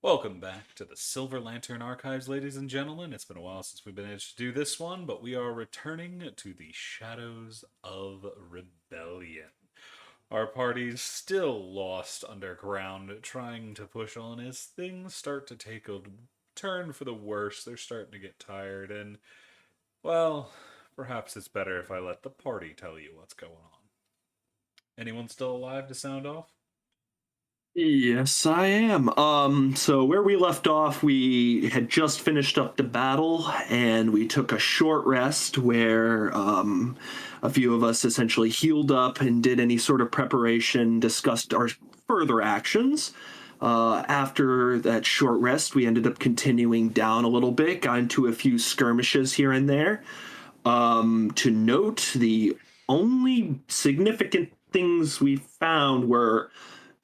Welcome back to the Silver Lantern Archives, ladies and gentlemen. It's been a while since we've been able to do this one, but we are returning to the Shadows of Rebellion. Our party's still lost underground, trying to push on as things start to take a turn for the worse. They're starting to get tired, and, well, perhaps it's better if I let the party tell you what's going on. Anyone still alive to sound off? Yes, I am. So where we left off, we had just finished up the battle, and we took a short rest where a few of us essentially healed up and did any sort of preparation, discussed our further actions. After that short rest, we ended up continuing down a little bit, got into a few skirmishes here and there. To note, the only significant things we found were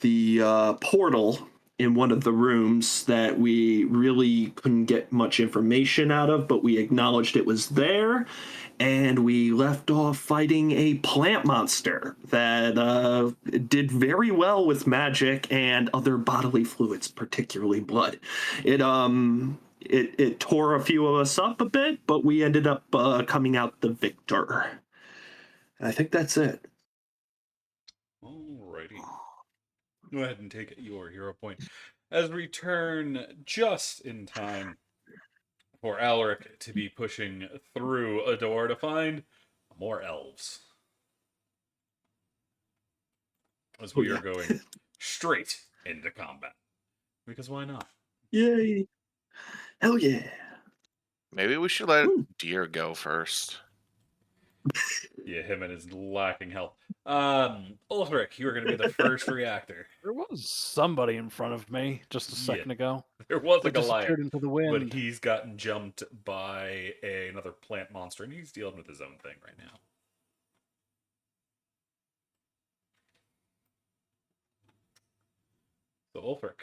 the portal in one of the rooms that we really couldn't get much information out of, but we acknowledged it was there. And we left off fighting a plant monster that did very well with magic and other bodily fluids, particularly blood. It tore a few of us up a bit, but we ended up coming out the victor. I think that's it. Alrighty. Go ahead and take your hero point. As we turn just in time for Alaric to be pushing through a door to find more elves. As Oh we are yeah. going straight into combat. Because why not? Yay. Hell yeah. Maybe we should let Hmm. Deer go first. Yeah, him and his lacking health. Ulrich, you are going to be the first reactor. There was somebody in front of me just a Yeah, second ago. there was a They Goliath, disappeared into the but wind. he's gotten jumped by another plant monster, and he's dealing with his own thing right now. So, Ulrich, what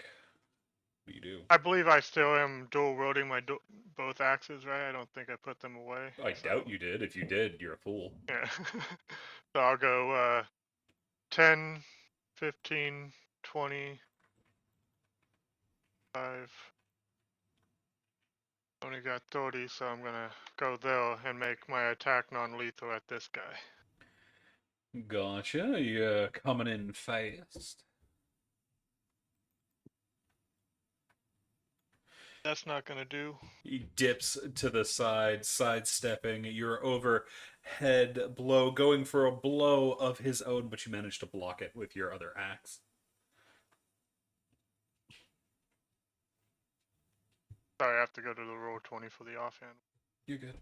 do you do? I believe I still am dual wielding my both axes, right? I don't think I put them away. I doubt you did. If you did, you're a fool. Yeah. So I'll go 10, 15, 20, 5. Only got 30, so I'm gonna go there and make my attack non-lethal at this guy. Gotcha. You're coming in fast. That's not gonna do. He dips to the side, sidestepping your overhead blow, going for a blow of his own, but you manage to block it with your other axe. Sorry, I have to go to the roll 20 for the offhand. You're good.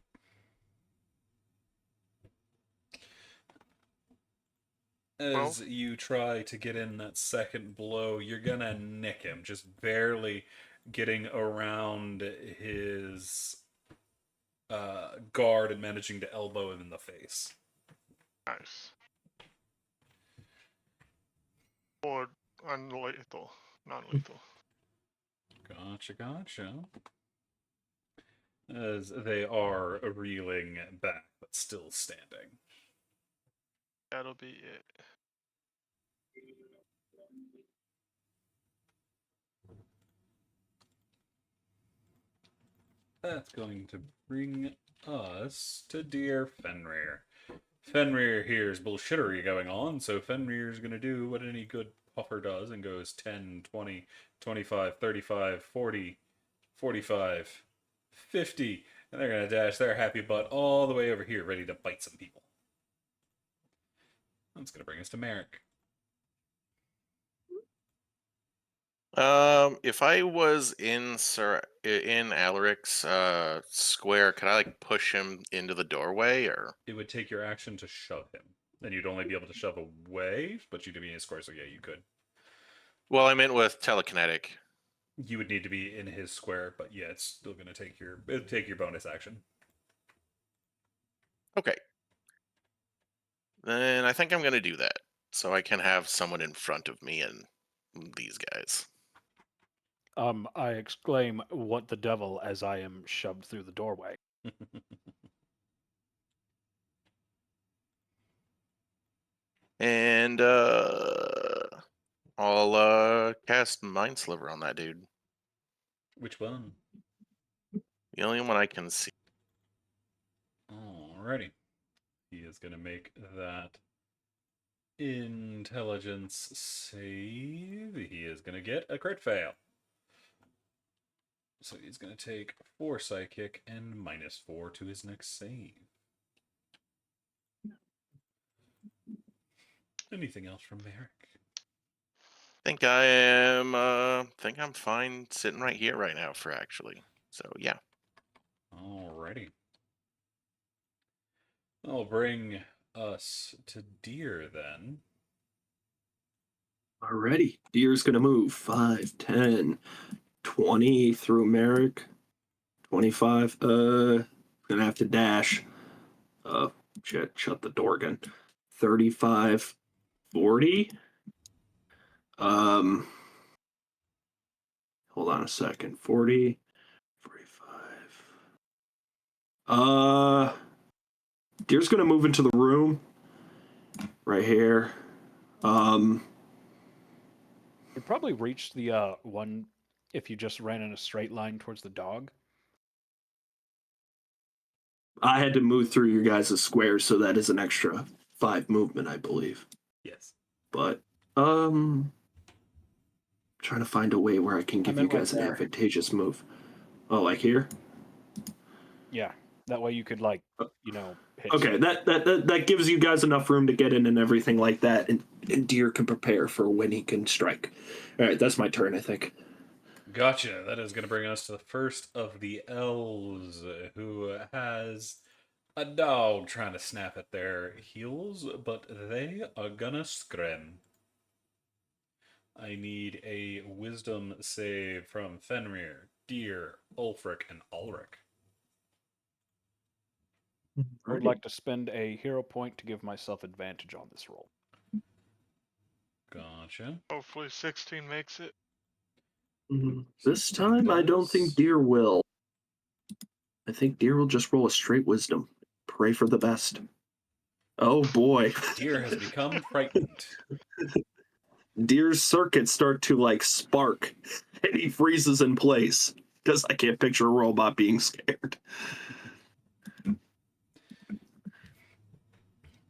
As you try to get in that second blow, you're gonna nick him, just barely getting around his guard and managing to elbow him in the face. Nice. Or unlethal, non-lethal. Gotcha, gotcha. As they are reeling back, but still standing. That'll be it. That's going to bring us to dear Fenrir. Fenrir hears bullshittery going on, so Fenrir's going to do what any good puffer does and goes 10, 20, 25, 35, 40, 45, 50, and they're going to dash their happy butt all the way over here, ready to bite some people. That's going to bring us to Merrick. If I was in Alaric's square, could I push him into the doorway or? It would take your action to shove him. Then you'd only be able to shove away, but you'd be in his square, so yeah, you could. Well, I meant with telekinetic. You would need to be in his square, but yeah, it's still going to take your bonus action. Okay. Then I think I'm going to do that, so I can have someone in front of me and these guys. I exclaim, "What the devil!" as I am shoved through the doorway. And I'll cast Mind Sliver on that dude. Which one? The only one I can see. Alrighty. He is going to make that intelligence save. He is going to get a crit fail. So he's going to take 4 psychic and -4 to his next save. Anything else from Merrick? Think I'm fine sitting right here right now for actually. So yeah. Alrighty. I'll bring us to Deer then. Alrighty. Deer's going to move 5, 10, 20 through Merrick. 25. Gonna have to dash. Shut the door again. 35, 40. Hold on a second. 40, 45. Deer's gonna move into the room right here. You'd probably reach the one if you just ran in a straight line towards the dog. I had to move through your guys' squares, so that is an extra 5 movement, I believe. Yes. But trying to find a way where I can give you meant right guys an there. advantageous move. Oh, like here? Yeah, that way you could hit. Okay, that gives you guys enough room to get in and everything like that, and Deer can prepare for when he can strike. All right, that's my turn, I think. Gotcha. That is going to bring us to the first of the elves, who has a dog trying to snap at their heels, but they are gonna scrim. I need a wisdom save from Fenrir, Deer, Ulfric, and Ulrich. I would like to spend a hero point to give myself advantage on this roll. Gotcha. Hopefully 16 makes it. This time, I don't think Deer will. I think Deer will just roll a straight wisdom. Pray for the best. Oh boy. Deer has become frightened. Deer's circuits start to spark, and he freezes in place because I can't picture a robot being scared.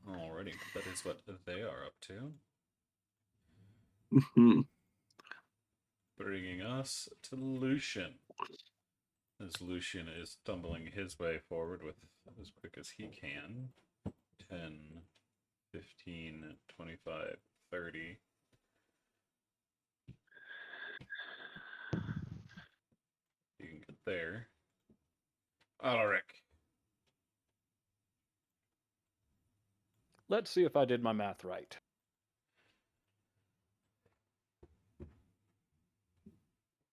Alrighty, that is what they are up to. Bringing us to Lucian. As Lucian is stumbling his way forward with as quick as he can. 10, 15, 25, 30. You can get there. Ulrich. Let's see if I did my math right.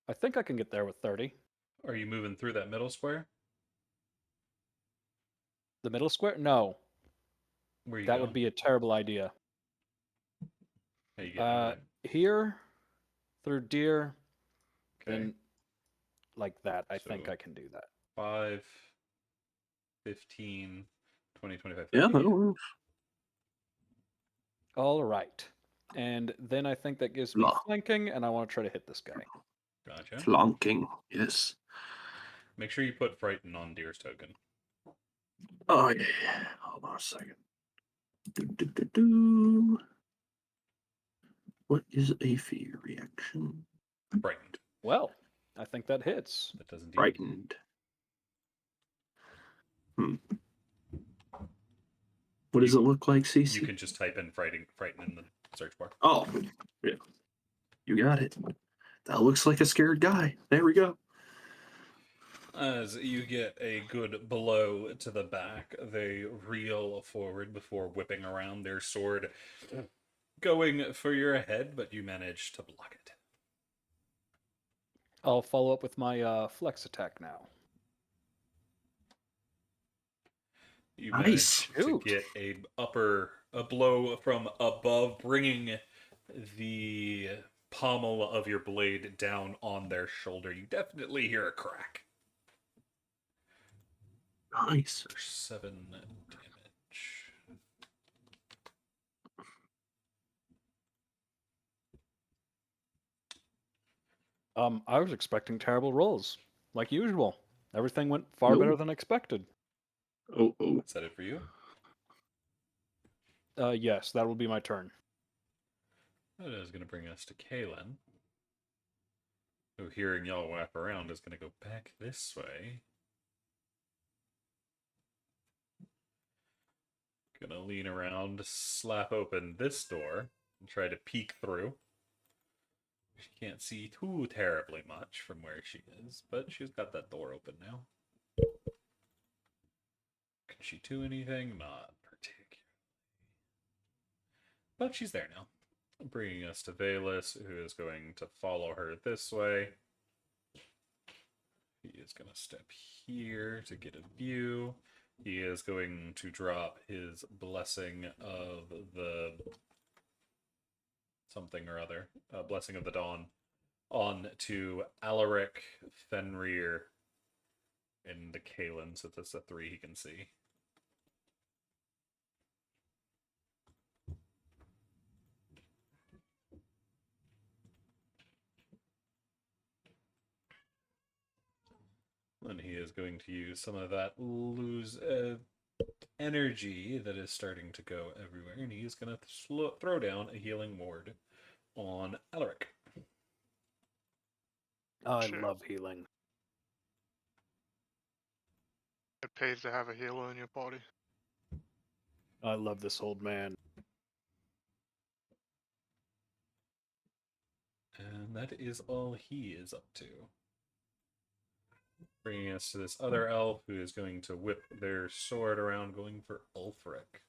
I think I can get there with 30. Are you moving through that middle square? The middle square? No. Where you That going? would be a terrible idea. How you getting there? Here, through Deer, Okay. then like that. I So- think I can do that. 5, 15, 20, 25, 30. Yeah, that'll work. All right. And then I think that gives me Law. flanking, and I want to try to hit this guy. Gotcha. Flonking, yes. Make sure you put Frighten on Deer's token. Oh, yeah. Hold on a second. Do. What is a fear reaction? Frightened. Well, I think that hits. That does indeed. Frightened. What does it look like, CC? You can just type in Frighten in the search bar. Oh, yeah. You got it. That looks like a scared guy. There we go. As you get a good blow to the back, they reel forward before whipping around, their sword going for your head, but you manage to block it. I'll follow up with my flex attack now. You Nice. manage to get a blow from above, bringing the pommel of your blade down on their shoulder. You definitely hear a crack. Nice. For 7 damage. I was expecting terrible rolls, like usual. Everything went far Nope. better than expected. Oh. Is that it for you? Yes, that will be my turn. That is going to bring us to Kalen, who, hearing y'all wrap around, is going to go back this way. Gonna lean around, slap open this door, and try to peek through. She can't see too terribly much from where she is, but she's got that door open now. Can she do anything? Not particularly. But she's there now. Bringing us to Vael'Thalor, who is going to follow her this way. He is going to step here to get a view. He is going to drop his blessing of the something or other, blessing of the dawn, on to Alaric, Fenrir, and the Kalen, so that's the 3 he can see. And he is going to use some of that lose energy that is starting to go everywhere, and he's going to throw down a healing ward on Alaric. I Sure. love healing. It pays to have a healer in your party. I love this old man. And that is all he is up to. Bringing us to this other elf who is going to whip their sword around, going for Ulfric.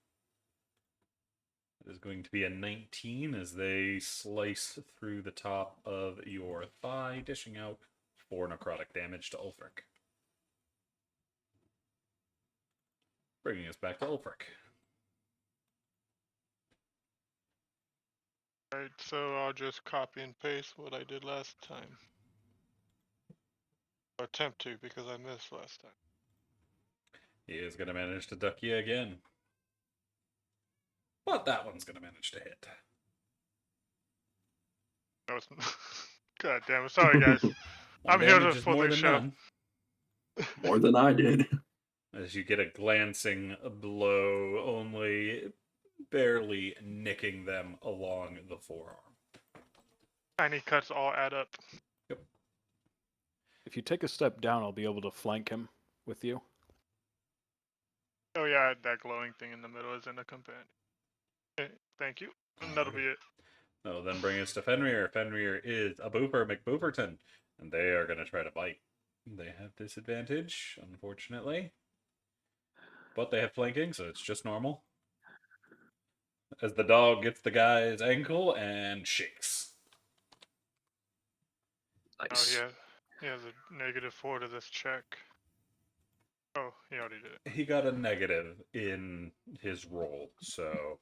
It is going to be a 19 as they slice through the top of your thigh, dishing out 4 necrotic damage to Ulfric. Bringing us back to Ulfric. Alright, so I'll just copy and paste what I did last time. Or attempt to, because I missed last time. He is going to manage to duck you again. But that one's going to manage to hit. That was... God damn it. Sorry, guys. One I'm here damage to is for more the than show. none. More than I did. As you get a glancing blow, only barely nicking them along the forearm. Tiny cuts all add up. If you take a step down, I'll be able to flank him with you. Oh yeah, that glowing thing in the middle is in the companion. Okay, thank you. And that'll be it. That'll then bring us to Fenrir. Fenrir is a Booper McBooperton, and they are going to try to bite. They have disadvantage, unfortunately. But they have flanking, so it's just normal. As the dog gets the guy's ankle and shakes. Nice. Oh, he has a -4 to this check. Oh, he already did it. He got a negative in his roll, so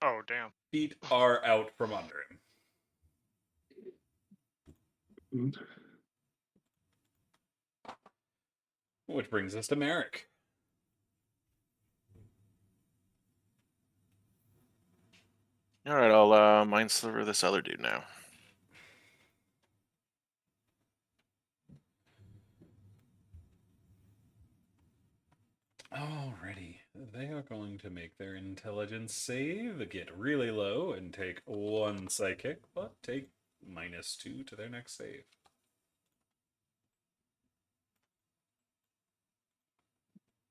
Oh, damn. feet are out from under him. Which brings us to Merrick. Alright, I'll mind sliver this other dude now. Alrighty, they are going to make their intelligence save, get really low, and take 1 psychic, but take -2 to their next save.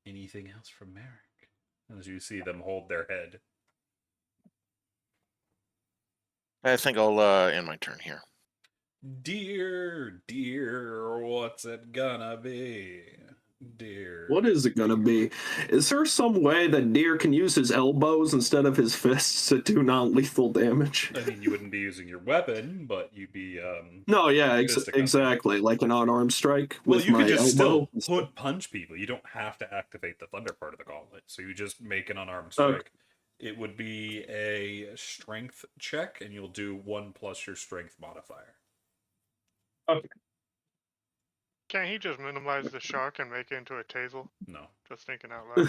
Anything else from Merrick? As you see them hold their head. I think I'll end my turn here. Dear, what's it gonna be? Dear. What is it gonna be? Is there some way that Deer can use his elbows instead of his fists to do non-lethal damage? I mean, you wouldn't be using your weapon, but you'd be No, yeah, fisticuffing. exactly. Like an unarmed strike Well, with you my could just elbow. still punch people. You don't have to activate the thunder part of the gauntlet. So you just make an unarmed Okay. strike. It would be a strength check, and you'll do 1 plus your strength modifier. Okay. Can't he just minimize the shark and make it into a taser? No. Just thinking out loud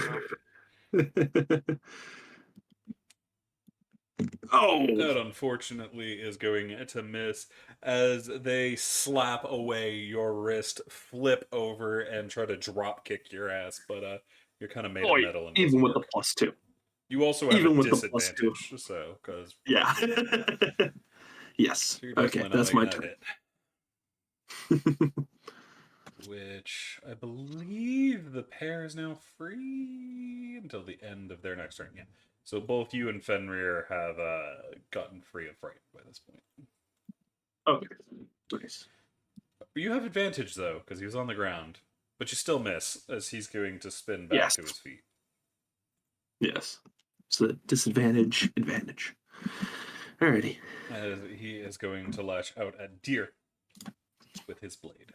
now. Oh, That unfortunately is going to miss as they slap away your wrist, flip over, and try to drop kick your ass. But you're kind of made of boy, metal and even doesn't with the work. +2. You also have a Even with the +2. disadvantage, so because Yeah. Yes. so you're Okay, definitely not that's my making that hit. Which I believe the pair is now free until the end of their next turn. Yeah. So both you and Fenrir have gotten free of fright by this point. Okay. Nice. You have advantage though, because he was on the ground, but you still miss as he's going to spin back Yes. to his feet. Yes. It's a disadvantage advantage. Alrighty. As he is going to lash out at Deer with his blade.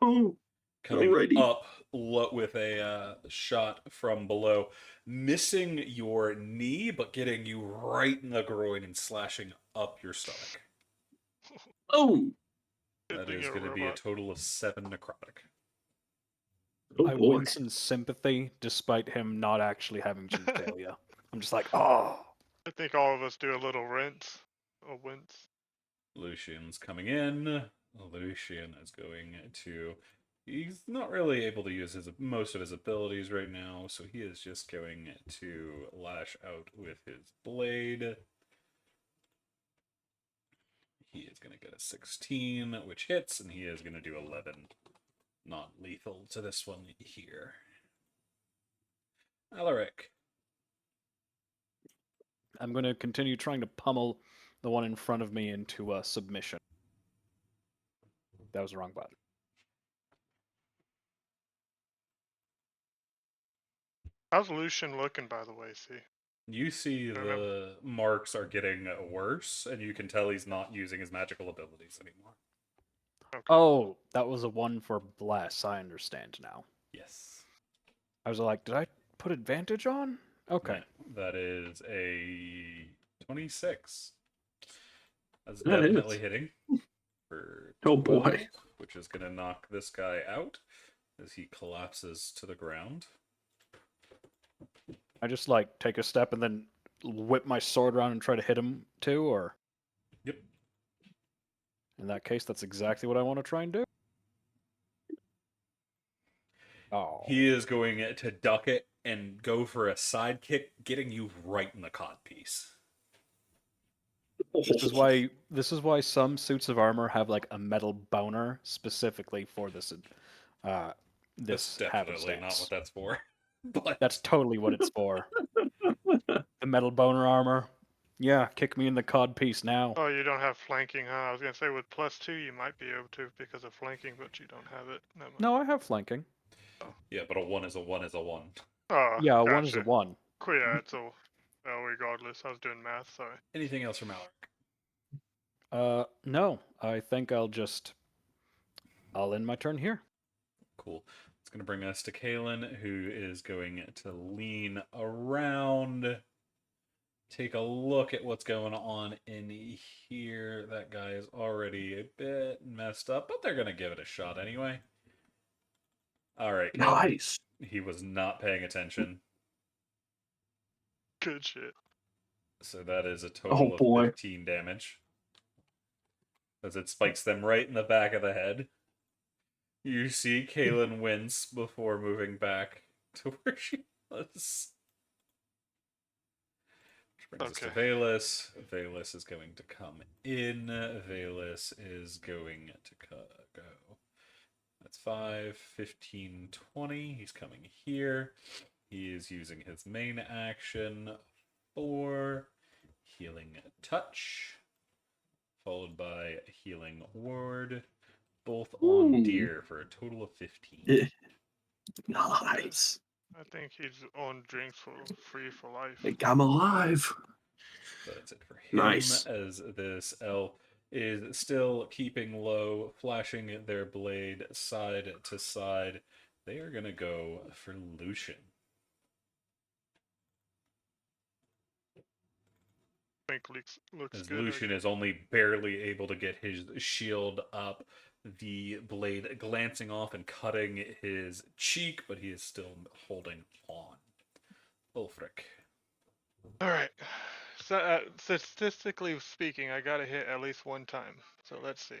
Oh, Coming alrighty. up with a shot from below, missing your knee, but getting you right in the groin and slashing up your stomach. Oh. Good That thing is you're a going to be a robot. total of 7 necrotic. Oh I boy. wince in sympathy despite him not actually having genitalia. I'm just like, oh. I think all of us do a little rinse. A wince. Lucian's coming in. Lucian is going to. He's not really able to use most of his abilities right now, so he is just going to lash out with his blade. He is going to get a 16, which hits, and he is going to do 11. Not lethal to this one here. Alaric. I'm going to continue trying to pummel the one in front of me into a submission. That was the wrong button. How's Lucian looking, by the way? See. You see I remember. the marks are getting worse, and you can tell he's not using his magical abilities anymore. Okay. Oh, that was a 1 for bless. I understand now. Yes. I was like, did I put advantage on? Okay. No, that is a 26. That's That definitely is. hitting for 12, Oh boy. which is going to knock this guy out as he collapses to the ground. I just like take a step and then whip my sword around and try to hit him too, or Yep. in that case, that's exactly what I want to try and do. Oh. He is going to duck it and go for a side kick, getting you right in the codpiece. This is why some suits of armor have like a metal boner specifically for this That's this definitely not happenstance. what that's for. But That's totally what it's for. The metal boner armor. Yeah, kick me in the cod piece now. Oh, you don't have flanking, huh? I was gonna say with +2 you might be able to because of flanking, but you don't have it. Never mind. No, I have flanking. yeah, but a 1 is a 1 is a 1. Oh, Yeah, a gotcha. 1 is a 1. Cool, yeah, it's all. Oh, regardless, I was doing math. Sorry. Anything else from Alaric? No, I think I'll end my turn here. Cool. It's going to bring us to Kalen, who is going to lean around, take a look at what's going on in here. That guy is already a bit messed up, but they're going to give it a shot anyway. All right, Kalen. Nice. He was not paying attention. Good shit. So that is a total Oh of boy. 15 damage. As it spikes them right in the back of the head. You see Kaylin wince before moving back to where she was. Which brings us to Okay. Vael'Thalor. Vael'Thalor is going to come in. Vael'Thalor is going to go. That's 5, 15, 20. He's coming here. He is using his main action for healing touch, followed by healing ward. Both on Ooh. Deer for a total of 15. Nice. I think he's on drinks for free for life. Think I'm alive. That's it for him. Nice. As this elf is still keeping low, flashing their blade side to side. They are going to go for Lucian. I think looks As good. Lucian is only barely able to get his shield up, the blade glancing off and cutting his cheek, but he is still holding on. Ulfric. All right. statistically speaking, I gotta hit at least one time. So let's see.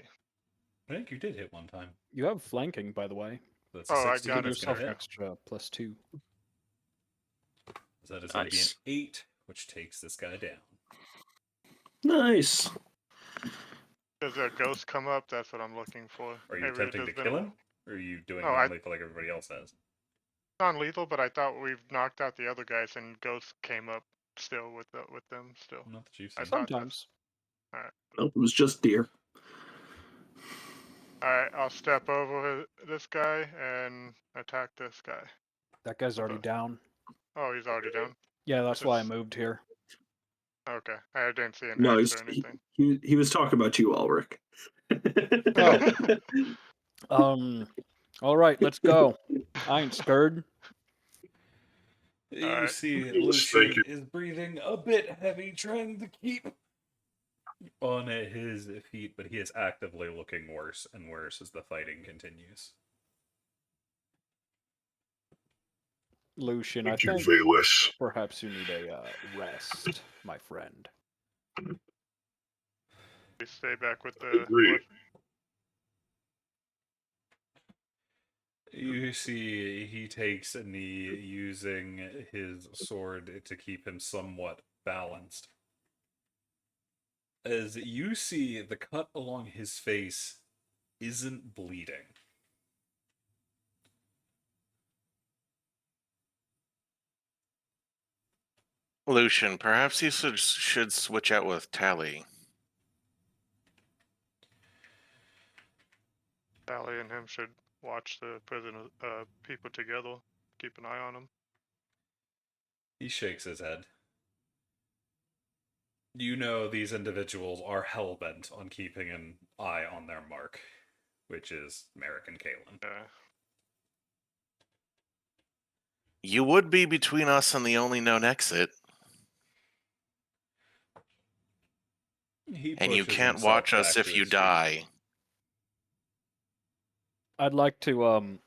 I think you did hit one time. You have flanking, by the way. That's a Oh, I 16. got Give it. That's going yourself to an hit. extra +2. So that is going to be an Nice. 8, which takes this guy down. Nice. Does a ghost come up? That's what I'm looking for. Are you Maybe attempting to there's been kill him? Or are you doing No, non-lethal like everybody else has? non-lethal, but I thought we've knocked out the other guys and ghosts came up still with them still. Not that you've I seen. thought Sometimes. Nope, it was just deer. Alright, I'll step over this guy and attack this guy. That guy's already Okay. down. Oh, he's already down? Yeah, that's why I Just- moved here. Okay, I didn't see an No, X or anything. he was talking about you, Ulrich. Oh. All right, let's go. I ain't scared. You Alright. see Thank Lucian you. is breathing a bit heavy, trying to keep on his feet, but he is actively looking worse and worse as the fighting continues. Lucian, I Thank you, think Vael'Thalor. perhaps you need a rest, my friend. We stay back with the... Agreed. You see he takes a knee using his sword to keep him somewhat balanced. As you see, the cut along his face isn't bleeding. Lucian, perhaps you should switch out with Tally. Sally and him should watch the prison people together. Keep an eye on them. He shakes his head. You know these individuals are hell-bent on keeping an eye on their mark, which is Merrick and Kalen. Yeah. You would be between us and the only known exit, He and you pushes can't himself watch us back if to you his feet. die. I'd like to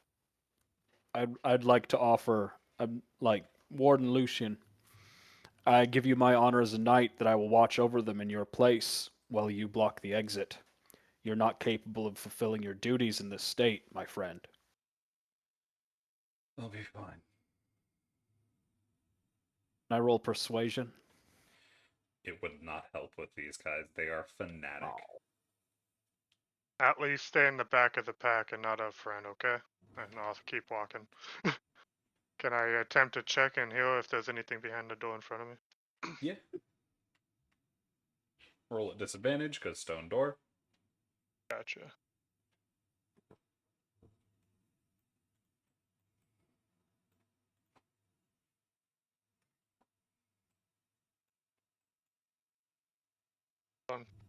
I'd like to offer like Warden Lucian. I give you my honor as a knight that I will watch over them in your place while you block the exit. You're not capable of fulfilling your duties in this state, my friend. I'll be fine. Can I roll persuasion? It would not help with these guys. They are fanatic. At least stay in the back of the pack and not up front, okay? And I'll keep walking. Can I attempt to check and heal if there's anything behind the door in front of me? Yeah. Roll at disadvantage because stone door. Gotcha.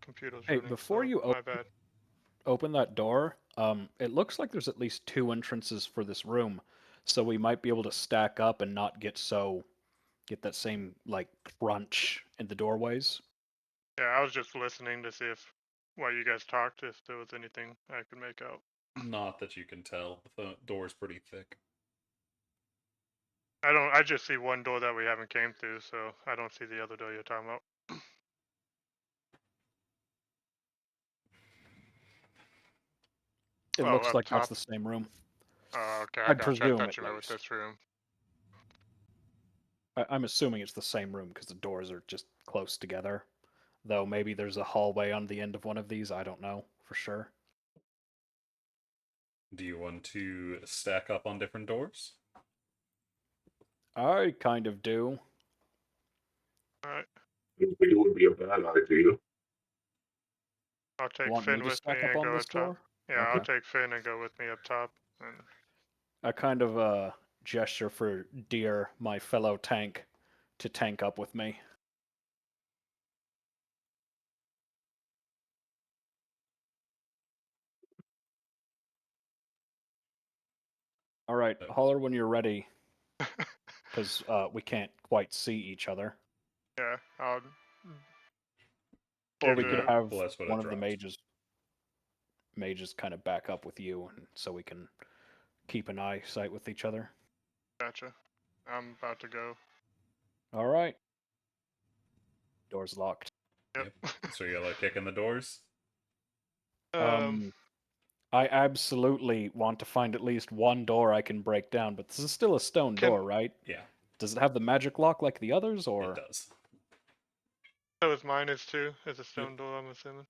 Computer's Hey, running before slow. you My bad. open that door, it looks like there's at least 2 entrances for this room, so we might be able to stack up and not get that same like crunch in the doorways. Yeah, I was just listening to see if while you guys talked, if there was anything I could make out. Not that you can tell. The door's pretty thick. I just see one door that we haven't came through, so I don't see the other door you're talking about. It Oh, looks up like top. that's the same room. Okay, I I'd gotcha. I presume thought at you meant with least. this room. I'm assuming it's the same room because the doors are just close together. Though maybe there's a hallway on the end of one of these. I don't know for sure. Do you want to stack up on different doors? I kind of do. Alright, I don't think it would be a bad idea. I'll take Want me Finn to with me stack up and on go this up top. door? Yeah, I'll Okay. take Finn and go with me up top. And A kind of a gesture for Deer, my fellow tank, to tank up with me. All right, holler when you're ready, because we can't quite see each other. yeah, I'll. Or give we could the- have Bless what it one of the drops. mages kind of back up with you, and so we can keep an eyesight with each other. Gotcha. I'm about to go. All right. Door's locked. Yep. So you're like kicking the doors? I absolutely want to find at least one door I can break down, but this is still a stone Can- door, right? Yeah, Does it have the magic lock like the others, or? it does. so is mine is too. Is a stone door, I'm assuming.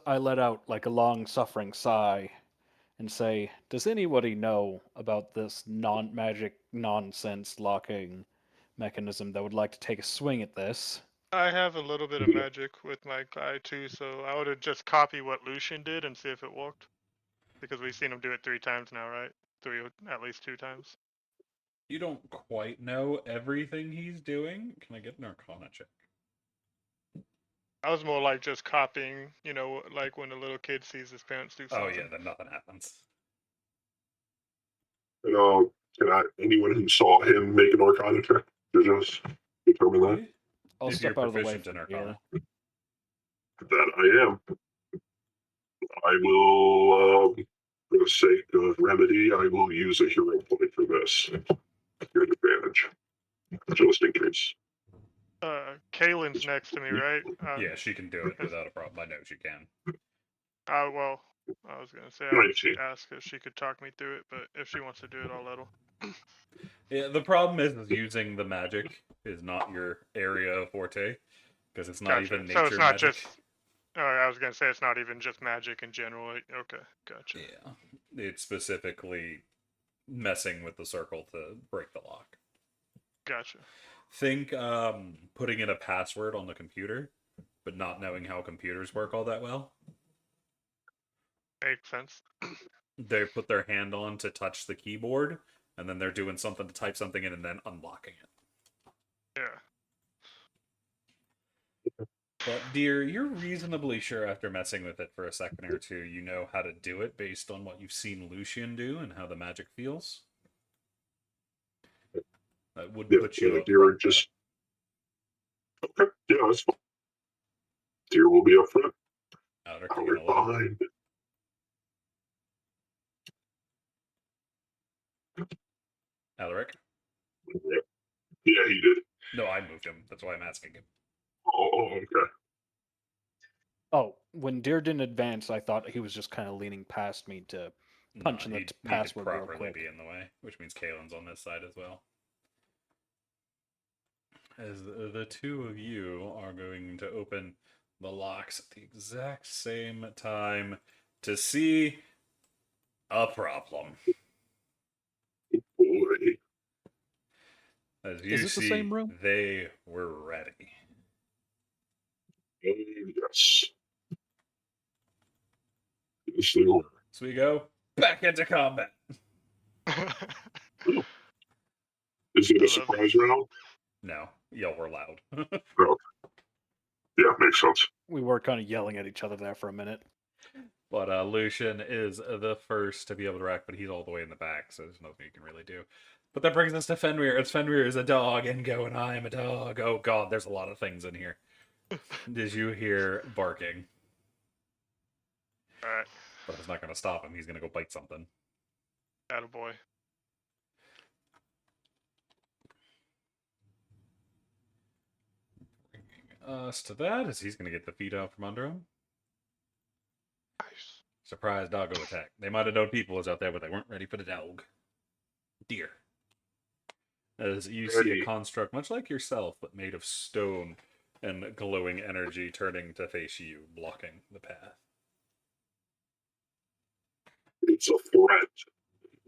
I let out like a long suffering sigh and say, does anybody know about this non-magic nonsense locking mechanism that would like to take a swing at this? I have a little bit of magic with my guy too, so I would have just copy what Lucian did and see if it worked. Because we've seen him do it 3 times now, right? At least 2 times. You don't quite know everything he's doing. Can I get an Arcana check? I was more like just copying, like when a little kid sees his parents do something. Oh yeah, then nothing happens. Anyone who saw him make an Arcana check to just determine that? I'll If step you're out of the way proficient from in here. Arcana. That I am. I will, for the sake of remedy, I will use a hero point for this. Good advantage, just in case. Kaylin's next to me, right? Yeah, she can do it without a problem. I know she can. Well, I was gonna say I would 19. ask if she could talk me through it, but if she wants to do it, I'll let her. Yeah, the problem is using the magic is not your area of forte because it's not Gotcha. even So nature it's not magic. just. Oh, I was gonna say it's not even just magic in general. Okay, gotcha. Yeah, it's specifically messing with the circle to break the lock. Gotcha. Think putting in a password on the computer, but not knowing how computers work all that well. Makes sense. They put their hand on to touch the keyboard, and then they're doing something to type something in and then unlocking it. Yeah. But, dear, you're reasonably sure after messing with it for a second or two, you know how to do it based on what you've seen Lucian do and how the magic feels? That would Yeah, put you up deer front, just. Okay, yeah, that's fine. Deer will be up front. Outer I'll kicking be a little. behind. Alaric? Yeah, he did. No, I moved him. That's why I'm asking him. Oh, okay. Oh, when Deer didn't advance, I thought he was just kind of leaning past me to punch in the He needed password real properly quick. be in the way, which means Kalen's on this side as well. As the two of you are going to open the locks at the exact same time to see a problem. Boy. As you Is it the see, same room? they were ready. Oh, yes. Yes, they were. So we go back into combat. Is it I a love surprise round? No, y'all were loud. Oh. Yeah, makes sense. We were kind of yelling at each other there for a minute. But Lucian is the first to be able to react, but he's all the way in the back, so there's nothing you can really do. But that brings us to Fenrir. As Fenrir is a dog and going, I am a dog. Oh god, there's a lot of things in here. Did you hear barking? Alright, But it's not going to stop him. He's going to go bite something. attaboy. Bringing us to that, as he's going to get the feet out from under him. Nice. Surprise doggo attack. They might have known people was out there, but they weren't ready for the dog. Deer. As you see a construct much like yourself, but made of stone and glowing energy turning to face you, blocking the path. It's a threat.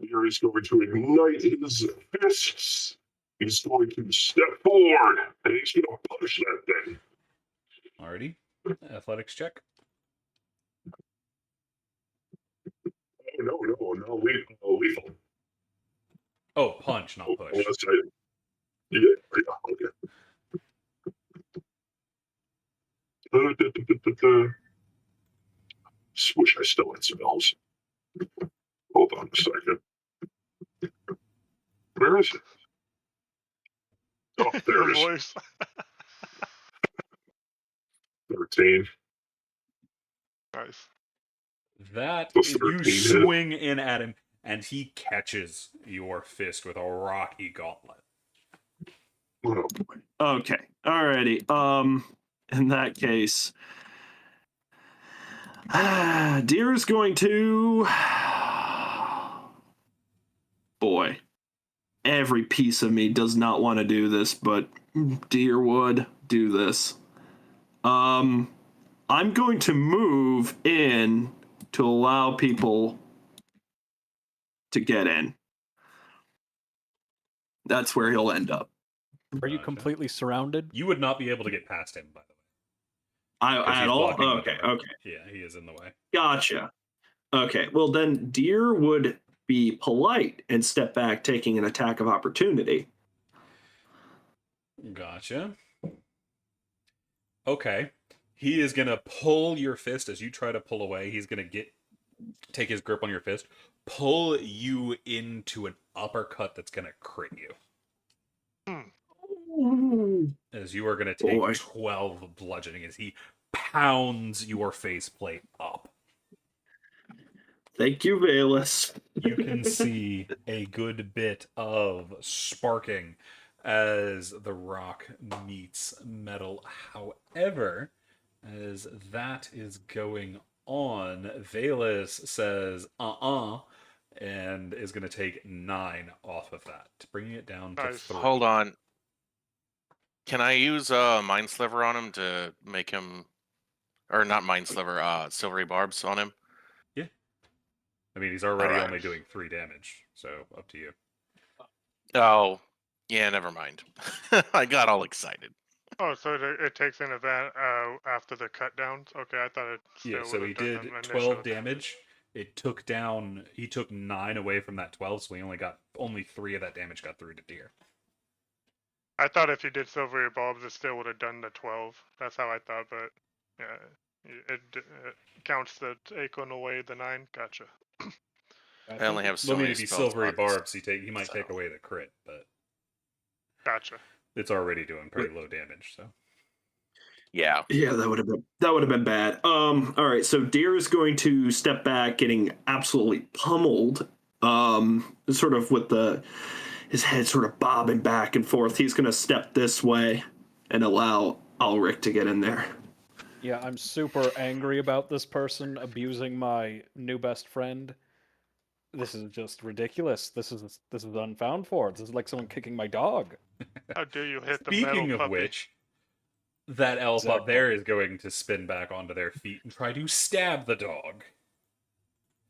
Deer is going to ignite his fists. He's going to step forward, and he's going to push that thing. Alrighty. Athletics check. Oh, no, lethal. Oh, punch, not push. Unless yeah, okay. Wish I still had spells. Hold on a second. Where is it? Oh, there Your it is. voice. 13. Nice. That Plus you 13 hit. swing in at him, and he catches your fist with a rocky gauntlet. Oh boy. Okay. Alrighty. In that case, Deer is going to. Boy, every piece of me does not want to do this, but Deer would do this. I'm going to move in to allow people to get in. That's where he'll end up. Are you Gotcha. completely surrounded? You would not be able to get past him, by the way. 'Cause At he's all? blocking the Okay, door. okay. Yeah, he is in the way. Gotcha. Okay, well then Deer would be polite and step back, taking an attack of opportunity. Gotcha. Okay. He is gonna pull your fist as you try to pull away. He's gonna take his grip on your fist, pull you into an uppercut that's gonna crit you. As you are gonna take Boy. 12 bludgeoning as he pounds your faceplate up. Thank you, Valus. You can see a good bit of sparking as the rock meets metal. However, as that is going on, Valus says, and is going to take 9 off of that, bringing it down to Nice. 3. Hold on. Can I use Mind Sliver on him to make him, or not Mind Sliver, Silvery Barbs on him? Yeah. I mean, he's already Alright. only doing 3 damage, so up to you. Oh, yeah, never mind. I got all excited. Oh, so it takes an event after the cut downs? Okay, I thought it still Yeah, so would he have done did them 12 initially. damage. He took 9 away from that 12, so he only 3 of that damage got through to Deer. I thought if you did silvery bulbs, it still would have done the 12. That's how I thought, but yeah, it counts the Akon away the 9. Gotcha. I only have so Well, I mean, many if he spell silvery slots, barbs, he might so. take away the crit, but Gotcha. it's already doing pretty low damage, so. Yeah. Yeah, that would have been bad. All right, so Deer is going to step back, getting absolutely pummeled. Sort of with his head sort of bobbing back and forth. He's going to step this way and allow Ulrich to get in there. Yeah, I'm super angry about this person abusing my new best friend. This is just ridiculous. This is unfound for. This is like someone kicking my dog. How dare you hit the metal Speaking of puppy? which, that elf up Exactly. there is going to spin back onto their feet and try to stab the dog.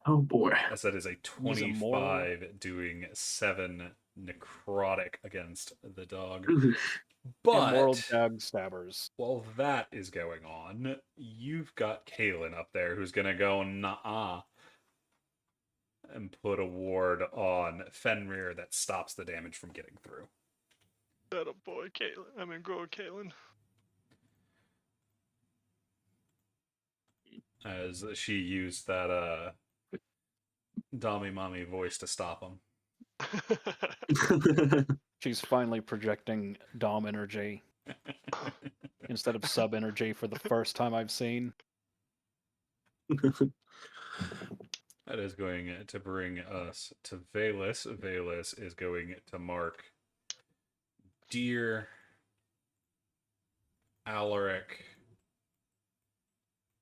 Oh boy. As that is a 25 doing 7 necrotic against the dog. Immoral But dog stabbers. while that is going on, you've got Kaelin up there who's gonna go nah and put a ward on Fenrir that stops the damage from getting through. That a boy, Caitlin. I mean, girl, Caitlin. As she used that Dami Mommy voice to stop him. She's finally projecting Dom energy instead of sub energy for the first time I've seen. That is going to bring us to Valus. Valus is going to mark Deer, Alaric,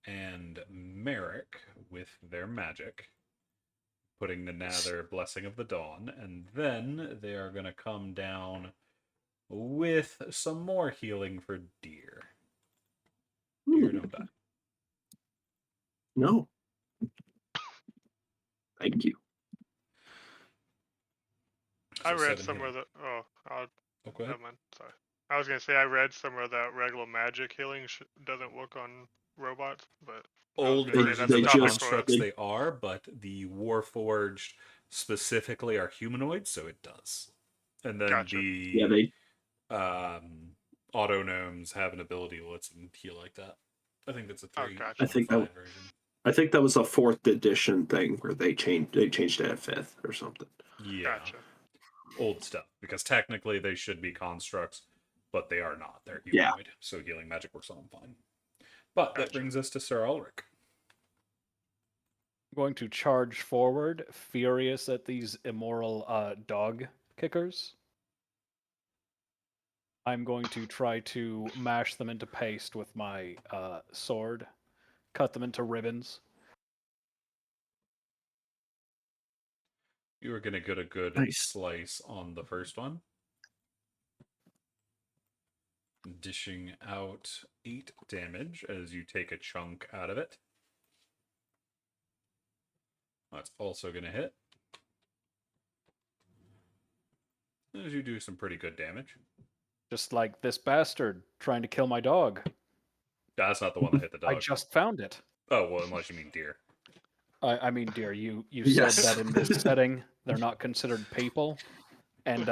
and Merrick with their magic, putting the Nether Blessing of the Dawn, and then they are going to come down with some more healing for Deer. Deer, don't die. No. Thank you. I So read 7 somewhere healing. that. Oh, Okay. never mind. Sorry. I was gonna say I read somewhere that regular magic healing doesn't work on robots, but Old gonna say versions that's of a the topic for constructs us. they are, but the Warforged specifically are humanoids, so it does. And then Gotcha. Yeah, the auto gnomes have an ability that lets them heal like that. I think that's a Oh, 3.5 gotcha. I think that was a 4th edition thing where they changed it at 5th or something. Yeah. Gotcha. Old stuff. Because technically they should be constructs, but they are not. They're Yeah. humanoid. So healing magic works on them fine. But that Gotcha. brings us to Sir Ulrich. I'm going to charge forward, furious at these immoral dog kickers. I'm going to try to mash them into paste with my sword, cut them into ribbons. You were going to get a good Nice. slice on the first one. Dishing out 8 damage as you take a chunk out of it. That's also going to hit. As you do some pretty good damage. Just like this bastard trying to kill my dog. That's not the one that hit the dog. I just found it. Oh, well, unless you mean deer. I mean, dear, you Yes. said that in this setting they're not considered people, and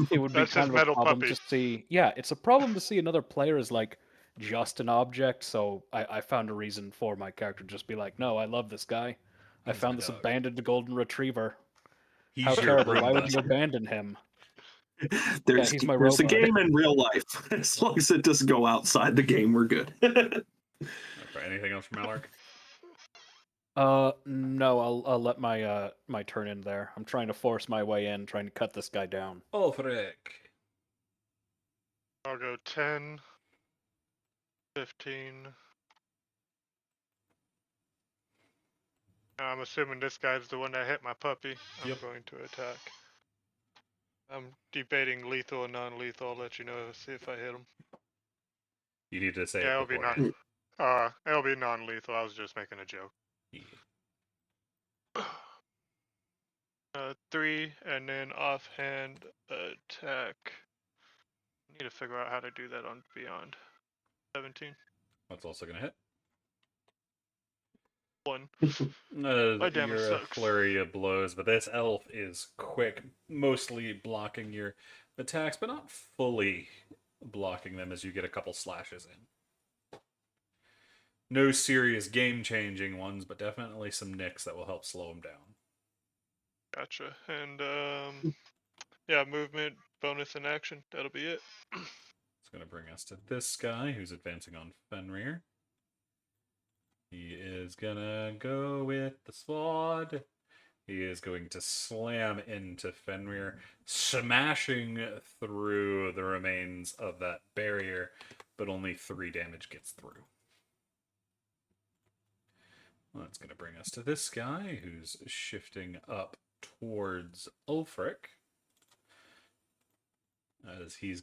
it would be That's kind his of a metal problem puppy. to see. Yeah, it's a problem to see another player as like just an object. So I found a reason for my character to just be like, no, I love this guy. I He's found my this dog. abandoned golden retriever. He's How your terrible! Why would Roomba. you abandon him? There's he's my there's a robot. game in real life. As long as it doesn't go outside the game, we're good. Okay, anything else from Alaric? No, I'll let my my turn in there. I'm trying to force my way in, trying to cut this guy down. Ulfric. I'll go 10, 15. I'm assuming this guy's the one that hit my puppy. I'm Yep. going to attack. I'm debating lethal and non-lethal. I'll let you know, see if I hit him. You need to say Yeah, it it'll be beforehand. it'll be non-lethal. I was just making a joke. Yeah. 3, and then offhand attack. Need to figure out how to do that on Beyond. 17. That's also going to hit. 1. My damage You're a sucks. flurry of blows, but this elf is quick, mostly blocking your attacks, but not fully blocking them as you get a couple slashes in. No serious game-changing ones, but definitely some nicks that will help slow him down. Gotcha. And yeah, movement, bonus, and action. That'll be it. It's going to bring us to this guy who's advancing on Fenrir. He is going to go with the sword. He is going to slam into Fenrir, smashing through the remains of that barrier, but only 3 damage gets through. Well, that's going to bring us to this guy who's shifting up towards Ulfric. As he is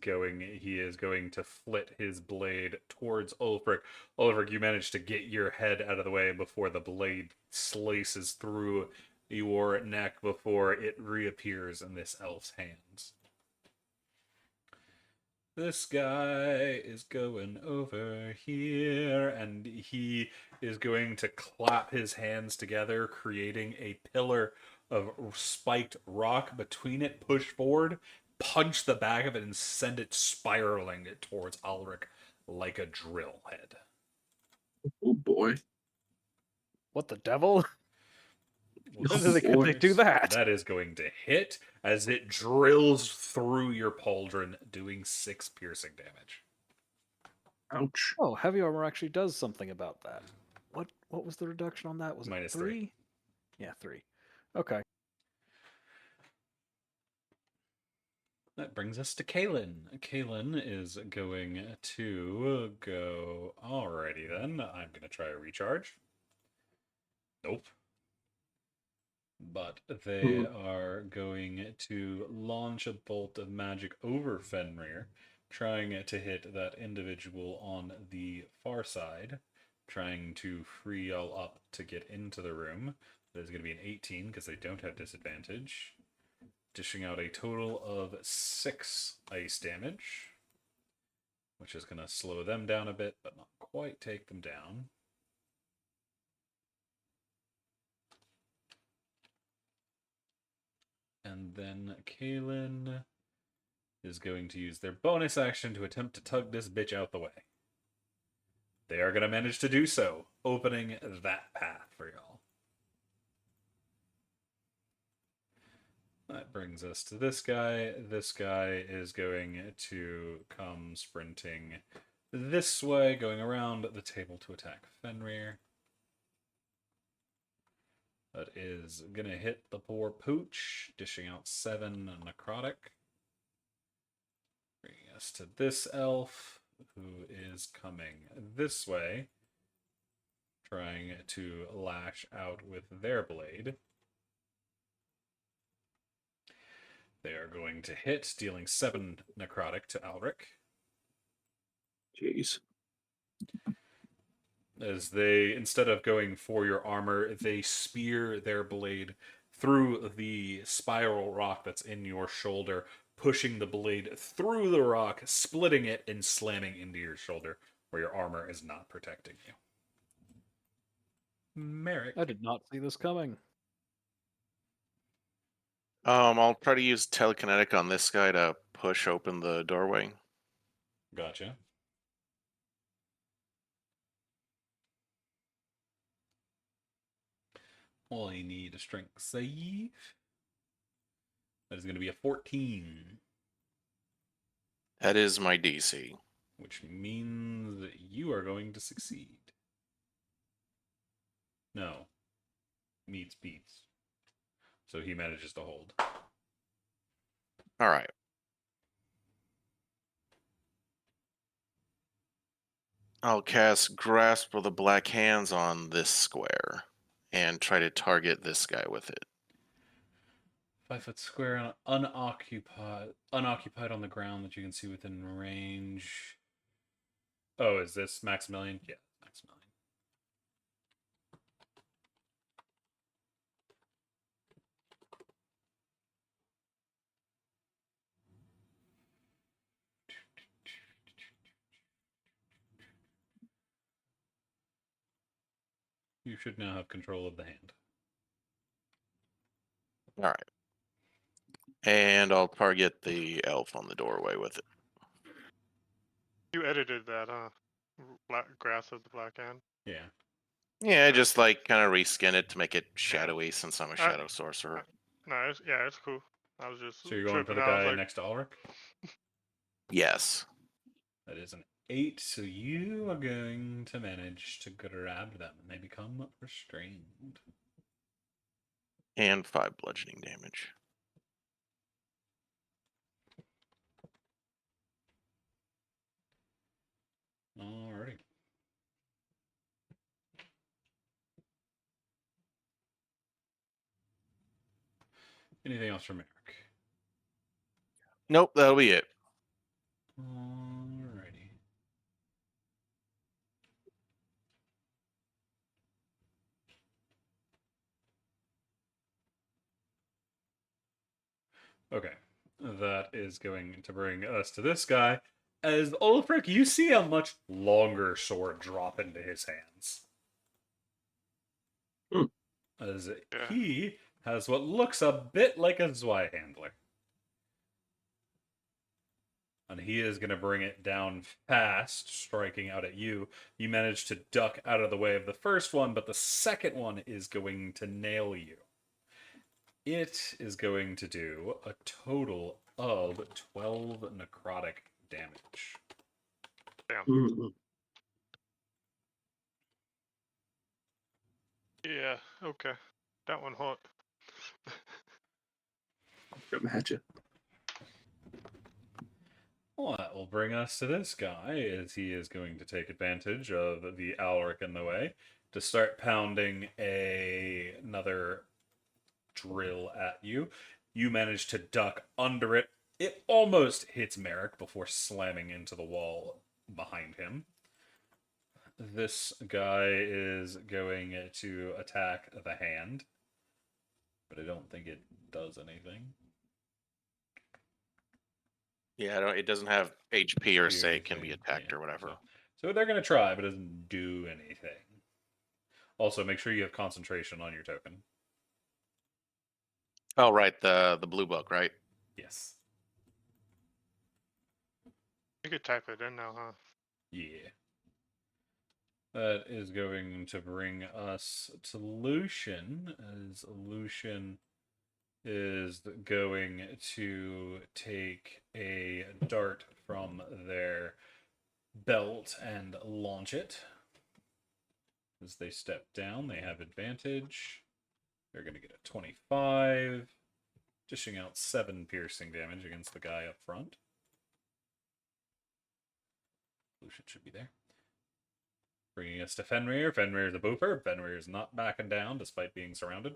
going to flit his blade towards Ulfric. Ulfric, you managed to get your head out of the way before the blade slices through your neck before it reappears in this elf's hands. This guy is going over here, and he is going to clap his hands together, creating a pillar of spiked rock between it, push forward, punch the back of it, and send it spiraling towards Ulrich like a drill head. Oh boy. What the devil? Well, How could they do that? That is going to hit as it drills through your pauldron, doing 6 piercing damage. Ouch. Oh, heavy armor actually does something about that. What was the reduction on that? Was Minus it 3? Yeah, 3. Okay. That brings us to Kaelin. Kaelin is going to go... Alrighty then, I'm going to try a recharge. Nope. But they are going to launch a bolt of magic over Fenrir, trying to hit that individual on the far side, trying to free y'all up to get into the room. That is going to be an 18 because they don't have disadvantage. Dishing out a total of 6 ice damage, which is going to slow them down a bit, but not quite take them down. And then Kaelin is going to use their bonus action to attempt to tug this bitch out the way. They are going to manage to do so, opening that path for y'all. That brings us to this guy. This guy is going to come sprinting this way, going around the table to attack Fenrir. That is going to hit the poor pooch, dishing out 7 necrotic. Bringing us to this elf, who is coming this way, trying to lash out with their blade. They are going to hit, dealing 7 necrotic to Alric. Jeez. As they, instead of going for your armor, they spear their blade through the spiral rock that's in your shoulder, pushing the blade through the rock, splitting it, and slamming into your shoulder, where your armor is not protecting you. Merrick. I did not see this coming. I'll try to use telekinetic on this guy to push open the doorway. Gotcha. Well, you need a strength save. That is going to be a 14, That is my DC. which means that you are going to succeed. No. Meets beats. So he manages to hold. All right. I'll cast Grasp of the Black Hands on this square and try to target this guy with it. 5 foot square, unoccupied on the ground that you can see within range. Oh, is this Maximilian? Yeah, Maximilian. You should now have control of the hand. All right. And I'll target the elf on the doorway with it. You edited that, huh? Grass of the Black Hand. Yeah. Yeah, just like kind of reskin it to make it shadowy since I'm a shadow sorcerer. No, it's cool. I was just So you're going for the tripping out. I was guy like, next to Ulrich? Yes. That is an 8, so you are going to manage to grab them, and they become restrained. And 5 bludgeoning damage. Alrighty. Anything else from Eric? Nope, that'll be it. Alrighty. Okay. That is going to bring us to this guy. As Ulfric, you see a much longer sword drop into his hands. Hmm. As Yeah. he has what looks a bit like a Zweihandler. And he is going to bring it down fast, striking out at you. You manage to duck out of the way of the first one, but the second one is going to nail you. It is going to do a total of 12 necrotic damage. Mm. yeah, okay. That one hot. Imagine. Well, that will bring us to this guy, as he is going to take advantage of the Alric in the way to start pounding another drill at you. You manage to duck under it. It almost hits Merrick before slamming into the wall behind him. This guy is going to attack the hand, but I don't think it does anything. Yeah, it doesn't have HP or Do say it can be anything, attacked yeah, or whatever. So they're going to try, but it doesn't do anything. Also, make sure you have concentration on your token. Oh, right, the blue book, right? Yes. You could type it in now, huh? Yeah. That is going to bring us to Lucian, as Lucian is going to take a dart from their belt and launch it. As they step down, they have advantage. They're going to get a 25, dishing out 7 piercing damage against the guy up front. Lucian should be there. Bringing us to Fenrir. Fenrir's a booper. Fenrir's not backing down despite being surrounded.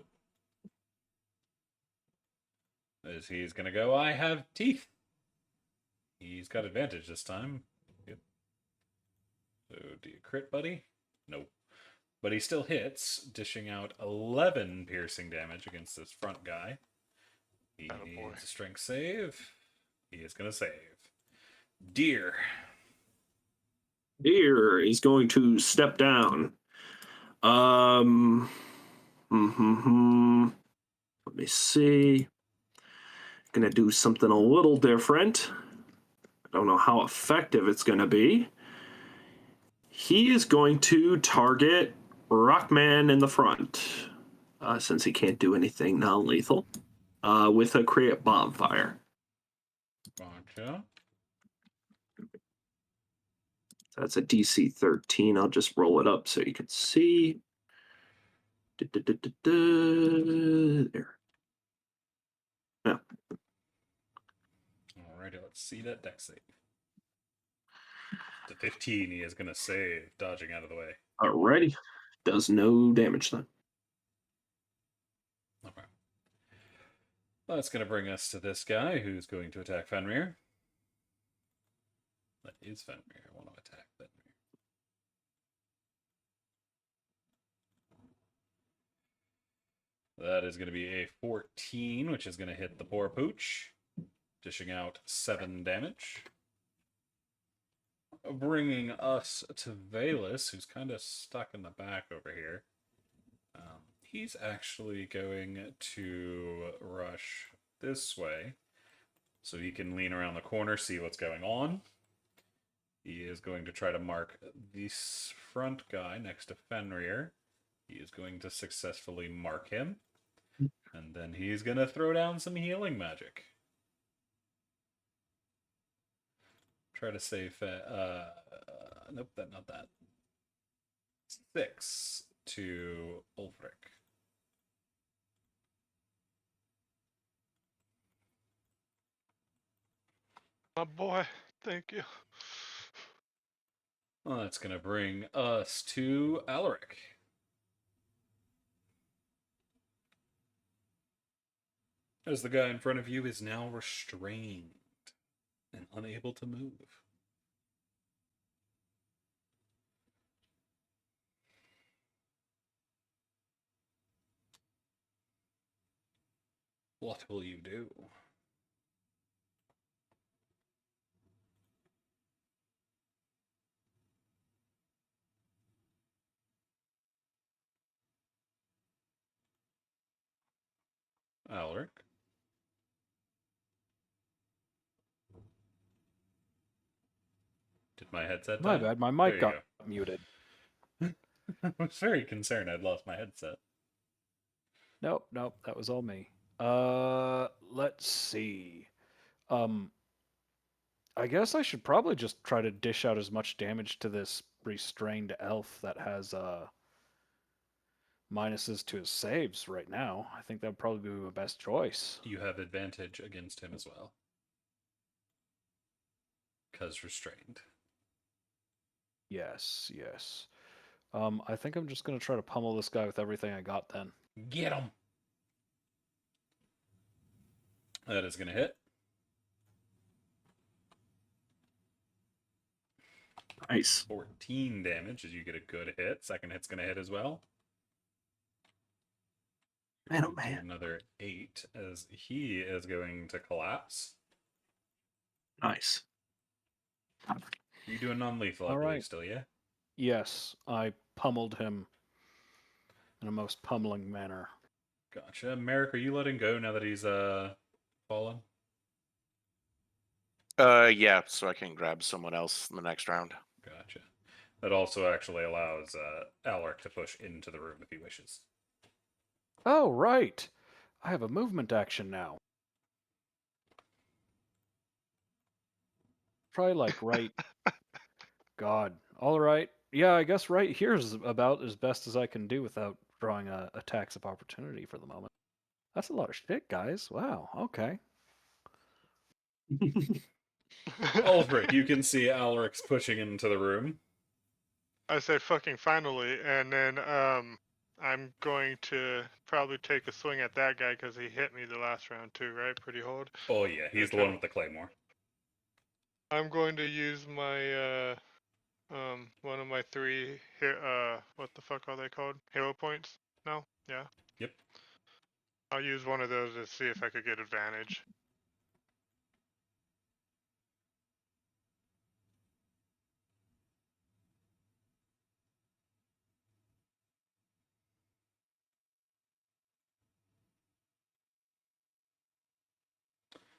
As he's going to go, I have teeth. He's got advantage this time. Good. So do you crit, buddy? Nope. But he still hits, dishing out 11 piercing damage against this front guy. He needs a strength save. He is going to save. Deer. Deer is going to step down. Let me see. Gonna do something a little different. I don't know how effective it's gonna be. He is going to target Rockman in the front, since he can't do anything non-lethal, with a create bonfire. Gotcha. That's a DC 13. I'll just roll it up so you can see. There. Yeah. Alrighty, let's see that deck save. The 15 he is going to save, dodging out of the way. Alrighty. Does no damage then. Okay. That's going to bring us to this guy who's going to attack Fenrir. That is Fenrir. I want to attack Fenrir. That is going to be a 14, which is going to hit the poor pooch, dishing out 7 damage. Bringing us to Vael'Thalor, who's kind of stuck in the back over here. He's actually going to rush this way so he can lean around the corner, see what's going on. He is going to try to mark this front guy next to Fenrir. He is going to successfully mark him. And then he's going to throw down some healing magic. Try to save... nope, not that. 6 to Ulfric. My boy, thank you. Well, that's going to bring us to Alaric. As the guy in front of you is now restrained and unable to move. What will you do? Alaric? Did my headset die? My bad, my mic There you got muted. I was very concerned I'd lost my headset. Nope, that was all me. Let's see. I guess I should probably just try to dish out as much damage to this restrained elf that has minuses to his saves right now. I think that would probably be my best choice. You have advantage against him as well. Because restrained. Yes. I think I'm just going to try to pummel this guy with everything I got then. Get him! That is going to hit. Nice. 14 damage as you get a good hit. Second hit's going to hit as well. Man, oh man. Another 8 as he is going to collapse. Nice. You do a non-lethal, I All believe, right. still, yeah? Yes, I pummeled him in a most pummeling manner. Gotcha. Merrick, are you letting go now that he's fallen? Yeah, so I can grab someone else in the next round. Gotcha. That also actually allows Alaric to push into the room if he wishes. Oh, right. I have a movement action now. Try like right. God. All right. Yeah, I guess right here's about as best as I can do without drawing attacks of opportunity for the moment. That's a lot of shit, guys. Wow. Okay. Ulfric, you can see Alric's pushing into the room. I say fucking finally, and then I'm going to probably take a swing at that guy because he hit me the last round too, right? Pretty hard. Oh yeah, he's the one with the claymore. I'm going to use my one of my 3 what the fuck are they called? Hero points? No? Yeah. Yep. I'll use one of those to see if I could get advantage.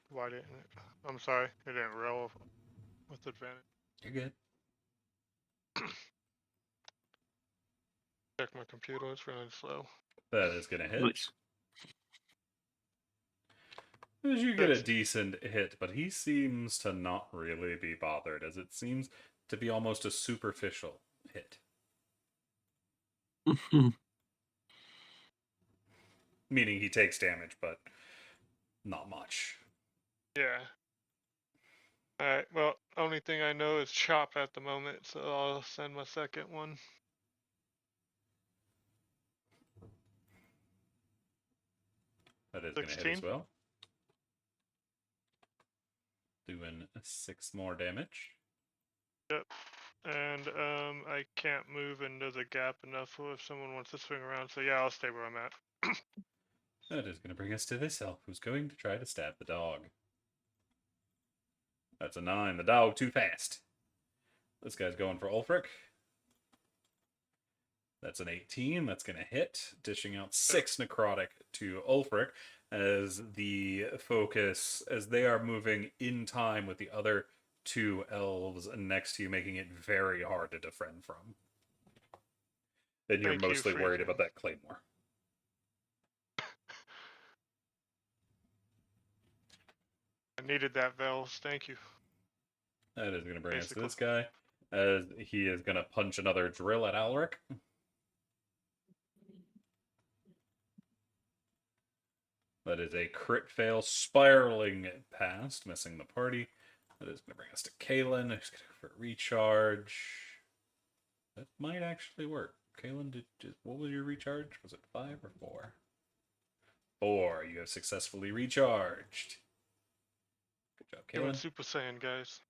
Why didn't it? I'm sorry, it didn't roll with advantage. You're good. Check my computer, it's running slow. That is gonna hit. Nice. As you get a 6. decent hit, but he seems to not really be bothered, as it seems to be almost a superficial hit. Meaning he takes damage, but not much. Yeah. Alright, well, only thing I know is chop at the moment, so I'll send my second one. That is going to hit 16. as well. Doing 6 more damage. Yep. And I can't move into the gap enough if someone wants to swing around, so yeah, I'll stay where I'm at. That is going to bring us to this elf, who's going to try to stab the dog. That's a 9. The dog too fast. This guy's going for Ulfric. That's an 18. That's going to hit, dishing out 6 necrotic to Ulfric as the focus, as they are moving in time with the other 2 elves next to you, making it very hard to defend from. And you're Thank you, mostly worried Friedkin. about that claymore. I needed that, Vels. Thank you. That is going to bring us to Basically. this guy, as he is going to punch another drill at Alric. That is a crit fail, spiraling past, missing the party. That is going to bring us to Kalen, who's going to go for a recharge. That might actually work. Kalen, what was your recharge? Was it 5 or 4? 4. You have successfully recharged. Good job, Doing Kalen. Super Saiyan, guys.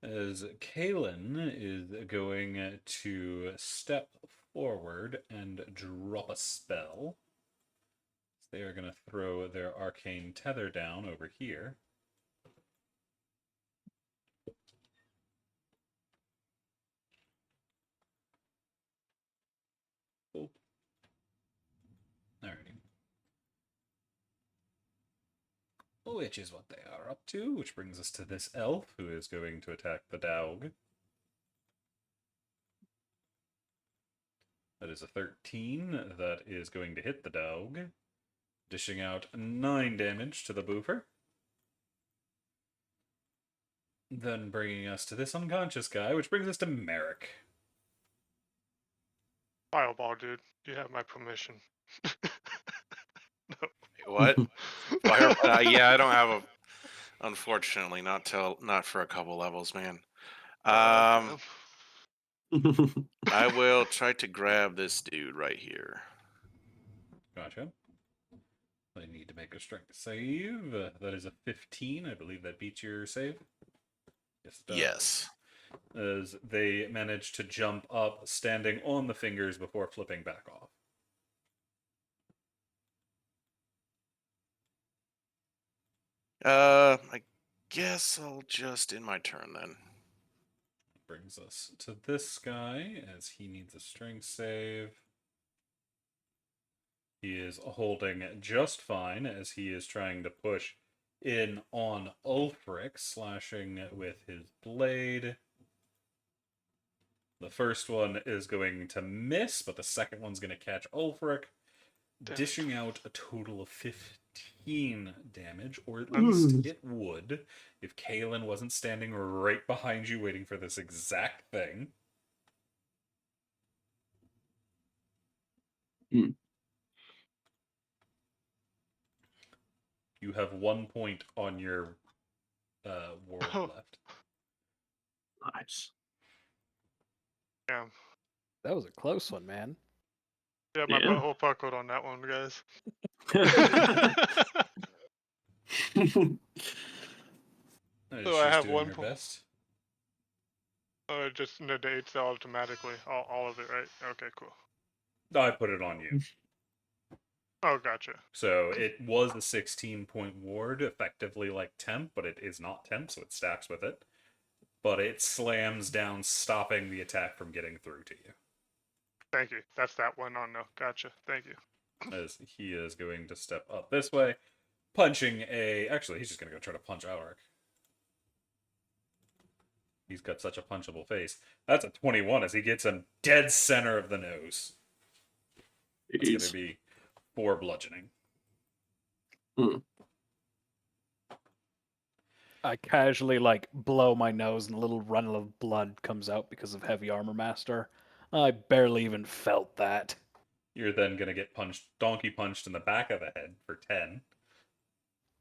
As Kalen is going to step forward and drop a spell. They are going to throw their arcane tether down over here. Oh. Alrighty. Which is what they are up to, which brings us to this elf, who is going to attack the dog. That is a 13. That is going to hit the dog, dishing out 9 damage to the boofer. Then bringing us to this unconscious guy, which brings us to Merrick. Fireball, dude. You have my permission. No. What? Fire? Yeah, I don't have a. Unfortunately, not for a couple levels, man. Okay. I will try to grab this dude right here. Gotcha. They need to make a strength save. That is a 15. I believe that beats your save. Yes, it does. Yes. As they manage to jump up, standing on the fingers before flipping back off. I guess I'll just end my turn then. Brings us to this guy, as he needs a strength save. He is holding just fine, as he is trying to push in on Ulfric, slashing with his blade. The first one is going to miss, but the second one's going to catch Ulfric, dishing out a total of 15 damage, or at least it would if Kalen wasn't standing right behind you waiting for this exact thing. You have 1 point on your ward Oh. left. Nice. Damn. That was a close one, man. Yeah, my Yeah. butthole buckled on that one, guys. So I She's have doing 1 her point. best. It just negates automatically. All of it, right? Okay, cool. I put it on you. Oh, gotcha. So it was a 16-point ward, effectively like temp, but it is not temp, so it stacks with it. But it slams down, stopping the attack from getting through to you. Thank you. That's that one on no. Gotcha. Thank you. As he is going to step up this way, punching a... Actually, he's just going to go try to punch Alaric. He's got such a punchable face. That's a 21 as he gets him dead center of the nose. It's going to be 4 bludgeoning. I casually like blow my nose and a little run of blood comes out because of heavy armor master. I barely even felt that. You're then going to get donkey punched in the back of the head for 10.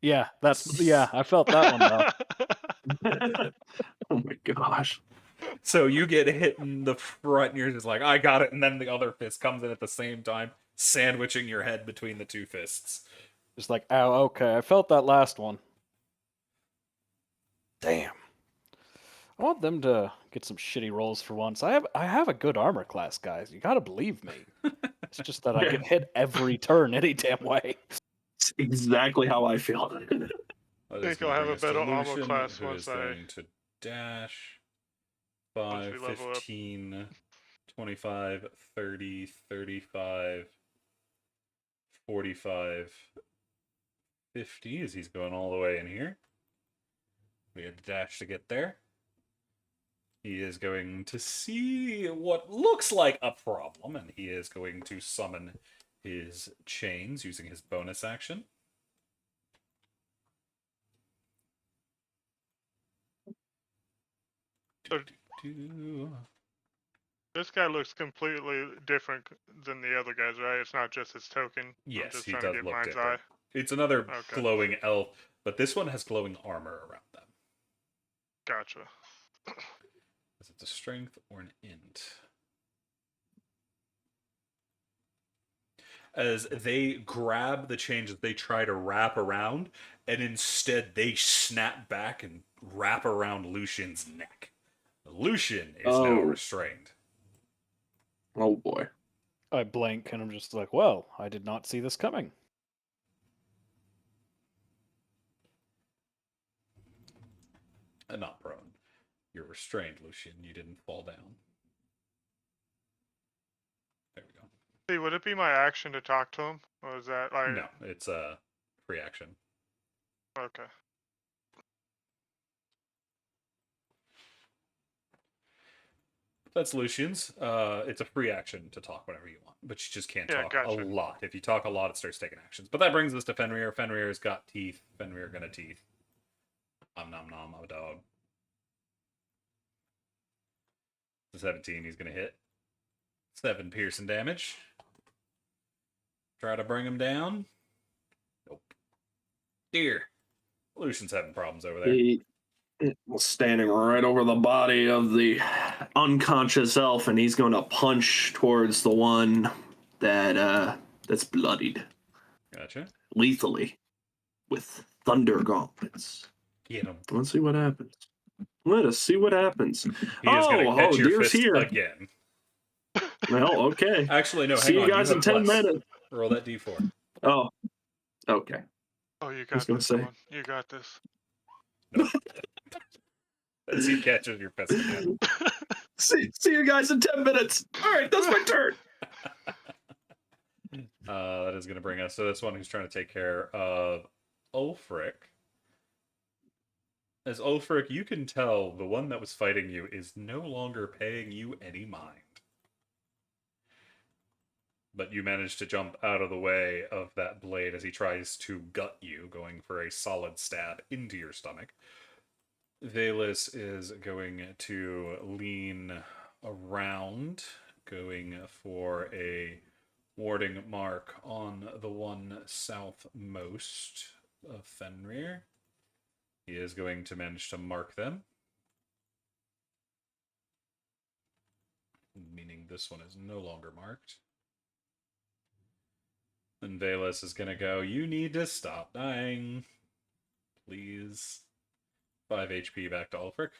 Yeah, I felt that one though. Oh my gosh. So you get hit in the front, and you're just like, I got it, and then the other fist comes in at the same time, sandwiching your head between the 2 fists. Just like, ow, okay, I felt that last one. Damn. I want them to get some shitty rolls for once. I have a good armor class, guys. You gotta believe me. It's just that I get hit every turn any damn way. It's exactly how I feel. I think I'll have a better armor class once I going to dash 5, we level up. 15, 25, 30, 35, 45, 50 as he's going all the way in here. We had to dash to get there. He is going to see what looks like a problem, and he is going to summon his chains using his bonus action. This guy looks completely different than the other guys, right? It's not just his token. I'm Yes, just he trying does to get look mind's different. eye. It's another Okay. glowing elf, but this one has glowing armor around them. Gotcha. Is it a strength or an int? As they grab the chains that they try to wrap around, and instead they snap back and wrap around Lucian's neck. Lucian is now Oh. restrained. Oh boy. I blink and I'm just like, well, I did not see this coming. And not prone. You're restrained, Lucian. You didn't fall down. There we go. See, would it be my action to talk to him? Or is that like... No, it's a free action. Okay. That's Lucian's. It's a free action to talk whenever you want, but you just can't talk gotcha. a lot. If you talk a lot, it starts taking actions. But that brings us to Fenrir. Fenrir's got teeth. Fenrir gonna teeth. Nom nom nom, I'm a dog. The 17, he's gonna hit. 7 piercing damage. Try to bring him down. Nope. Dear. Lucian's having problems over there. He was standing right over the body of the unconscious elf, and he's going to punch towards the one that's bloodied Gotcha. lethally with thunder gauntlets. Get him. Let's see what happens. Let us see what happens. He is gonna catch your Deer's fist here again. Well, okay. Actually, no, hang See on. you guys in 10 plus. minutes. Roll that d4. Oh, okay. Oh, you I was got gonna this, say. Dawn. You got this. As he catches your fist again. See you guys in 10 minutes. All right, that's my turn. That is going to bring us to this one who's trying to take care of Ulfric. As Ulfric, you can tell the one that was fighting you is no longer paying you any mind. But you manage to jump out of the way of that blade as he tries to gut you, going for a solid stab into your stomach. Valis is going to lean around, going for a warding mark on the one southmost of Fenrir. He is going to manage to mark them. Meaning this one is no longer marked. And Valus is going to go, you need to stop dying. Please. 5 HP back to Ulfric.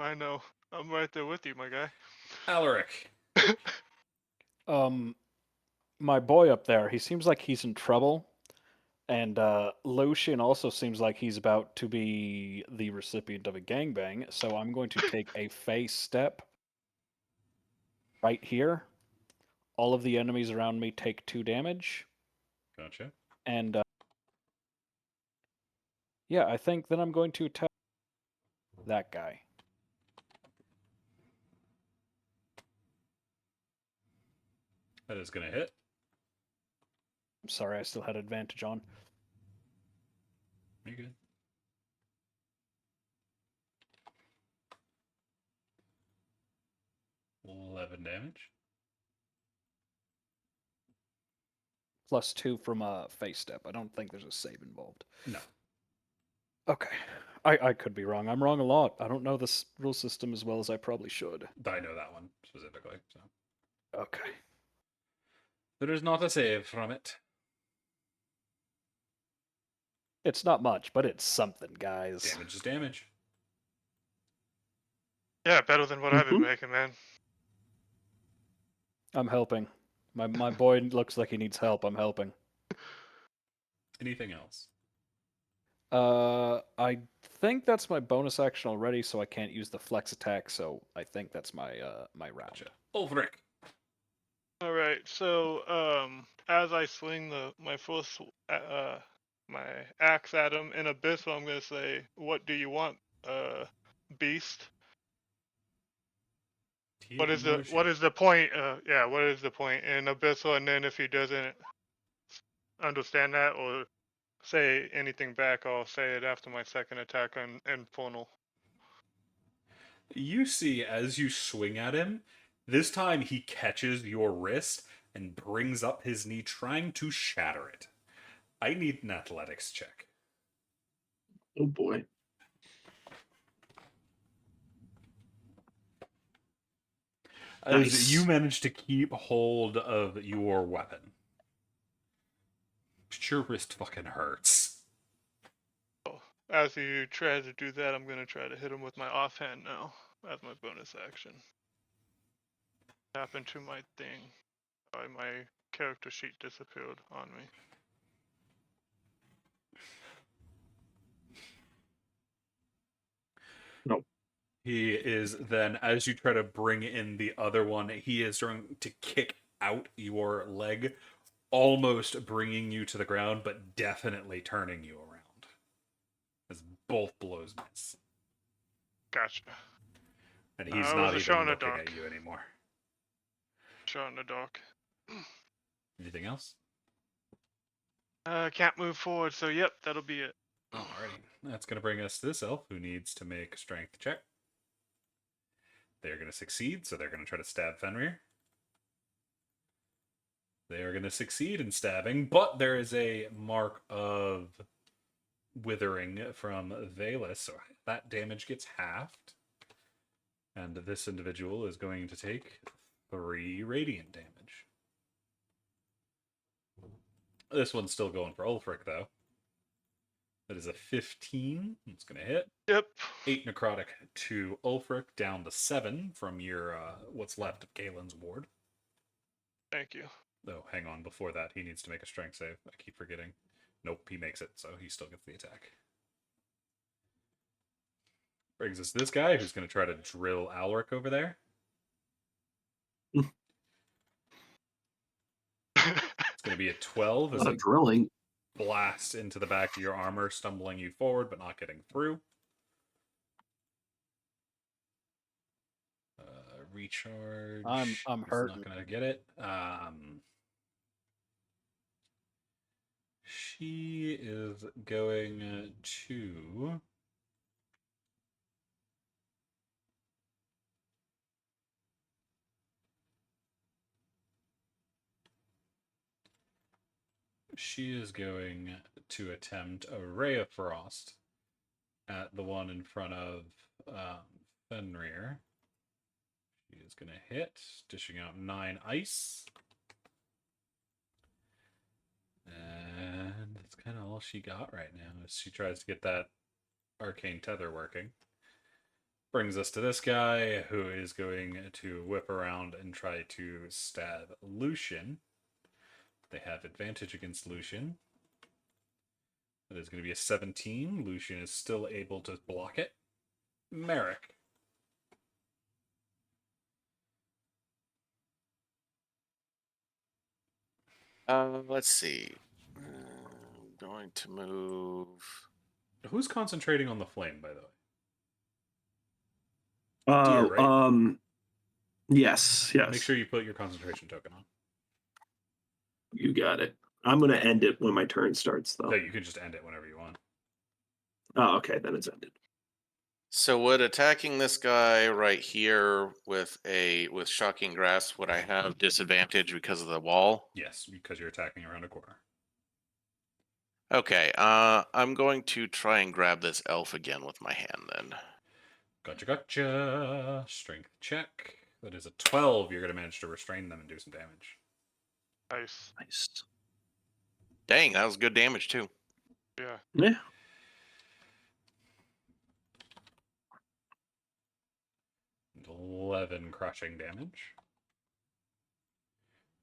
I know. I'm right there with you, my guy. Alaric. My boy up there, he seems like he's in trouble. And Lucian also seems like he's about to be the recipient of a gangbang, so I'm going to take a face step right here. All of the enemies around me take 2 damage. Gotcha. And yeah, I think then I'm going to attack that guy. That is going to hit. I'm sorry, I still had advantage on. You're good. $11 damage. +2 from a face step. I don't think there's a save involved. No. Okay. I could be wrong. I'm wrong a lot. I don't know this rule system as well as I probably should. I know that one specifically. So Okay. there is not a save from it. It's not much, but it's something, guys. Damage is damage. Yeah, better than what I've been Mhm. making, man. I'm helping. My boy looks like he needs help. I'm helping. Anything else? I think that's my bonus action already, so I can't use the flex attack. So I think that's my my round. Gotcha. Ulfric. All right. So, as I swing my my axe at him in abyssal, I'm gonna say, "What do you want, beast? What is the point? Yeah, what is the point in abyssal?" And then if he doesn't understand that or say anything back, I'll say it after my second attack and funnel. You see, as you swing at him, this time he catches your wrist and brings up his knee, trying to shatter it. I need an athletics check. Oh boy. As Nice. you manage to keep hold of your weapon. But your wrist fucking hurts. As you try to do that, I'm gonna try to hit him with my offhand now as my bonus action. Happened to my thing. My character sheet disappeared on me. No. He is then, as you try to bring in the other one, he is trying to kick out your leg, almost bringing you to the ground, but definitely turning you around. As both blows miss. Gotcha. And he's It not was a shot even in the looking dark. at you anymore. Shot in the dark. Anything else? Can't move forward, so yep, that'll be it. Alrighty. That's going to bring us to this elf who needs to make a strength check. They're going to succeed, so they're going to try to stab Fenrir. They are going to succeed in stabbing, but there is a mark of withering from Valus, so that damage gets halved. And this individual is going to take 3 radiant damage. This one's still going for Ulfric, though. That is a 15. It's going to hit. Yep. 8 necrotic to Ulfric, down to 7 from your what's left of Kalen's ward. Thank you. Oh, hang on. Before that, he needs to make a strength save. I keep forgetting. Nope, he makes it, so he still gets the attack. Brings us this guy who's going to try to drill Alric over there. It's going to be a 12 A as lot it of drilling. blasts into the back of your armor, stumbling you forward but not getting through. Recharge. I'm He's hurting. not going to get it. She is going to... she is going to attempt a ray of frost at the one in front of Fenrir. She is going to hit, dishing out 9 ice. And that's kind of all she got right now as she tries to get that arcane tether working. Brings us to this guy who is going to whip around and try to stab Lucian. They have advantage against Lucian. That is going to be a 17. Lucian is still able to block it. Merrick. Let's see. I'm going to move. Who's concentrating on the flame, by the way? Uh, Deer, right? Yes. Make sure you put your concentration token on. You got it. I'm gonna end it when my turn starts, though. No, you can just end it whenever you want. Oh, okay, then it's ended. So would attacking this guy right here with shocking grasp, would I have disadvantage because of the wall? Yes, because you're attacking around a corner. Okay, I'm going to try and grab this elf again with my hand then. Gotcha. Strength check. That is a 12. You're going to manage to restrain them and do some damage. Nice. Nice. Dang, that was good damage too. Yeah. Yeah. And 11 crushing damage.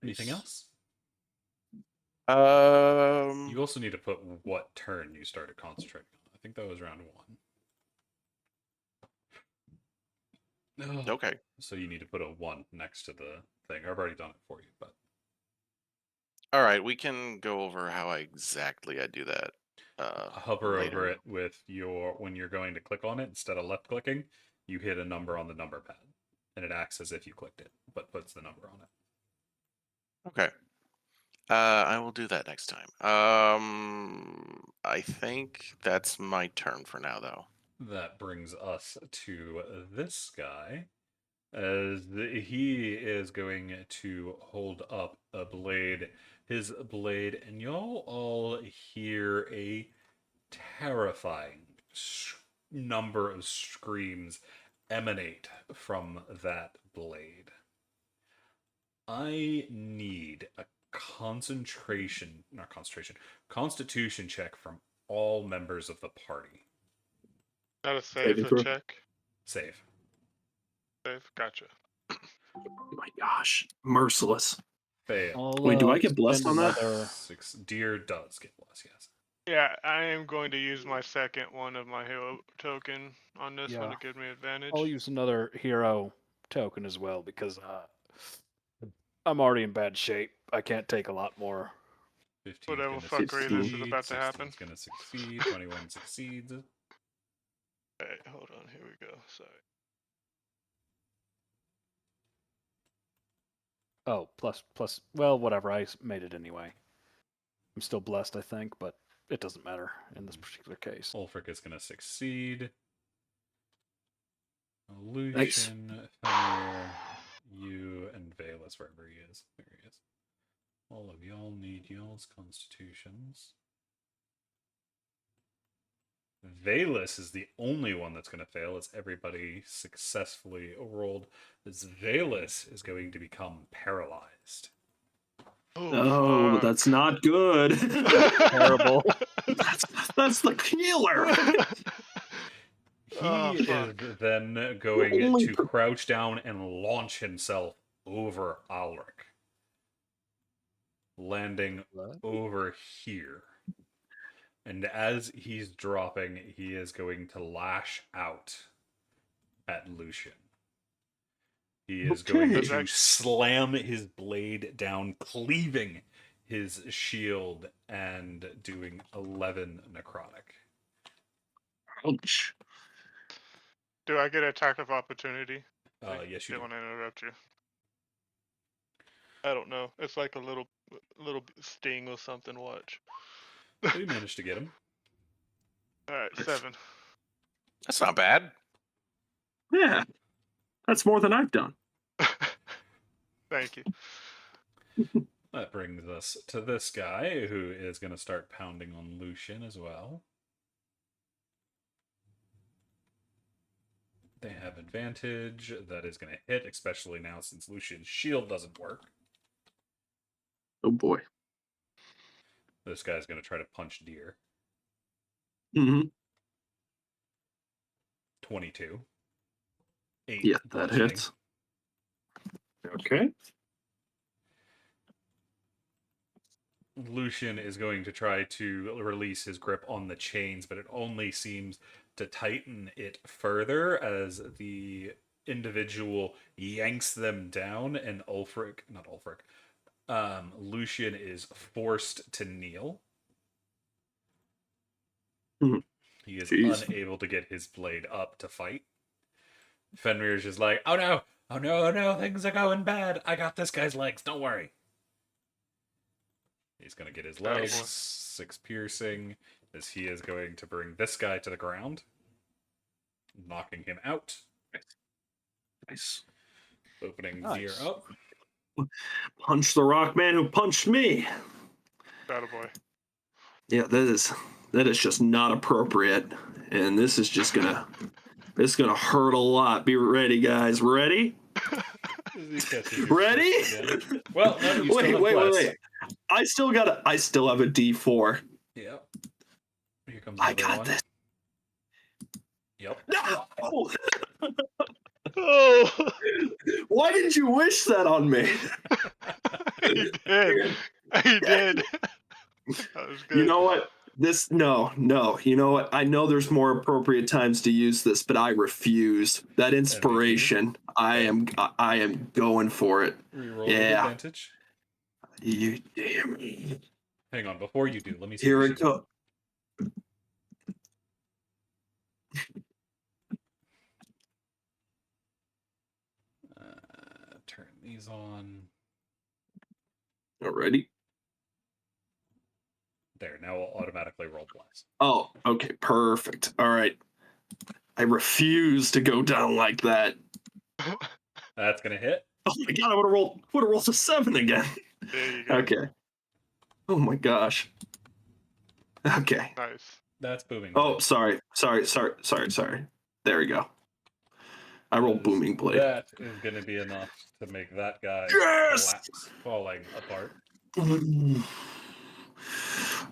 Anything else? You also need to put what turn you started concentrating on. I think that was round 1. Okay. So you need to put a 1 next to the thing. I've already done it for you, but All right, we can go over how exactly I do that. hover later. over it with when you're going to click on it, instead of left clicking, you hit a number on the number pad, and it acts as if you clicked it, but puts the number on it. Okay. I will do that next time. I think that's my turn for now, though. That brings us to this guy, as he is going to hold up a blade, his blade, and y'all all hear a terrifying number of screams emanate from that blade. I need a constitution check from all members of the party. Not a Saving save, a throw. check. Save. Save. Gotcha. Oh my gosh, merciless. Fail. Wait, do I get blessed spend on that? another- 6. Deer does get blessed, yes. Yeah, I am going to use my second one of my hero token on this one Yeah. to give me advantage. I'll use another hero token as well because I'm already in bad shape. I can't take a lot more. 15 Whatever is fuckery going to this is succeed. about to happen. 16 is going to succeed. 21 succeeds. Alright, hold on. Here we go. Sorry. Oh, plus, well, whatever. I made it anyway. I'm still blessed, I think, but it doesn't matter in this particular case. Ulfric is going to succeed. Lucian, Fenrir, you, and Vael'Thalor, wherever he is. There he is. All of y'all need y'all's constitutions. Vael'Thalor is the only one that's going to fail, as everybody successfully rolled. This Vael'Thalor is going to become paralyzed. Oh, fuck. that's not good. Terrible. That's the healer. He Oh, is fuck. then going Only to crouch down and launch himself over Alric, landing What? over here. And as he's dropping, he is going to lash out at Lucian. He is going Okay. to slam his blade down, cleaving his shield and doing 11 necrotic. Ouch. Do I get attack of opportunity? Yes, you Don't do. want to interrupt you. I don't know. It's like a little sting or something. Watch. But you managed to get him. All right, 7. That's not bad. Yeah, that's more than I've done. Thank you. That brings us to this guy, who is going to start pounding on Lucian as well. They have advantage. That is going to hit, especially now since Lucian's shield doesn't work. Oh boy. This guy's going to try to punch deer. Mm-hmm. 22. 8 Yeah, that bludgeoning. hits. Okay. Lucian is going to try to release his grip on the chains, but it only seems to tighten it further as the individual yanks them down, and Lucian is forced to kneel. Mhm. He is Jeez. unable to get his blade up to fight. Fenrir's just like, oh no, oh no, oh no, things are going bad. I got this guy's legs, don't worry. He's going to get his legs, boy. 6 piercing, as he is going to bring this guy to the ground, knocking him out, Nice. opening Nice. deer up. Punch the rock man who punched me. That a boy. Yeah, that is just not appropriate. And this is just gonna hurt a lot. Be ready, guys. Ready? He catches your Ready? fist again. Well, no, you still have wait. I still have a D4. Yep. Here comes I another got one. this. Yep. No! Oh, Why did you wish that on me? he did. He did. That was good. You know what? No. You know what? I know there's more appropriate times to use this, but I refuse. That inspiration, I am going for it. Reroll with Yeah. advantage. You damn me. Hang on, before you do, let me see. Here what it she's- goes. Turn these on. Alrighty. There, now we'll automatically roll bless. Oh, okay, perfect. All right. I refuse to go down like that. That's gonna hit. Oh my god, I would have rolled a 7 again. There you go. Okay. Oh my gosh. Okay. Nice. That's booming. Oh, blade. sorry. There we go. I rolled booming blade. That is gonna be enough to make that guy Yes! collapse, falling apart.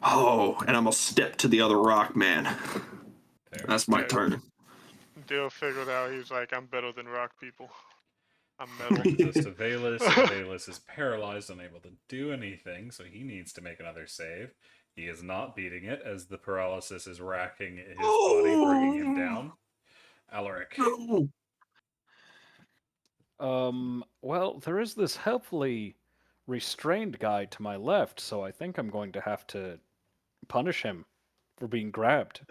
Oh, and I'm gonna step to the other rock man. There. That's my Okay. turn. Dale figured out he's like, I'm better than rock people. I'm Brings metal. us to Vael'Thalor. Vael'Thalor is paralyzed, unable to do anything, so he needs to make another save. He is not beating it, as the paralysis is racking his body, bringing him down. Alaric. No. Well, there is this helpfully restrained guy to my left, so I think I'm going to have to punish him for being grabbed.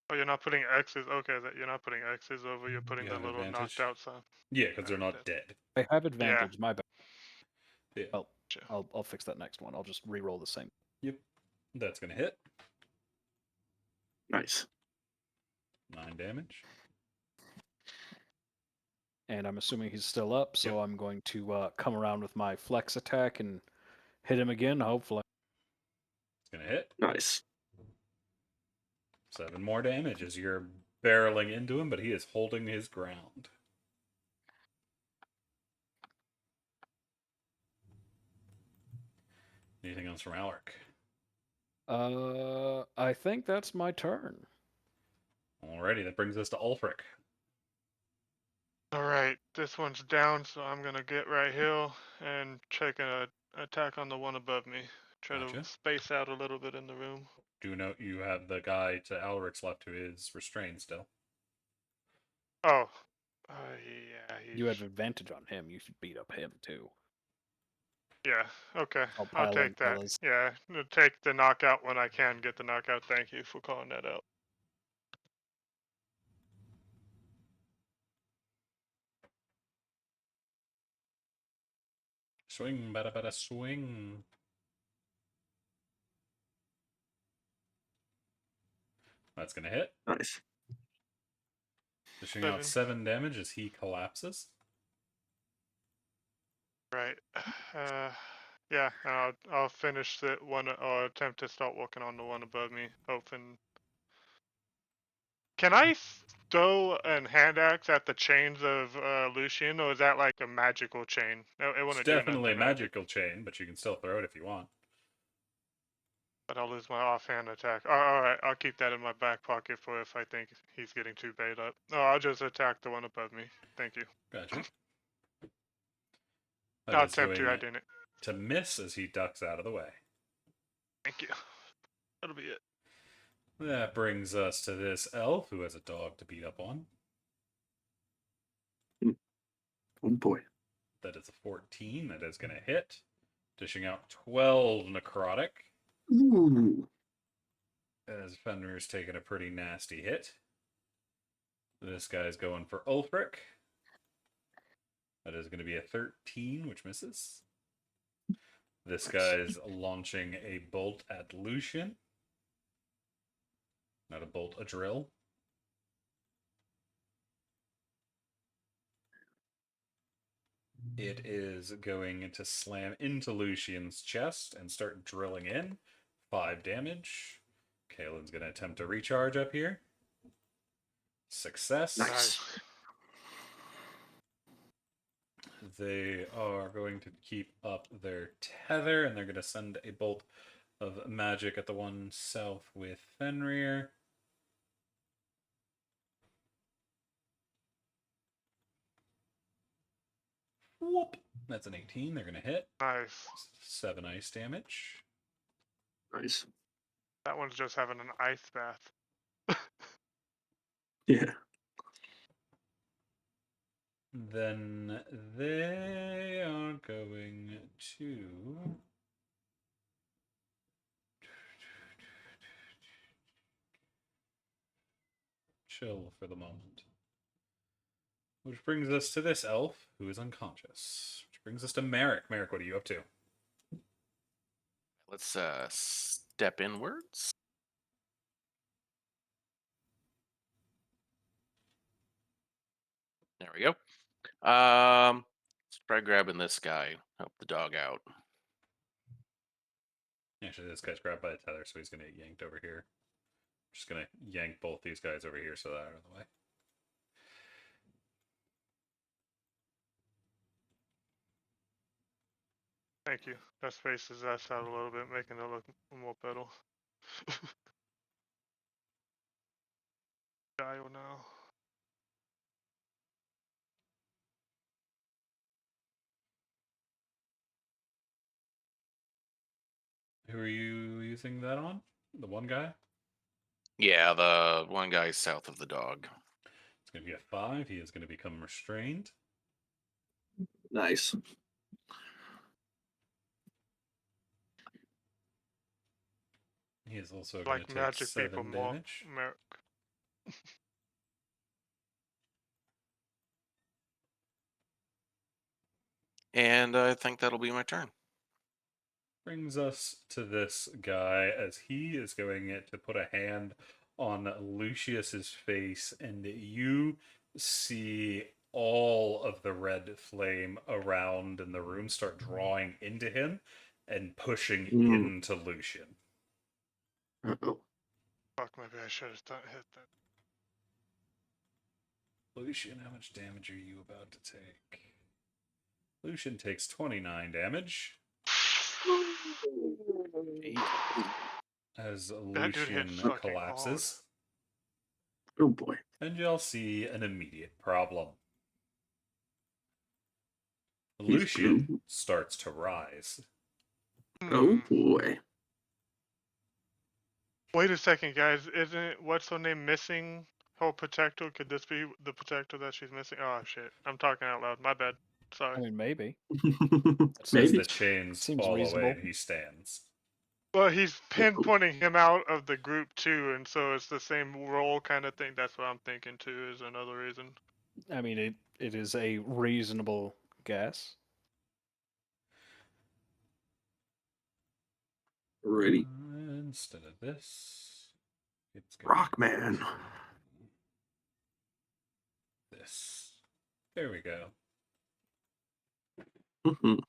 Oh, you're not putting X's. Okay, that you're not putting X's over. You're putting You the have little advantage? knocked out sign. Yeah, because they're not dead. I have advantage, my bad. Yeah. Well, Sure. I'll fix that next one. I'll just re-roll the same. Yep. That's gonna hit. Nice. 9 damage. And I'm assuming he's still up, so Yep. I'm going to come around with my flex attack and hit him again, hopefully. It's gonna hit. Nice. 7 more damage as you're barreling into him, but he is holding his ground. Anything else from Alaric? I think that's my turn. Alrighty, that brings us to Ulfric. All right, this one's down, so I'm gonna get right here and check an attack on the one above me. Try Gotcha. to space out a little bit in the room. Do note you have the guy to Alaric's left who is restrained still. Oh, yeah. You have advantage on him. You should beat up him, too. Yeah. Okay, I'll I'll pile in, take that. fellas. Yeah, I'll take the knockout when I can get the knockout. Thank you for calling that out. Swing, bada bada swing. That's gonna hit. Nice. Dishing out 7 damage as he collapses. Right. Yeah, I'll finish the one or attempt to start working on the one above me. Hoping. Can I throw an hand axe at the chains of Lucian, or is that like a magical chain? It It's wouldn't do definitely a nothing, right? magical chain, but you can still throw it if you want. But I'll lose my offhand attack. Alright, I'll keep that in my back pocket for if I think he's getting too bait up. No, I'll just attack the one above me. Thank you. Gotcha. I'll That is attempt going to, I didn't. to miss as he ducks out of the way. Thank you. That'll be it. That brings us to this elf who has a dog to beat up on. Oh boy. That is a 14. That is going to hit. Dishing out 12 necrotic. Ooh. As Fenrir's taking a pretty nasty hit. This guy's going for Ulfric. That is going to be a 13, which misses. This guy's launching a bolt at Lucian. Not a bolt, a drill. It is going to slam into Lucian's chest and start drilling in. 5 damage. Kaelin's going to attempt to recharge up here. Success. Nice. They are going to keep up their tether, and they're going to send a bolt of magic at the one south with Fenrir. Whoop! That's an 18. They're going to hit. Nice. 7 ice damage. Nice. That one's just having an ice bath. Yeah. Then they are going to chill for the moment. Which brings us to this elf who is unconscious. Which brings us to Merrick. Merrick, what are you up to? Let's step inwards. There we go. Let's try grabbing this guy. Help the dog out. Actually, this guy's grabbed by the tether, so he's going to get yanked over here. Just going to yank both these guys over here so they're out of the way. Thank you. That spaces us out a little bit, making it look more pedal. Dial now. Who are you using that on? The one guy? Yeah, the one guy south of the dog. It's going to be a 5. He is going to become restrained. Nice. He is also going Like to take magic 7 people more. damage. Merrick. And I think that'll be my turn. Brings us to this guy as he is going to put a hand on Lucius's face, and you see all of the red flame around in the room start drawing into him and pushing into Lucian. Uh-oh. Fuck, maybe I should have hit that. Lucian, how much damage are you about to take? Lucian takes 29 damage. As That dude hit Lucian fucking collapses. Oh boy. And you'll see an immediate problem. He's Lucian blue. starts to rise. Oh boy. Wait a second, guys. Isn't what's her name missing her protector? Could this be the protector that she's missing? Oh shit! I'm talking out loud. My bad. I Sorry. mean, maybe. As Maybe. the chains Seems fall away reasonable. and he stands. Well, he's pinpointing him out of the group too, and so it's the same role kind of thing. That's what I'm thinking too. Is another reason. I mean, it is a reasonable guess. Ready. Instead of this, it's gonna Rockman. There we go. Mhm.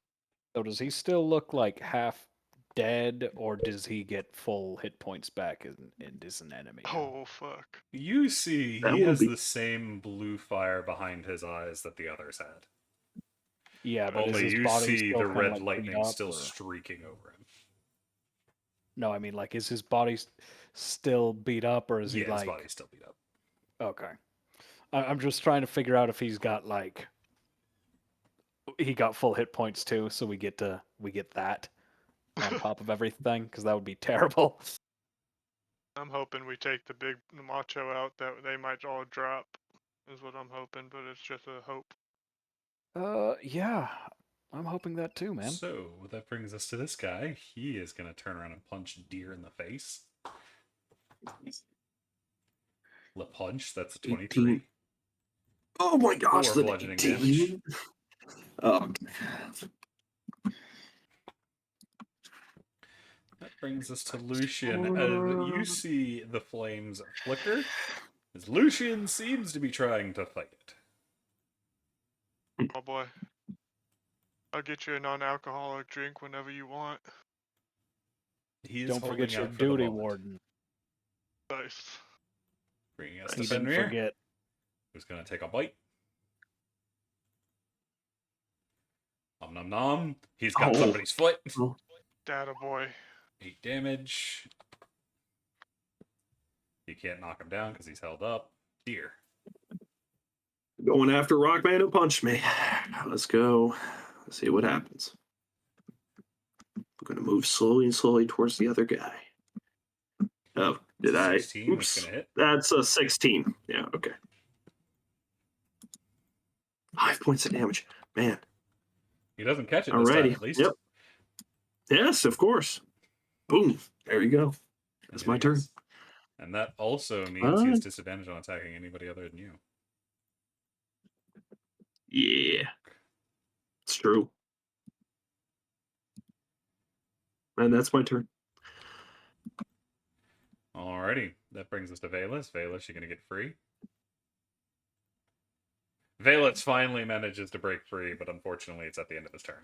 So does he still look like half dead, or does he get full hit points back and is an enemy? Oh fuck. You see, That he would has be- the same blue fire behind his eyes that the others had. Yeah, but is Only his you body see still the kind of red like beat lightning up, still or... streaking over him. No, I mean, like, is his body still beat up, or is he Yeah, his like... body's still beat up. Okay. I'm just trying to figure out if he's got, like... He got full hit points, too, so we get that on top of everything, because that would be terrible. I'm hoping we take the big macho out that they might all drop. Is what I'm hoping, but it's just a hope. Yeah. I'm hoping that too, man. So, that brings us to this guy. He is going to turn around and punch Deer in the face. Le punch, that's a 23. 18. Oh my gosh, Or the bludgeoning 18. damage. That brings us to Lucian. You see the flames flicker, as Lucian seems to be trying to fight it. Oh boy. I'll get you a non-alcoholic drink whenever you want. He is Don't holding forget your out for the duty, moment. Warden. Nice. Bringing us He to didn't Fenrir, forget. who's going to take a bite. Nom nom nom. He's got Oh. somebody's foot. Data boy. 8 damage. You can't knock him down because he's held up. Deer. Going after Rockman who punched me. Let's go. Let's see what happens. I'm going to move slowly and slowly towards the other guy. Oh, did I? 16, Oops. that's gonna hit. That's a 16. Yeah, okay. 5 points of damage. Man. He doesn't catch it this time, Alrighty. at least. Yep. Yes, of course. Boom. There you go. That's my Anything turn. else? And that also means he has disadvantage on attacking anybody other than you. Yeah. It's true. And that's my turn. Alrighty. That brings us to Valus. Valus, you're going to get free. Valus finally manages to break free, but unfortunately it's at the end of his turn.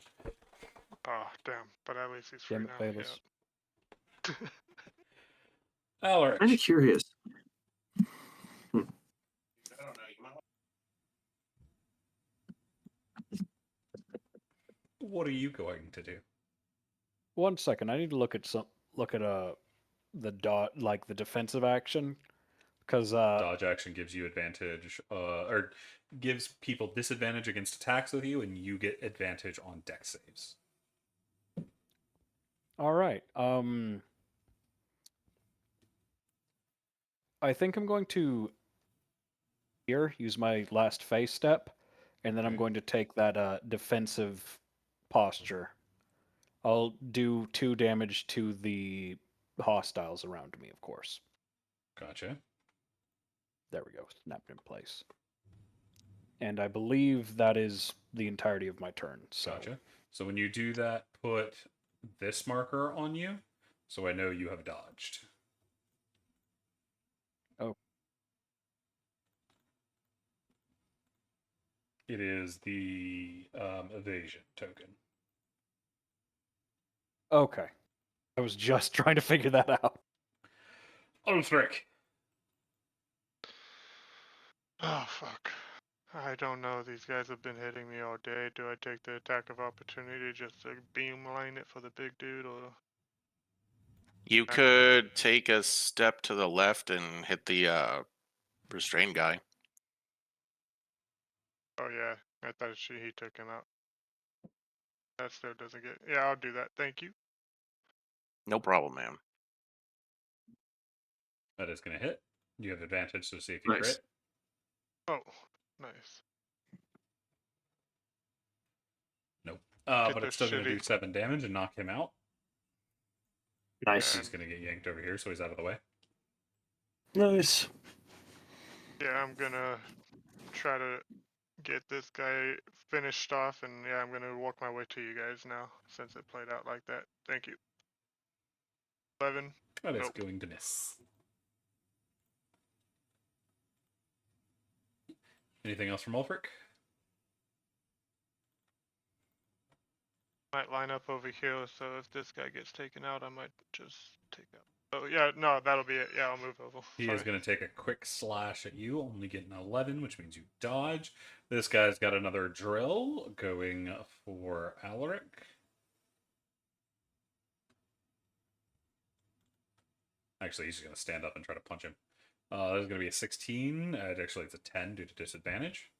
Oh, damn. But at least he's free Damn it, now. Valus. Yeah. Alric. Kind of curious. What are you going to do? 1 second. I need to look at the defensive action, because Dodge action gives you advantage, or gives people disadvantage against attacks with you, and you get advantage on dex saves. all right. I think I'm going to here use my last phase step, and then I'm Okay. going to take that defensive posture. I'll do 2 damage to the hostiles around me, of course. Gotcha. There we go. Snapped in place. And I believe that is the entirety of my turn. So. Gotcha. So when you do that, put this marker on you, so I know you have dodged. Oh. It is the evasion token. Okay. I was just trying to figure that out. Ulfric. Oh, fuck. I don't know. These guys have been hitting me all day. Do I take the attack of opportunity just to beamline it for the big dude, or... You could take a step to the left and hit the restrained guy. Oh, yeah. I thought he took him out. That still doesn't get... Yeah, I'll do that. Thank you. No problem, man. That is going to hit. You have advantage, so see if you Nice. crit. Oh, nice. Nope. Get But it's this still going to do shitty- 7 damage and knock him out. Nice. He's going to get yanked over here, so he's out of the way. Nice. Yeah, I'm gonna try to get this guy finished off, and yeah, I'm gonna walk my way to you guys now, since it played out like that. Thank you. 11. That is Nope. going to miss. Anything else from Ulfric? Might line up over here, so if this guy gets taken out, I might just take out. Oh yeah, no, that'll be it. Yeah, I'll move over. He Sorry. is going to take a quick slash at you, only getting 11, which means you dodge. This guy's got another drill going for Alaric. Actually, he's just going to stand up and try to punch him. There's going to be a 16. Actually, it's a 10 due to disadvantage.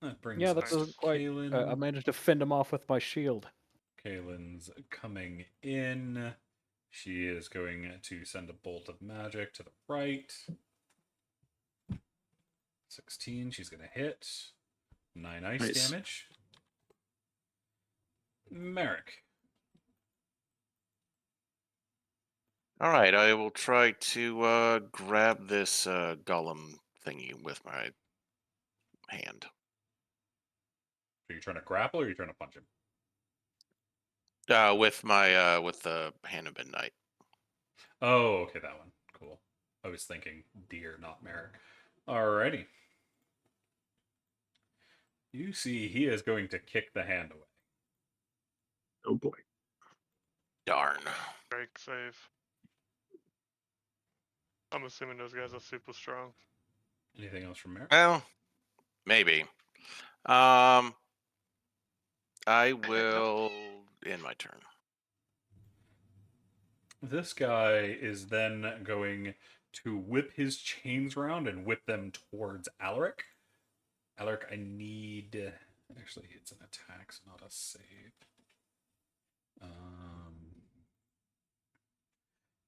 That brings Yeah, that us doesn't to quite. I Kaylin. managed to fend him off with my shield. Kaylin's coming in. She is going to send a bolt of magic to the right. 16. She's going to hit. 9 ice Nice. damage. Merrick. All right, I will try to grab this golem thingy with my hand. Are you trying to grapple or are you trying to punch him? With my with the hand of midnight. Oh, okay, that one. Cool. I was thinking deer, not Merrick. Alrighty. You see, he is going to kick the hand away. Oh boy. Darn. Break save. I'm assuming those guys are super strong. Anything else from Merrick? Well, maybe. I will end my turn. This guy is then going to whip his chains around and whip them towards Alaric. Alaric, I need... Actually, it's an attack, so not a save.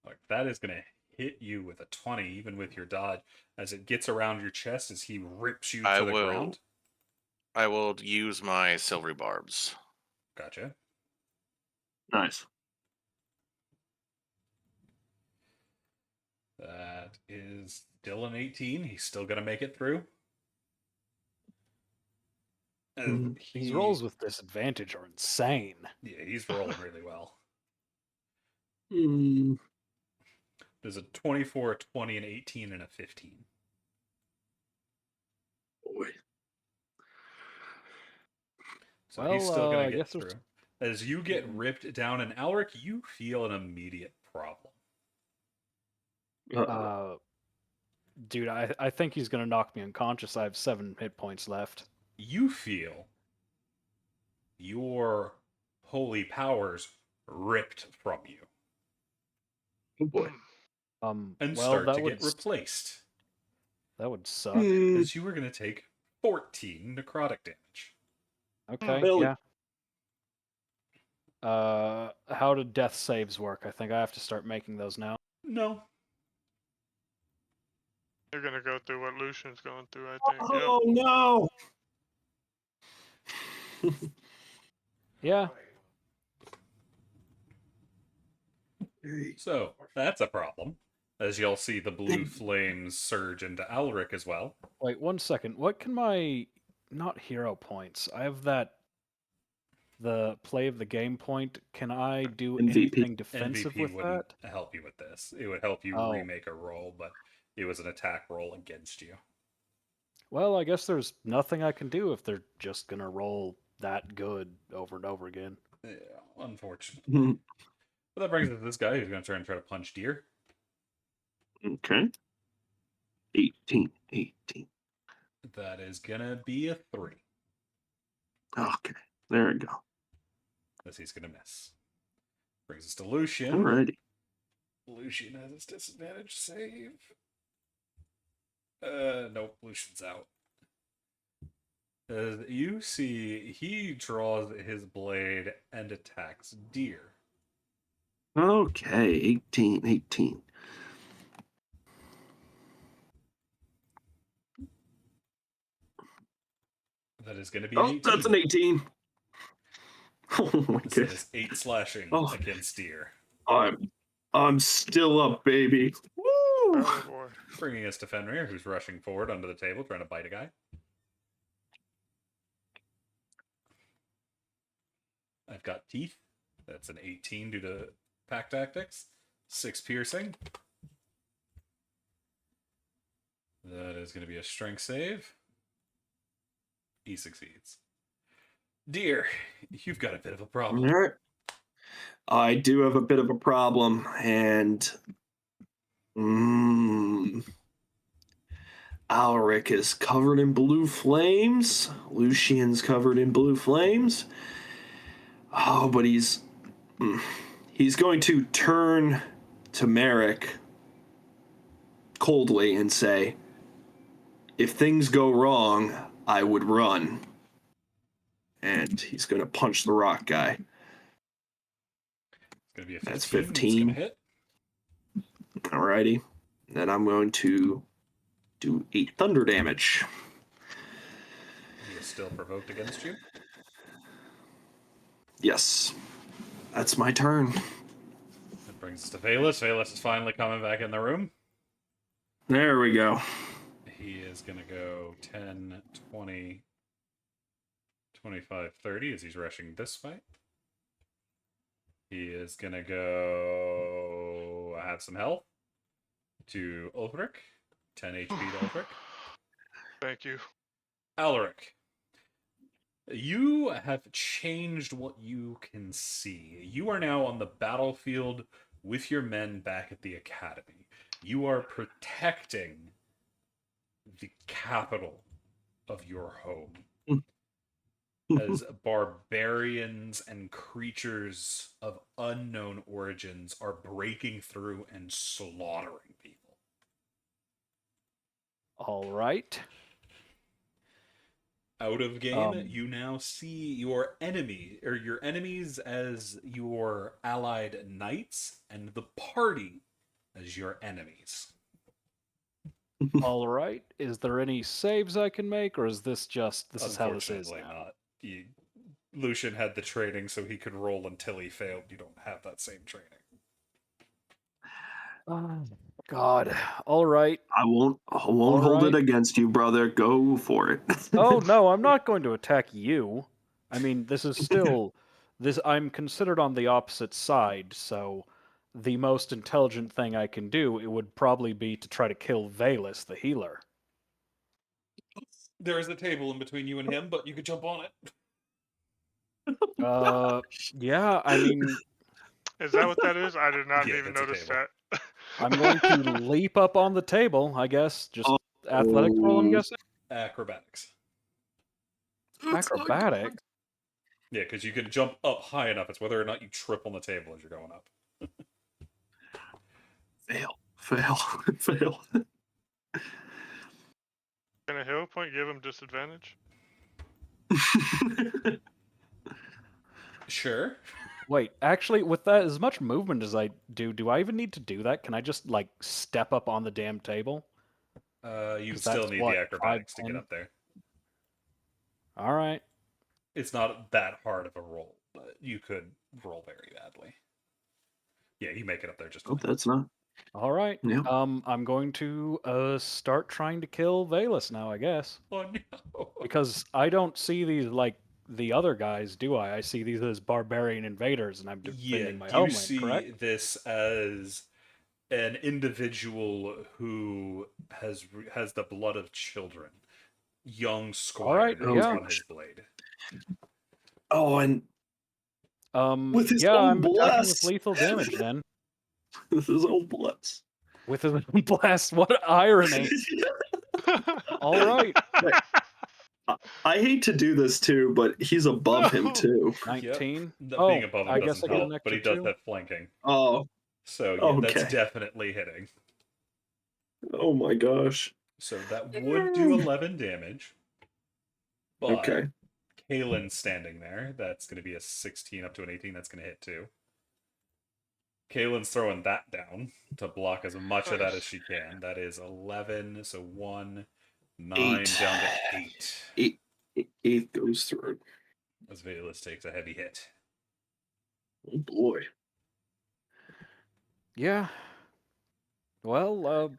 Like that is going to hit you with a 20, even with your dodge, as it gets around your chest as he rips you to the ground. I will use my silvery barbs. Gotcha. Nice. That is still an 18. He's still going to make it through. These rolls with disadvantage are insane. Yeah, he's rolling really well. Mm, There's a 24, a 20, an 18, and a 15. boy. So Well, he's still going I to get guess there's- through. As you get ripped down, and Alaric, you feel an immediate problem. Dude, I think he's gonna knock me unconscious. I have 7 hit points left. You feel your holy powers ripped from you Oh boy. and well, start that to would get replaced. that would suck. As you are going to take 14 necrotic damage. Okay, Really? yeah. How do death saves work? I think I have to start making those now. No. You're gonna go through what Lucian's going through, I think. Oh no. Yeah. So, that's a problem. As you'll see the blue flames surge into Alaric as well. Wait 1 second. What can my not hero points? I have the play of the game point. Can I do MVP. anything defensive MVP with wouldn't that? help you with this. It would help you Oh. remake a roll, but it was an attack roll against you. Well, I guess there's nothing I can do if they're just gonna roll that good over and over again. Yeah, unfortunately. But that brings us to this guy who's going to try to punch deer. Okay. 18. That is going to be a 3. Okay. There we go. As he's going to miss. Brings us to Lucian. Alrighty. Lucian has his disadvantage save. Nope, Lucian's out. As you see, he draws his blade and attacks deer. Okay. 18. That is going to be an 18. That's an 18. Oh my So that goodness. is 8 slashing Oh. against deer. I'm still up, baby. Woo! Oh boy. Bringing us to Fenrir, who's rushing forward under the table, trying to bite a guy. I've got teeth. That's an 18 due to pack tactics. 6 piercing. That is going to be a strength save. He succeeds. Dear, you've got a bit of a All problem. right. I do have a bit of a problem, and Alric is covered in blue flames. Lucian's covered in blue flames. Oh, but he's going to turn to Merrick coldly and say, "If things go wrong, I would run." And he's going to punch the rock guy. It's going to be a 15. That's It's going 15. to hit. Alrighty. Then I'm going to do 8 thunder damage. He is still provoked against you. Yes. That's my turn. That brings us to Vael'Thalor. Vael'Thalor is finally coming back in the room. There we go. He is going to go 10, 20, 25, 30 as he's rushing this way. He is going to go have some health to Ulrich. 10 HP to Ulrich. Thank you. Alaric, you have changed what you can see. You are now on the battlefield with your men back at the academy. You are protecting the capital of your home as barbarians and creatures of unknown origins are breaking through and slaughtering people. All right. Out of game, you now see your enemy, or your enemies as your allied knights, and the party as your enemies. All right. Is there any saves I can make, or is this just this is how this is Unfortunately now? not. Lucian had the training so he could roll until he failed. You don't have that same training. Oh, God. All right. I won't All hold it right. against you, brother. Go for it. Oh no, I'm not going to attack you. I mean, this is still this. I'm considered on the opposite side, so the most intelligent thing I can do it would probably be to try to kill Valus, the healer. There is a table in between you and him, but you could jump on it. Yeah. I mean, Is that what that is? I did not Yeah, even that's a notice table. that. I'm going to leap up on the table. I guess just Oh. athletics roll. I'm guessing Acrobatics. acrobatics. Yeah, because you can jump up high enough. It's whether or not you trip on the table as you're going up. Fail. Can a hero point give him disadvantage? Sure. Wait, actually, with that as much movement as I do I even need to do that? Can I just like step up on the damn table? You 'Cause still that's need what, the acrobatics 5, to get 10? up there. All right. It's not that hard of a roll, but you could roll very badly. Yeah, you make it up there just Oh, fine. that's not. All right. Yeah. I'm going to start trying to kill Valus now, I guess. Oh no. Because I don't see these like the other guys, do I? I see these as barbarian invaders and I'm defending my you homeland, see correct? this as an individual who has the blood of children. Young squire right, names yeah. on his blade. Oh, and with his yeah, own I'm attacking with blast. lethal damage then. With his own blast. With his own blast. What irony. All right. I hate to do this too, but he's above him too. 19. Yep. Oh, Being above him I guess doesn't I get help, an but extra he does 2. have flanking. Oh, So yeah, that's okay. definitely hitting. Oh my gosh. So that would do 11 damage. But Okay. Kalen's standing there. That's going to be a 16 up to an 18. That's going to hit too. Kalen's throwing that down to block as much of that as she can. That is 11. So 1, 9 8. down to 8. 8 goes through. As Valus takes a heavy hit. Oh boy. Yeah. Well,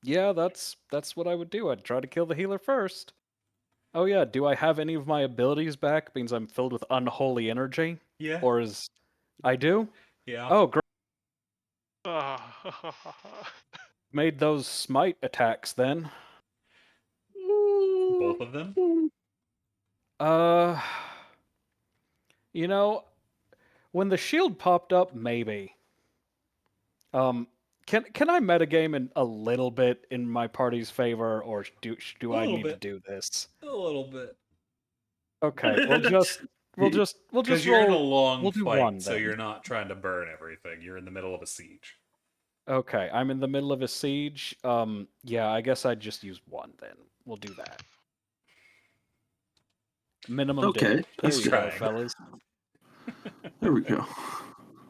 yeah, that's what I would do. I'd try to kill the healer first. Oh yeah, do I have any of my abilities back? Means I'm filled with unholy energy? Yeah. Or is I do? Yeah. Oh, great. Ah. Made those smite attacks then. Both of them? Uh You know, when the shield popped up, maybe. Can I metagame in a little bit in my party's favor, or do A I little need to bit. do this? A little bit. Okay, we'll just Because you're in a roll. long We'll do fight, one so then. you're not trying to burn everything. You're in the middle of a siege. Okay, I'm in the middle of a siege. Yeah, I guess I'd just use one then. We'll do that. Minimum Okay, damage. There that's you go, good. fellas. There we go.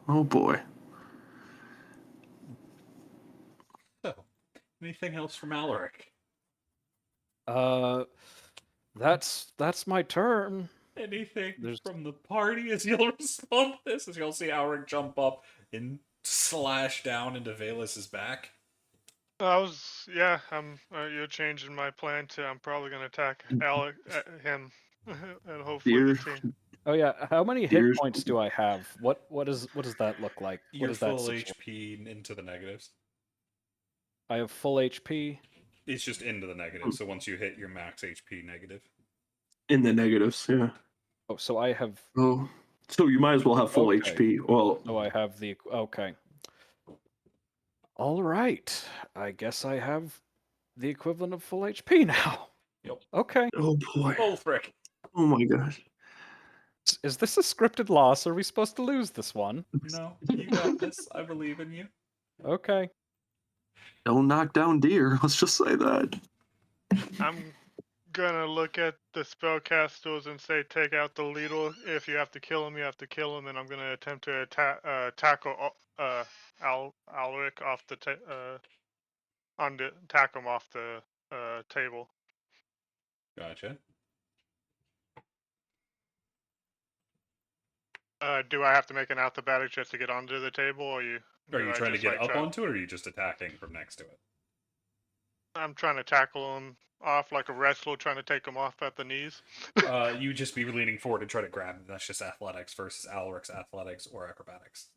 Oh boy. So, anything else from Alaric? Uh, that's my turn. Anything There's from the party as you'll respond to this? As you'll see Alaric jump up and slash down into Vaelus's back. You're changing my plan to. I'm probably gonna attack him, and hopefully Dear, the team. Oh yeah, how many hit dear. points do I have? What does that look like? What You're is that full situation? HP into the negatives. I have full HP. It's just into the negative, so once you hit your max HP negative. In the negatives, yeah. Oh, so I have. Oh, so you might as well have full Okay. HP. Well, So I have the. Okay. All right. I guess I have the equivalent of full HP now. Yep. Okay. oh boy. Oh, frick. Oh my gosh. Is this a scripted loss? Are we supposed to lose this one? No, you got this. I believe in you. Okay. Don't knock down deer. Let's just say that. I'm gonna look at the spellcasters and say, take out the leader. If you have to kill him, you have to kill him. And I'm gonna attempt to tackle Alric off the tackle him off the table. Gotcha. Do I have to make an acrobatic just to get onto the table, or Are do you I trying to just, get like, up try- onto it, or are you just attacking from next to it? I'm trying to tackle him off like a wrestler, trying to take him off at the knees. You just be leaning forward and try to grab him. That's just athletics versus Alaric's athletics or acrobatics.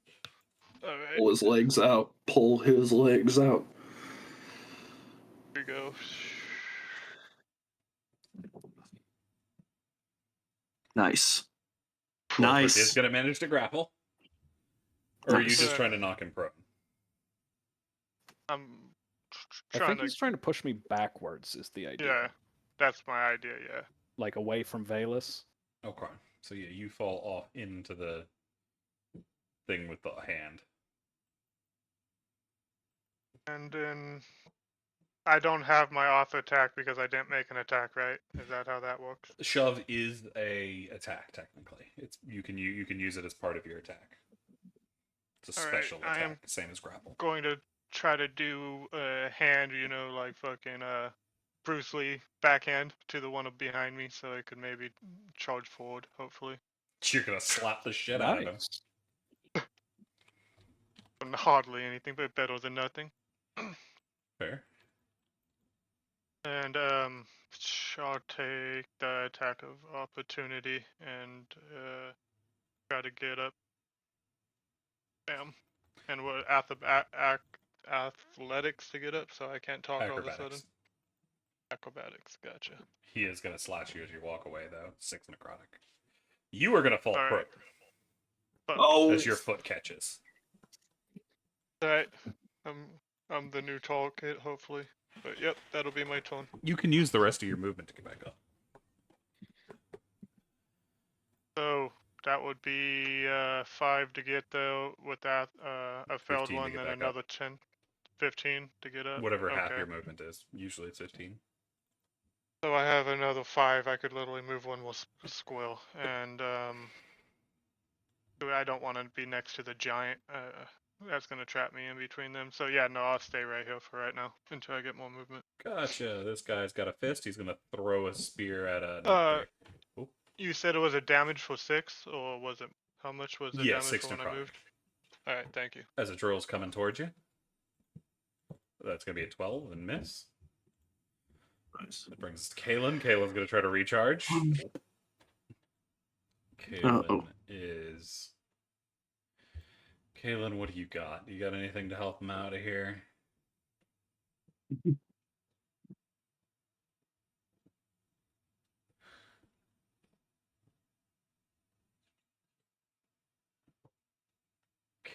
All right, Pull his legs out. Pull his legs out. here we go. Nice. Wolfric is Nice. going to manage to grapple. Or are you Nice. just trying to knock him prone? I'm I trying think to. he's trying to push me backwards. Is the idea? Yeah, that's my idea. Yeah. Like away from Valus. Okay. So yeah, you fall off into the thing with the hand. And then I don't have my off attack because I didn't make an attack, right? Is that how that works? Shove is a attack technically. It's you can use it as part of your attack. It's a All right, special I attack, am same as grapple. going to try to do a hand, like fucking Bruce Lee backhand to the one behind me, so I could maybe charge forward. Hopefully, You're gonna slap the shit out of him. Nice. hardly anything, but better than nothing. Fair. And I'll take the attack of opportunity and try to get up. Bam. And what athletics to get up, so I can't talk all of a sudden. Acrobatics. Acrobatics, gotcha. He is gonna slash you as you walk away though. 6 necrotic. You are gonna fall All prone right. Fuck. Oh, as your foot catches. Alright. I'm the new tall kid, hopefully. But yep, that'll be my turn. You can use the rest of your movement to get back up. So that would be 5 to get there with that a failed 15 to one, get then back up. another 15 to get up. Whatever half Okay. your movement is. Usually it's 15. So I have another 5. I could literally move one with squill, and I don't want to be next to the giant. That's gonna trap me in between them. So yeah, no, I'll stay right here for right now until I get more movement. Gotcha. This guy's got a fist. He's gonna throw a spear at a. You said it was a damage for 6, or was it? How much was the Yeah, damage 6 for when I necrotic. moved? All right, thank you. As a drill's coming towards you. That's gonna be a 12 and miss. nice. That brings us to Kalen. Kalen's gonna try to recharge. Kalen is. Kalen, what do you got? You got anything to help him out of here?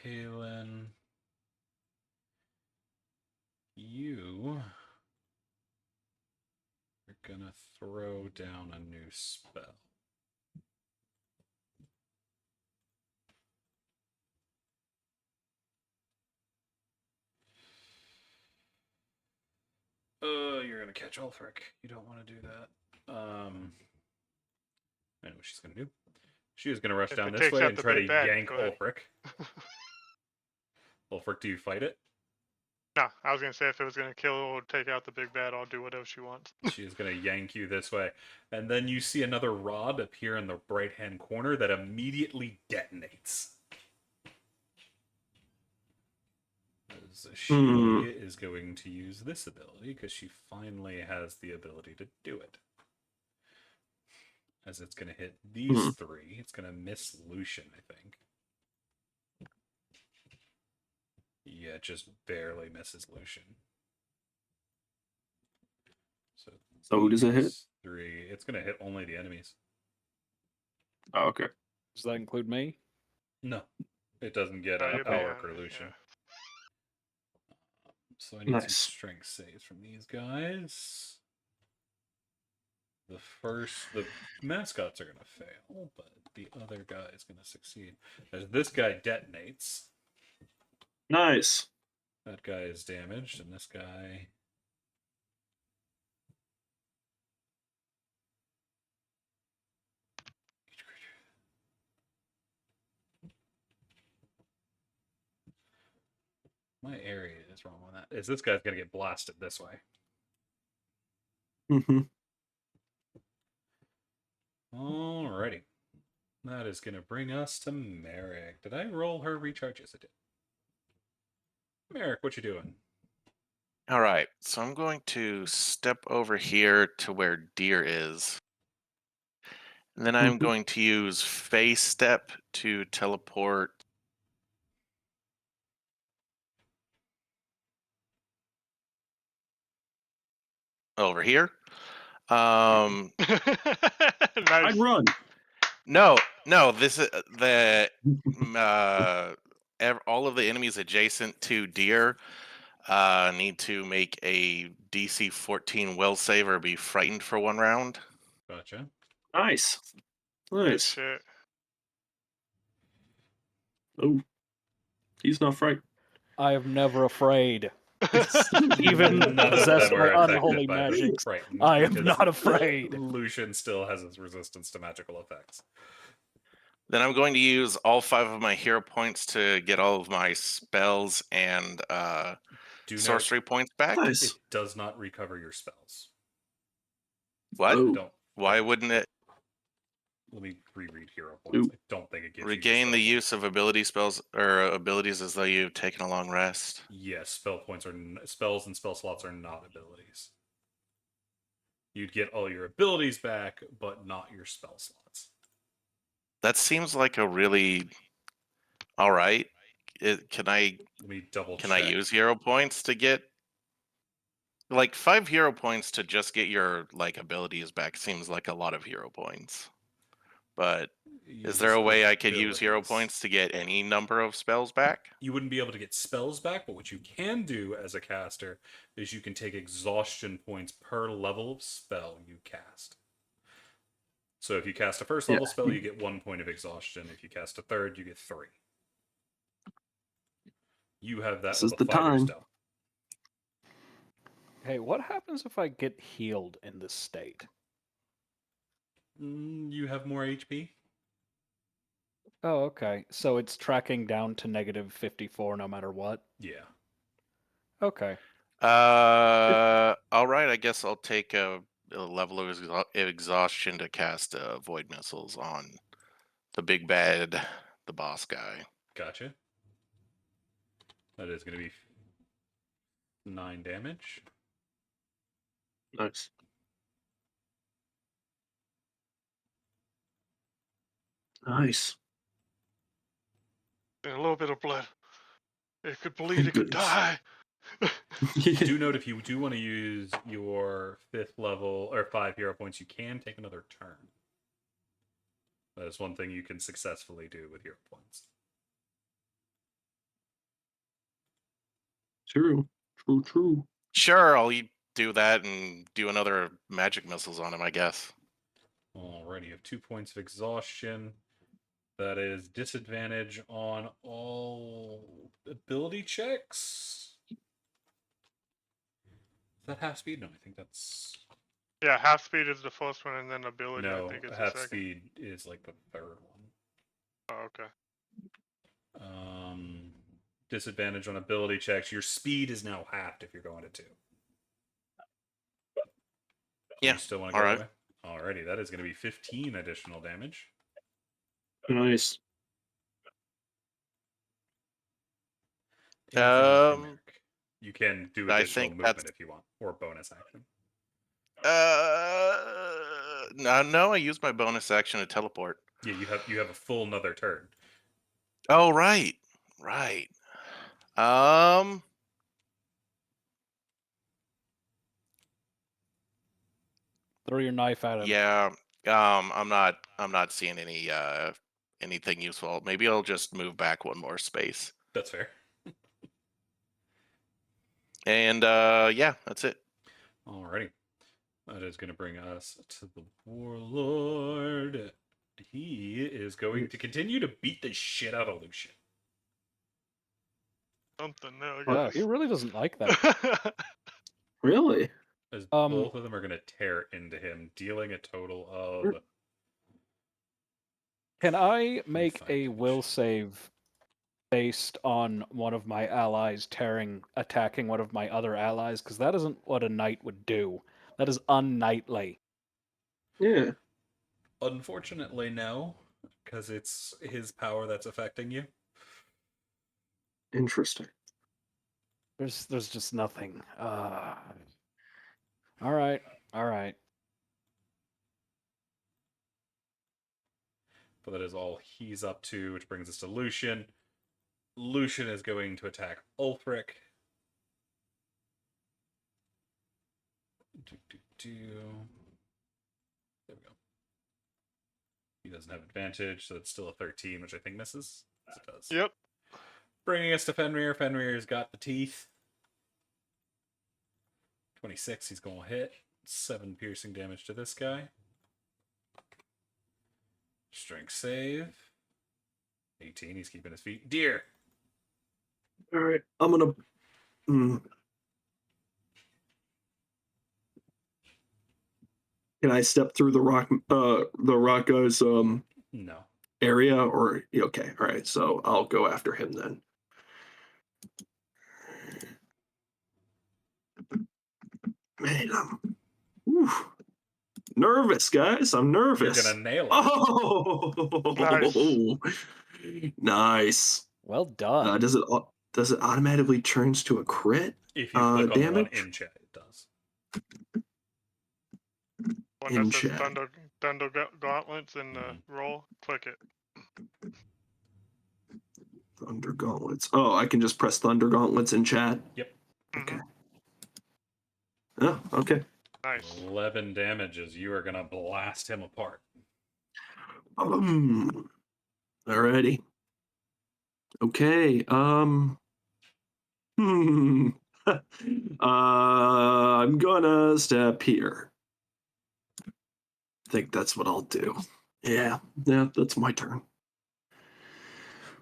Kalen, you are gonna throw down a new spell. You're gonna catch Ulfric. You don't want to do that. I know what she's gonna do. She is gonna rush If down it this takes way out and the try to big bad, yank go ahead. Ulfric. Ulfric, do you fight it? No, I was gonna say if it was gonna kill or take out the big bad, I'll do whatever she wants. She is going to yank you this way. And then you see another rod appear in the right-hand corner that immediately detonates. As she is going to use this ability because she finally has the ability to do it. As it's going to hit these three. It's going to miss Lucian, I think. Yeah, it just barely misses Lucian. So who does it hit? these three. It's going to hit only the enemies. Oh, okay. Does that include me? No. It doesn't get Oh, you're Alric behind or me, Lucian. yeah. So I need some Nice. strength saves from these guys. The mascots are going to fail, but the other guy is going to succeed. As this guy detonates, Nice. that guy is damaged, and this guy... My area is wrong on that. Is this guy's going to get blasted this way. Mm-hmm. Alrighty. That is going to bring us to Merrick. Did I roll her recharge? Yes, I did. Merrick, what you doing? All right, so I'm going to step over here to where Deer is. And then I'm going to use Face Step to teleport over here. Nice. I'd run. No, this is all of the enemies adjacent to Deer need to make a DC 14 will save or be frightened for 1 round. Gotcha. Nice. Good Nice. shit. Oh, he's not frightened. I am never afraid. Even None of possessed them by are affected unholy by the magics, frightened I am because not afraid. Lucian still has his resistance to magical effects. Then I'm going to use all 5 of my hero points to get all of my spells and Do sorcery points back. Nice. It does not recover your spells. What? Oh. Don't. Why wouldn't it Let me reread hero points. Ooh. I don't think it gives regain you the spell use of ability spells or abilities as though you've taken a long rest? Yes, spell points are spells and spell slots are not abilities. You'd get all your abilities back, but not your spell slots. That seems like a really all right. Can I Let me double check. use hero points to get like 5 hero points to just get your like abilities back? Seems like a lot of hero points. But is there a way I could use hero Abilities. points to get any number of spells back? You wouldn't be able to get spells back, but what you can do as a caster is you can take exhaustion points per level of spell you cast. So if you cast a first level spell, you get 1 point of exhaustion. If you cast a third, you get 3. You have that This with is a the fighter's time. step. Hey, what happens if I get healed in this state? You have more HP? Oh, okay. So it's tracking down to negative 54 no matter what? Yeah. Okay. All right. I guess I'll take a level of exhaustion to cast void missiles on the big bad, the boss guy. Gotcha. That is going to be 9 damage. Nice. Nice. And a little bit of blood. It could bleed, Thank it could goodness. die. Do note if you do want to use your 5th level or 5 hero points, you can take another turn. That is one thing you can successfully do with hero points. True. True. Sure, do that and do another magic missiles on him, I guess. Alrighty, you have 2 points of exhaustion. That is disadvantage on all ability checks. Is that half speed? No, I think that's. Yeah, half speed is the first one, and then ability, I No, think, is the half second. speed is like the third one. Oh, okay. Disadvantage on ability checks. Your speed is now halved if you're going to 2. Yeah, You still want to all go right. away? Alrighty, that is going to be 15 additional damage. Nice. Anything else for Merrick? You can do I additional think movement that's- if you want, or bonus action. No, I used my bonus action to teleport. Yeah, you have a full another turn. Oh, right. Throw your knife at him. Yeah. I'm not seeing anything useful. Maybe I'll just move back one more space. That's fair. And yeah, that's it. Alrighty. That is going to bring us to the Warlord. He is going to continue to beat the shit out of Lucian. Something there, Wow, guys. he really doesn't like that. Really? As both of them are going to tear into him, dealing a total of. Can I make 5 a damage. will save based on one of my allies attacking one of my other allies? Because that isn't what a knight would do. That is unknightly. Yeah. Unfortunately, no, because it's his power that's affecting you. Interesting. There's just nothing. All right. But that is all he's up to, which brings us to Lucian. Lucian is going to attack Ulfric. There we go. He doesn't have advantage, so it's still a 13, which I think misses. Yes, it does. Yep. Bringing us to Fenrir. Fenrir's got the teeth. 26, he's going to hit. 7 piercing damage to this guy. Strength save. 18, he's keeping his feet. Deer. All right. I'm gonna. Can I step through the rock guy's No. area, or okay? All right. So I'll go after him then. Man, I'm nervous, guys. I'm nervous. You're going to nail it. Oh, nice. Well done. Does it automatically turns to a crit? If you click on the one damage? in chat, it does. One In that says chat. Thunder Gauntlets in the roll, click it. Thunder Gauntlets. Oh, I can just press Thunder Gauntlets in chat. Yep. Okay. Oh, okay. Nice. 11 damages. You are going to blast him apart. Alrighty. Okay. I'm gonna step here. I think that's what I'll do. Yeah, that's my turn.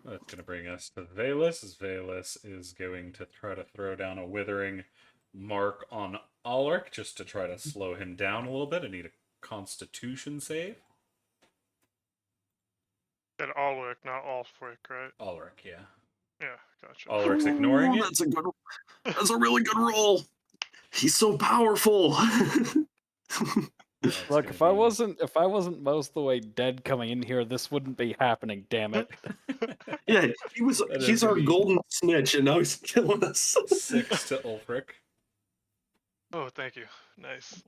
That's going to bring us to Vael'Thalor. As Vael'Thalor is going to try to throw down a withering mark on Ulrich just to try to slow him down a little bit. I need a Constitution save. Said Ulrich, not Ulfric, right? Ulrich, yeah. Yeah, gotcha. Ulrich's ignoring it. That's a really good roll. He's so powerful. That's Look, gonna if I wasn't most of the way dead coming in here, this wouldn't be happening. Damn it! Yeah, That is he's gonna our be golden snitch, and now he's killing us. 6 to Ulfric. Oh, thank you. Nice.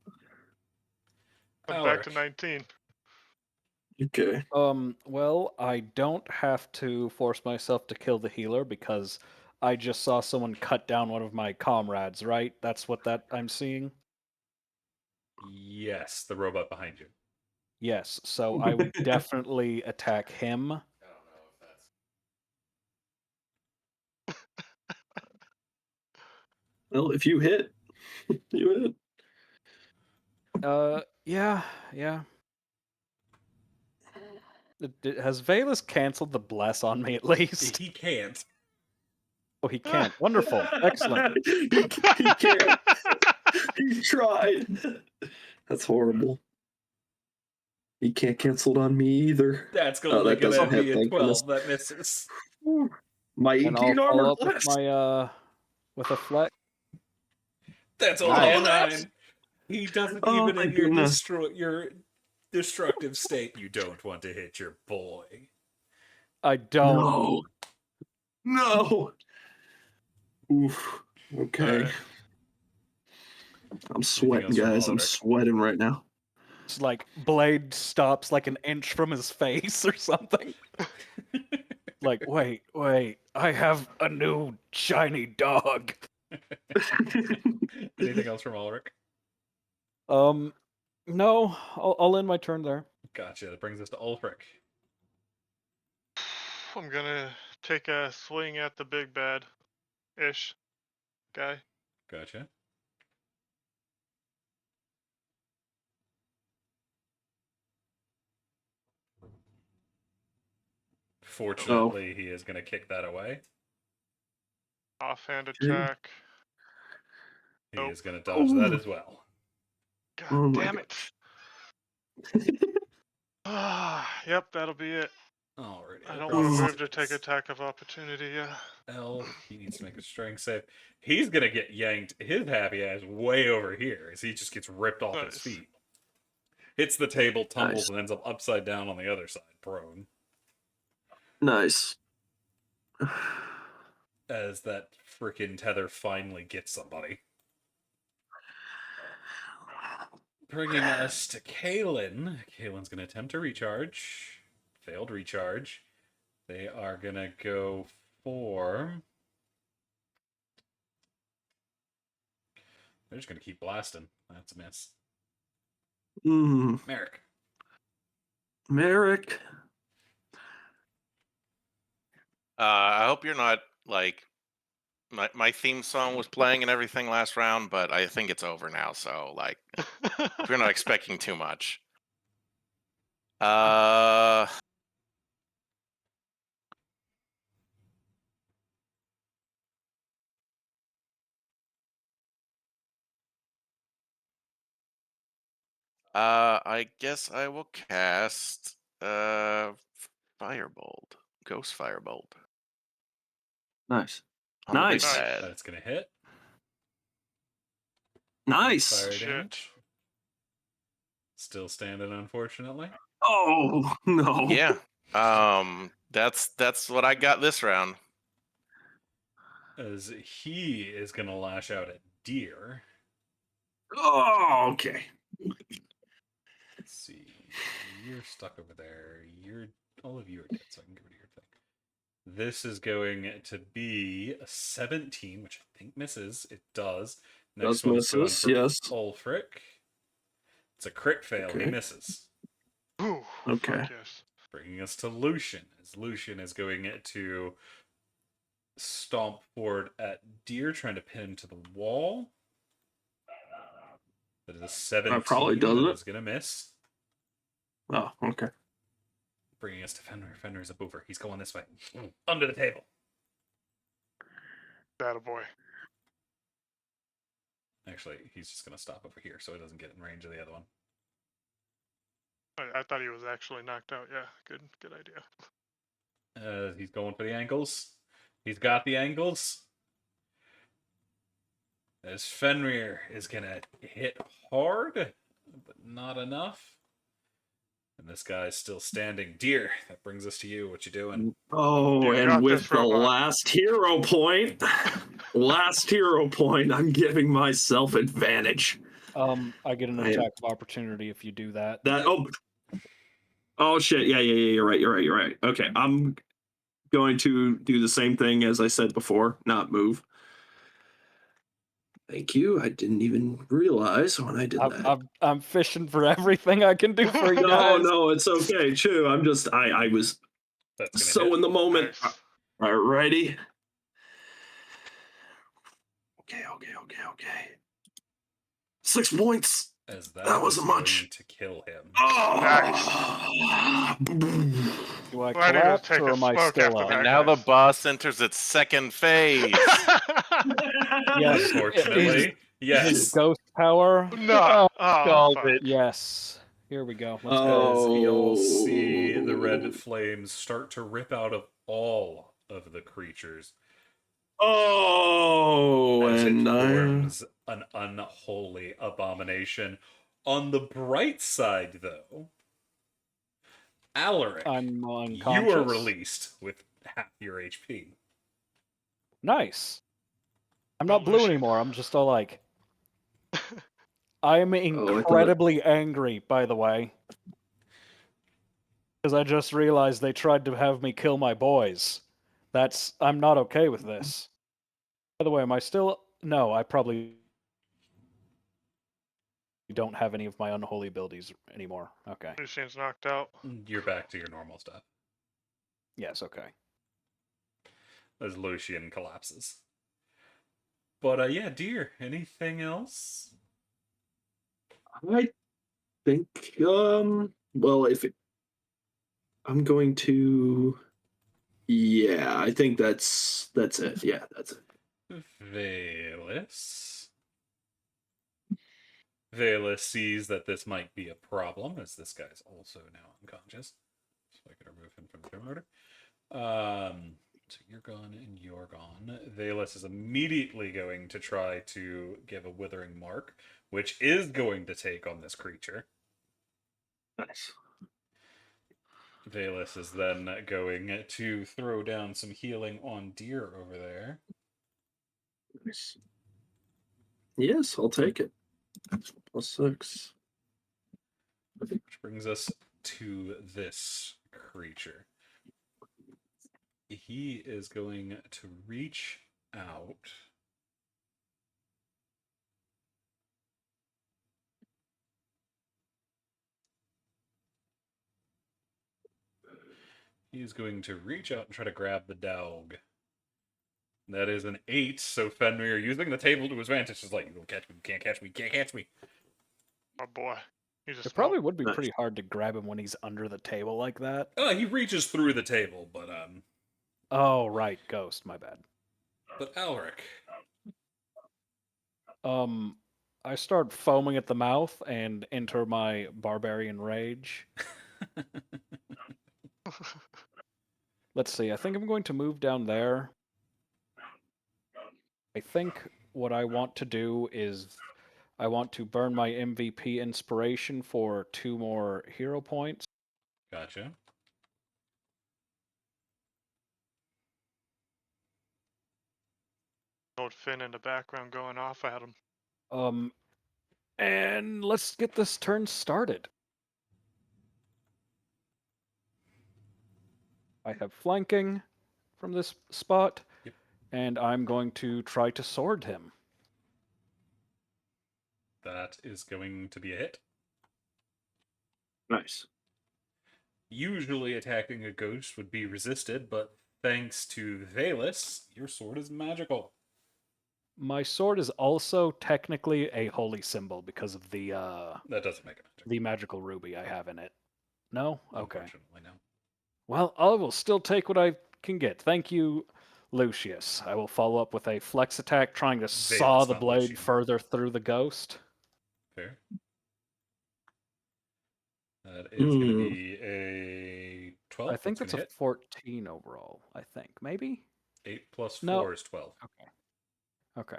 I'm back to Ulrich. 19. Okay. Well, I don't have to force myself to kill the healer because I just saw someone cut down one of my comrades. Right? That's what I'm seeing. Yes, the robot behind you. Yes. So I would definitely attack him. I don't know if that's. Well, if you hit, you hit. Yeah. Has Valus canceled the bless on me at least? He can't. Oh, he can't. Wonderful. Excellent. he can't. He tried. That's horrible. He can't cancel it on me either. That's Oh, only that gonna doesn't hit, be a thank goodness. 12. That misses. My And I'll 18 armor follow up with class. my with a flex. That's only Nice. a 9. He doesn't Oh, even in thank your goodness. your destructive state. You don't want to hit your boy. I don't. No. Oof. Okay. Alright. I'm sweating, else from guys. I'm Ulrich? sweating right now. It's like blade stops like an inch from his face or something. Like, wait, I have a new shiny dog. Anything else from Ulrich? No, I'll end my turn there. Gotcha. That brings us to Ulfric. I'm gonna take a swing at the big bad ish guy. Gotcha. Fortunately, he is going to kick that away. Offhand attack. He Nope. is going to dodge that as well. God Oh my damn it. Yep, that'll be it. Alrighty. I that don't brings want to us move to take attack of opportunity, yeah. Elf. He needs to make a strength save. He's going to get yanked his happy ass way over here as he just gets ripped off his Nice. feet. Hits the table, tumbles, Nice. and ends up upside down on the other side, prone. Nice. As that freaking tether finally gets somebody. Bringing us to Kaylin. Kaylin's going to attempt to recharge. Failed recharge. They are going to go for... They're just going to keep blasting. That's a miss. Merrick. Merrick. I hope you're not like my theme song was playing and everything last round, but I think it's over now. So like, if you're not expecting too much. I guess I will cast Firebolt, Ghost Firebolt. Nice. On the big Nice. bad. That's going to hit. Nice. Fire Shit. damage. Still standing, unfortunately. Oh no. Yeah. That's what I got this round. As he is going to lash out at Deer. Oh, okay. Let's see. You're stuck over there. All of you are dead, so I can go to your thing. This is going to be a 17, which I think misses. It does. Next Does one's going misses, for yes. Ulfric. It's a crit fail. He Okay. misses. Ooh, Okay. fuck yes. Bringing us to Lucian. As Lucian is going to stomp forward at Deer, trying to pin him to the wall. That is a 17. probably does That it. is going to miss. Oh, okay. Bringing us to Fenrir. Fenrir's up over. He's going this way. Under the table. That a boy. Actually, he's just going to stop over here so he doesn't get in range of the other one. I thought he was actually knocked out. Yeah, good idea. He's going for the angles. He's got the angles. As Fenrir is going to hit hard, but not enough. And this guy's still standing. Deer, that brings us to you. What you doing? Oh, You and got with this, the robot. last hero point, I'm giving myself advantage. I get an I am- attack of opportunity if you do that. Oh shit! Yeah. You're right. Okay, I'm going to do the same thing as I said before. Not move. Thank you. I didn't even realize when I did that. I'm fishing for everything I can do for you guys. No, it's okay, too. I was That's going to so hit. in the moment. Nice. Alrighty. Okay. Okay. 6 points. As That that wasn't is going much. to kill him. Oh! Do I Why did it collapse take or a am I smoke still after up? that? And now the guys. boss enters its second phase. Yes. Unfortunately, His yes. ghost power. No. Oh, Called fuck. it. Yes. Here we go. Let's go. As Oh. you'll see the red flames start to rip out of all of the creatures Oh, as it and forms an unholy abomination. On the bright side, though, Alaric, I'm you are unconscious. released with half your HP. Nice. I'm not blue Illusion. anymore. I'm just all like. I'm I thought- incredibly angry, by the way. Because I just realized they tried to have me kill my boys. I'm not okay with this. By the way, am I still... No, I probably don't have any of my unholy abilities anymore. Okay. Lucian's knocked out. You're back to your normal stuff Yes, okay. as Lucian collapses. But yeah, dear, anything else? I think well, I'm going to I think that's it. Yeah, that's it. Vael'Thalor sees that this might be a problem, as this guy's also now unconscious. So I can remove him from the turn order. So you're gone and you're gone. Vael'Thalor is immediately going to try to give a withering mark, which is going to take on this creature. Nice. Vael'Thalor is then going to throw down some healing on Deer over there. Nice. Yes, I'll take it. +6. Which brings us to this creature. He is going to reach out. He's going to reach out and try to grab the dog. That is an 8, so Fenrir, using the table to his advantage, is like, you don't catch me, you can't catch me, you can't catch me. Oh boy. He's a It probably smoke. would be Nice. pretty hard to grab him when he's under the table like that. He reaches through the table, but Oh, right. Ghost. My bad. Alaric. I start foaming at the mouth and enter my barbarian rage. Let's see. I think I'm going to move down there. I think what I want to do is I want to burn my MVP inspiration for 2 more hero points. Gotcha. Old Finn in the background going off at him. And let's get this turn started. I have flanking from this spot, Yep. and I'm going to try to sword him. That is going to be a hit. Nice. Usually attacking a ghost would be resisted, but thanks to Vael'Thalor, your sword is magical. My sword is also technically a holy symbol because of the That doesn't make it magic. the magical ruby I have in it. No? Okay. Unfortunately, no. Well, I will still take what I can get. Thank you, Lucius. I will follow up with a flex attack trying to saw Valus, the not blade Lucian. further through the ghost. Fair. That is going to be a 12. I think That's that's a going to hit. 14 overall, I think. Maybe? 8 plus 4 No. is 12. Okay.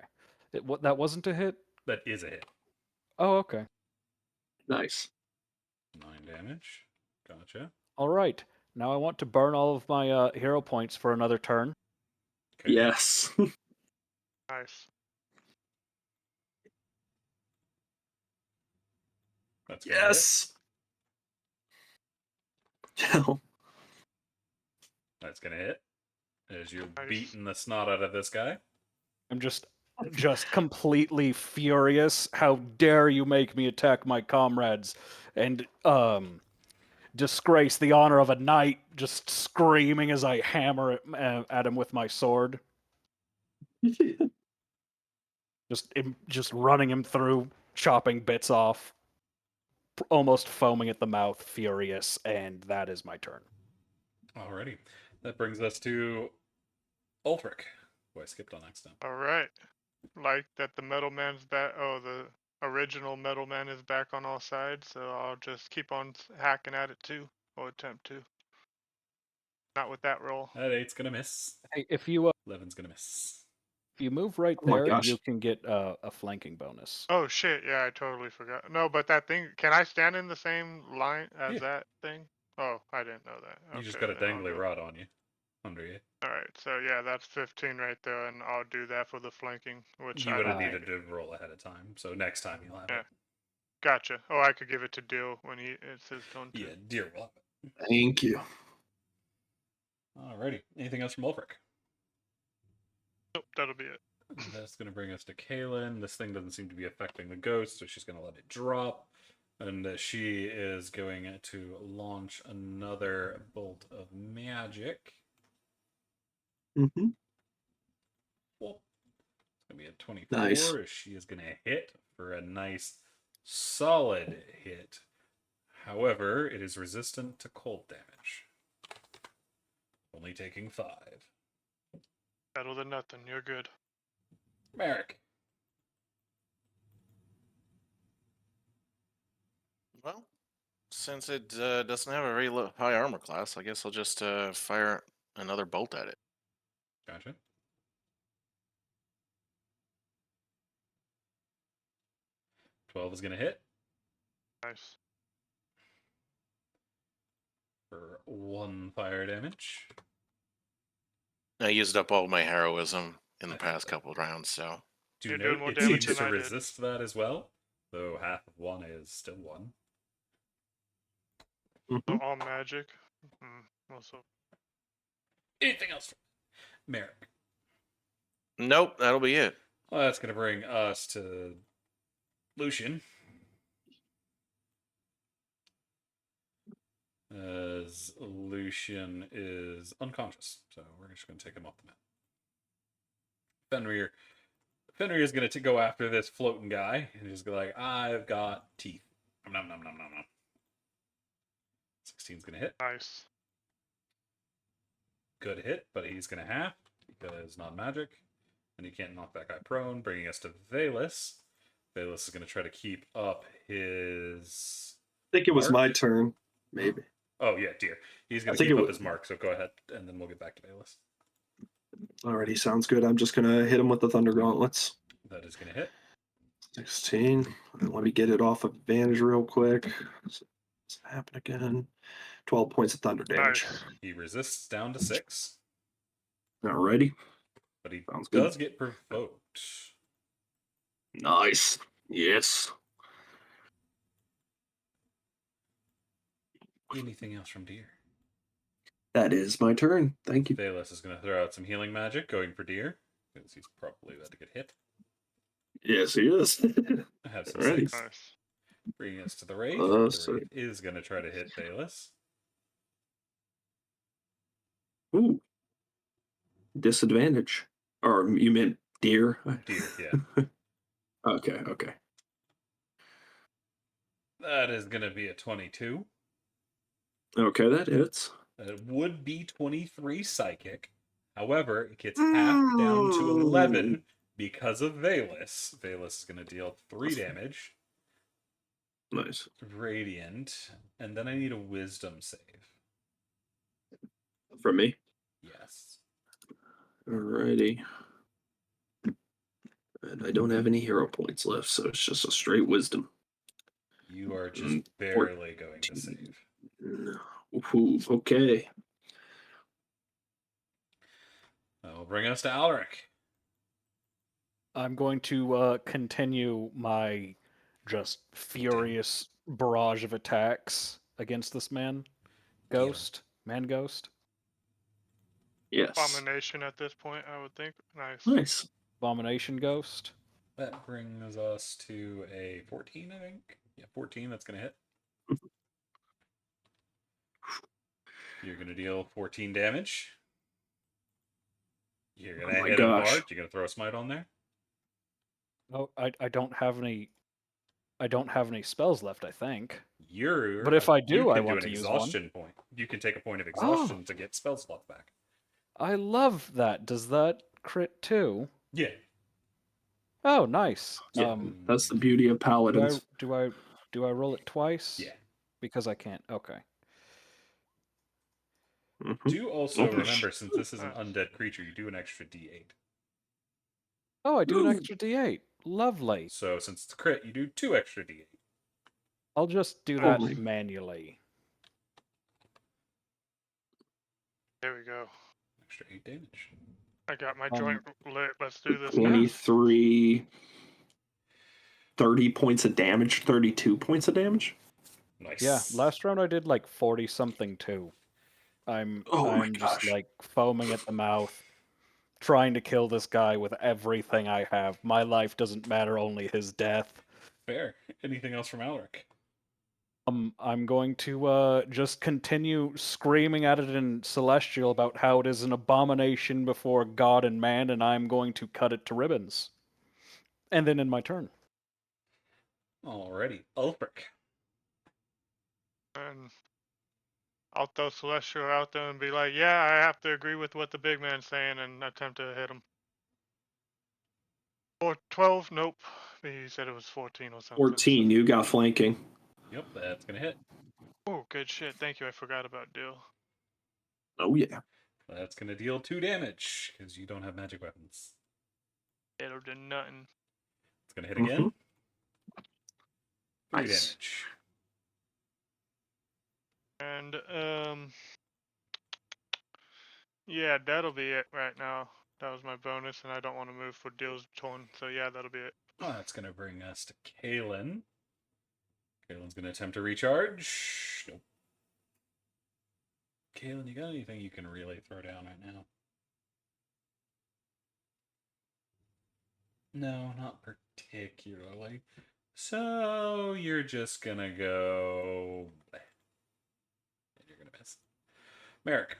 That wasn't a hit? That is a hit. Oh, okay. Nice. 9 damage. Gotcha. All right. Now I want to burn all of my hero points for another turn. Okay. Yes. Nice. That's gonna Yes. Hell. hit. That's going to hit. As you're Nice. beating the snot out of this guy. I'm just completely furious. How dare you make me attack my comrades and disgrace the honor of a knight, just screaming as I hammer at him with my sword. Just running him through, chopping bits off, almost foaming at the mouth, furious, and that is my turn. Alrighty. That brings us to Ulfric, who I skipped on next time. All right. Like that the metal man's back. Oh, the original metal man is back on all sides, so I'll just keep on hacking at it too, or attempt to. Not with that roll. That 8's gonna miss. Hey, if you 11's gonna miss. move right Oh my there, gosh. you can get a flanking bonus. Oh shit! Yeah, I totally forgot. No, but that thing. Can I stand in the same line as Yeah. that thing? Oh, I didn't know that. You just Okay, got a then I'll dangly go. rod on you. Under you. All right, so yeah, that's 15 right there, and I'll do that for the flanking, which You I would have don't needed think. to roll ahead of time, so next time you'll have Yeah. it. Gotcha. Oh, I could give it to Dill when it's his turn too. Yeah, dear will have it. Thank you. Alrighty. Anything else from Ulfric? Nope, that'll be it. That's going to bring us to Kaylin. This thing doesn't seem to be affecting the ghost, so she's going to let it drop. And she is going to launch another bolt of magic. Mm-hmm. Well, it's going to be a 24. Nice. She is going to hit for a nice, solid hit. However, it is resistant to cold damage. Only taking 5. Better than nothing. You're good. Merrick. Well, since it doesn't have a very high armor class, I guess I'll just fire another bolt at it. Gotcha. $12 is going to hit Nice. for 1 fire damage. I used up all my heroism in the I past thought couple of rounds, so Do You're note doing more it damage seems than to I did. resist that as well, though half of 1 is still 1. So Mm-hmm. all magic. Also, Anything else? Merrick. nope, that'll be it. Well, that's going to bring us to Lucian. As Lucian is unconscious, so we're just going to take him off the map. Fenrir is going to go after this floating guy, and he's like, I've got teeth. Nom, nom, nom, nom, nom. 16's going to hit. nice. Good hit, but he's going to half because non-magic, and he can't knock that guy prone, bringing us to Vael'Thalor. Vael'Thalor is going to try to keep up his... I think it was Mark? my turn, maybe. Oh, yeah, dear. He's going I to think keep it up was- his mark, so go ahead, and then we'll get back to Vael'Thalor. Alrighty, sounds good. I'm just gonna hit him with the Thunder Gauntlets. That is going to hit. 16. Let me get it off advantage real quick. Does it happen again? 12 points of thunder damage. Nice. He resists down to 6, Alrighty. but he Sounds good. does get provoked. Nice. Yes. Anything else from Deer? That is my turn. Thank you. Vael'Thalor is going to throw out some healing magic, going for Deer, because he's probably about to get hit. Yes, he is. I have some Alrighty. 6. Nice. Bringing us to the Wraith. So- The Wraith is going to try to hit Vael'Thalor. Ooh. Disadvantage. Or you meant deer? Deer, yeah. Okay, okay. That is going to be a 22. Okay, that hits. It would be 23 psychic. However, it gets half down to 11 because of Vael'Thalor. Vael'Thalor is going to deal 3 damage. Nice. Radiant. And then I need a wisdom save. From me. Yes. Alrighty. And I don't have any hero points left, so it's just a straight wisdom. You are just barely going to save. Ooh, okay. That will bring us to Alaric. I'm going to continue my just furious barrage of attacks against this man ghost. Yes. Abomination at this point, I would think. Nice. Nice. Abomination ghost. That brings us to a 14, I think. Yeah, 14, that's going to hit. You're going to deal 14 damage. You're going to hit him hard. You're going to throw a smite on there. Oh, I don't have any. I don't have any spells left, I think. You're But if I you do, I can do want an to use one. exhaustion point. You can take a point of Oh. exhaustion to get spell slot back. I love that. Does that crit too? Yeah. Oh, nice. Yeah, that's the beauty of paladins. Do I roll it twice? Yeah. Because I can't. Okay. Mhm. Do also Oh, remember, since this is an undead creature, you do an extra D8. Oh, I do an Ooh. extra D8. Lovely. So since it's a crit, you do 2 extra D8. I'll just do that Lovely. manually. There we go. Extra 8 damage. I got my joint lit. Let's do this. 23, 30 points of damage, 32 points of damage. Nice. Yeah, last round I did like 40 something too. I'm just gosh. like foaming at the mouth, trying to kill this guy with everything I have. My life doesn't matter, only his death. Fair. Anything else from Alric? I'm going to just continue screaming at it in Celestial about how it is an abomination before God and man, and I'm going to cut it to ribbons. And then in my turn. Alrighty. Ulfric. And I'll throw Celestial out there and be like, yeah, I have to agree with what the big man's saying and attempt to hit him. Or 12? Nope. He said it was 14 or something. 14, you got flanking. Yep, that's going to hit. Oh, good shit. Thank you. I forgot about Dill. Oh, yeah. That's going to deal 2 damage, because you don't have magic weapons. It'll do nothing. It's going to hit again. 3 Nice. damage. And, yeah, that'll be it right now. That was my bonus, and I don't want to move for Dill's turn, so yeah, that'll be it. Oh, that's going to bring us to Kalen. Kalen's going to attempt to recharge. Nope. Kalen, you got anything you can really throw down right now? No, not particularly. So you're just going to go... And you're going to miss. Merrick.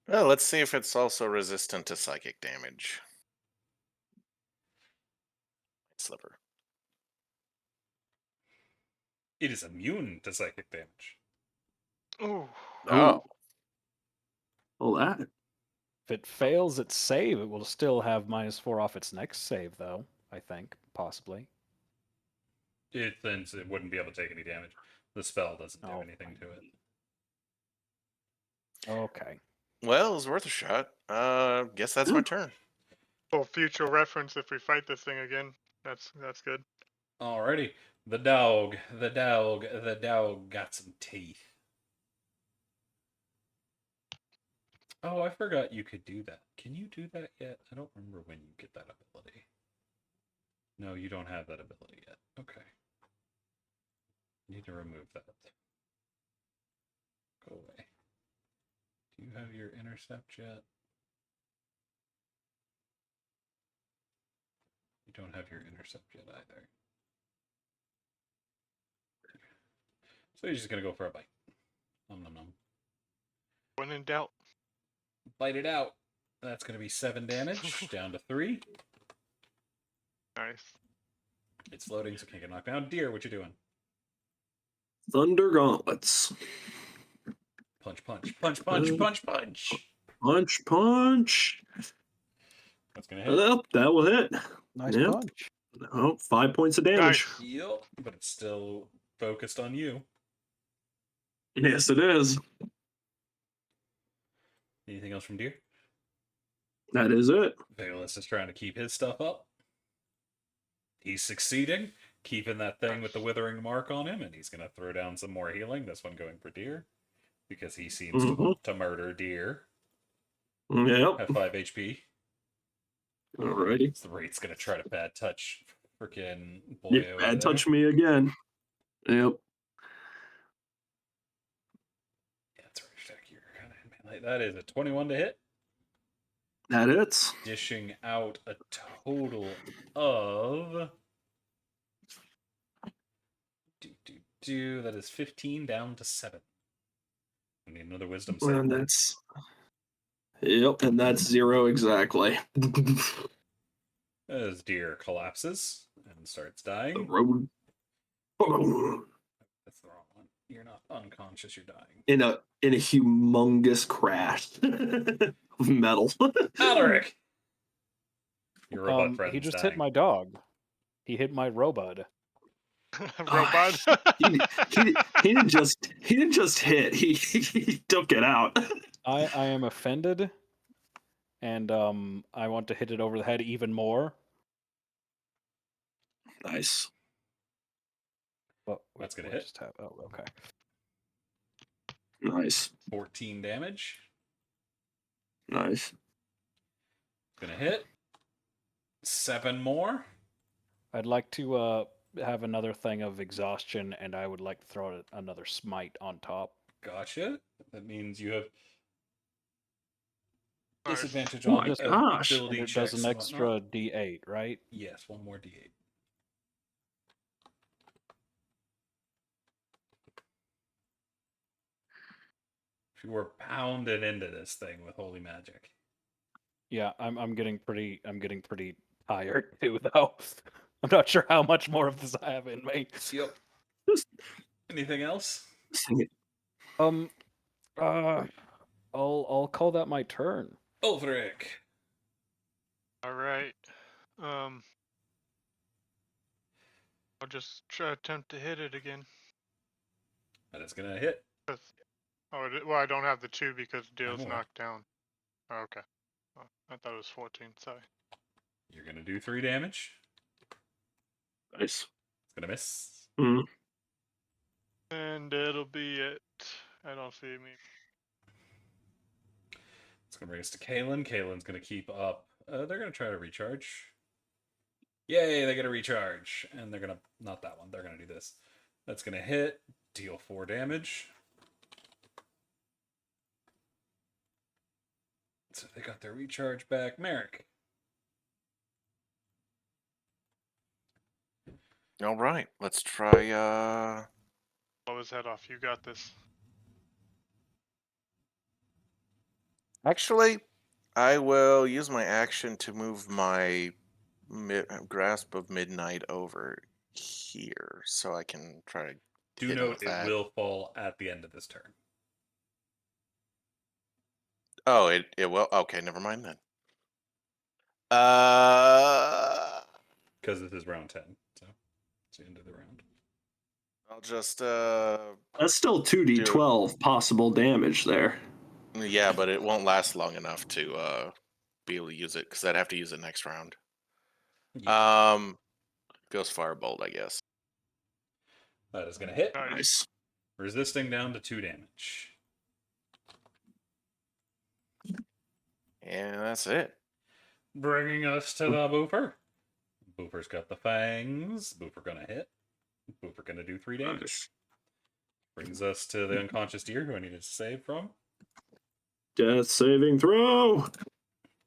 Well, let's see if it's also resistant to psychic damage. Slipper. It is immune to psychic damage. Ooh. Oh. Well, that. If it fails its save, it will still have -4 off its next save, though, I think, possibly. It wouldn't be able to take any damage. The spell doesn't do Oh, anything to it. Okay. Well, it was worth a shot. Guess that's my turn. For future reference, if we fight this thing again, that's good. Alrighty. The dog got some teeth. Oh, I forgot you could do that. Can you do that yet? I don't remember when you get that ability. No, you don't have that ability yet. Okay. Need to remove that. Go away. Do you have your intercept yet? You don't have your intercept yet either. So you're just gonna go for a bite. Nom nom nom. When in doubt. Bite it out. That's gonna be 7 damage, down to 3. Nice. It's floating, so can't get knocked down. Deer, what you doing? Thunder gauntlets. Punch, punch, punch, punch, punch, punch. Punch, punch. That's gonna hit. Well, that will hit. Nice Yep. punch. Oh, 5 points of damage. Nice. Yep, but it's still focused on you. Yes, it is. Anything else from Deer? That is it. Vael'Thalor is trying to keep his stuff up. He's succeeding, keeping that thing with the withering mark on him, and he's going to throw down some more healing. This one going for Deer, because he seems to murder Deer Yep. at 5 HP. Alrighty. So the rate's going to try to bad touch freaking boy. Yeah, bad touch me again. Yep. Yeah, that's right. You're kind of like that is a 21 to hit. That hits. Dishing out a total of that is 15 down to 7. I need another wisdom save. And that's Yep, and that's 0 exactly. As Deer collapses and starts The dying. road. That's the wrong one. You're not unconscious, you're dying. In a humongous crash of metal. Alaric! Your robot friend He is just dying. hit my dog. He hit my robot. Robot. he didn't just hit. He took it out. I am offended, and I want to hit it over the head even more. Nice. But That's gonna what hit. just happened? Oh, okay. Nice. 14 damage. Nice. Gonna hit. 7 more. I'd like to have another thing of exhaustion, and I would like to throw another smite on top. Gotcha. That means you have Nice. disadvantage Oh on my gosh. And ability it checks does an and extra whatnot. D8, right? Yes, one more D8. If you were pounded into this thing with holy magic. Yeah, I'm getting pretty tired too, though. I'm not sure how much more of this I have in me. Yep. Anything else? Um, I'll call that my turn. Ulfric. All right. I'll just attempt to hit it again. And it's gonna hit. Oh, well, I don't have the 2 because Dale's aware. knocked down. Oh, okay. Oh, I thought it was 14. Sorry. You're gonna do 3 damage. Nice. It's gonna miss. Mm. And it'll be it. I don't see me. It's gonna bring us to Kalen. Kalen's gonna keep up. They're gonna try to recharge. Yay, they get a recharge. And they're gonna, not that one, they're gonna do this. That's gonna hit, deal 4 damage. So they got their recharge back. Merrick. All right, let's try. Blow his head off. You got this. Actually, I will use my action to move my grasp of midnight over here, so I can try to Do hit him note with it that. will fall at the end of this turn. Oh, it will. Okay, never mind then. Because this is round 10. So it's the end of the round. I'll just That's still 2d12 possible damage there. yeah, but it won't last long enough to be able to use it because I'd have to use it next round. Yeah. Ghost Firebolt, I guess. That is gonna hit. Nice. Resisting down to 2 damage. And that's it. Bringing us to the Boofer. Boofer's got the fangs. Boofer gonna hit. Boofer gonna do 3 damage. Nice. Brings us to the unconscious deer who I needed to save from. Death saving throw.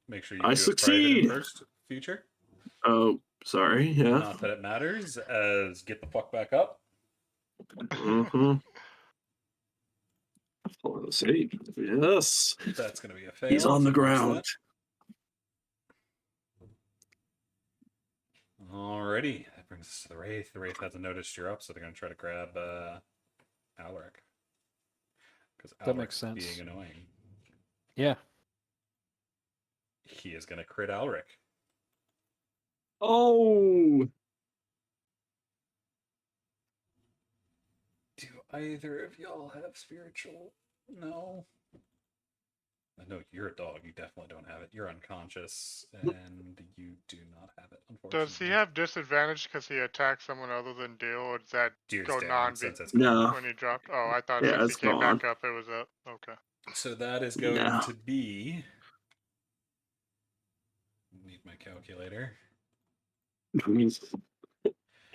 Make sure you I do it private in succeed. first future. Oh, sorry. Yeah. Not that it matters, as get the fuck back up. Mm-hmm. Save. Yes. That's gonna be a fail. He's on the so there's ground. that. Alrighty. That brings us to the Wraith. The Wraith hasn't noticed you're up, so they're gonna try to grab Alaric. Because That makes sense. being annoying. Yeah. He is gonna crit Alaric. Oh. Do either of y'all have spiritual? No. I know you're a dog. You definitely don't have it. You're unconscious, and you do not have it, unfortunately. Does he have disadvantage because he attacked someone other than Dale, or does that Deer's go dead, non since it's No. when he dropped? Oh, I thought Yeah, since he it's came gone. back up, it was up. Okay. So that is going No. to be... Need my calculator.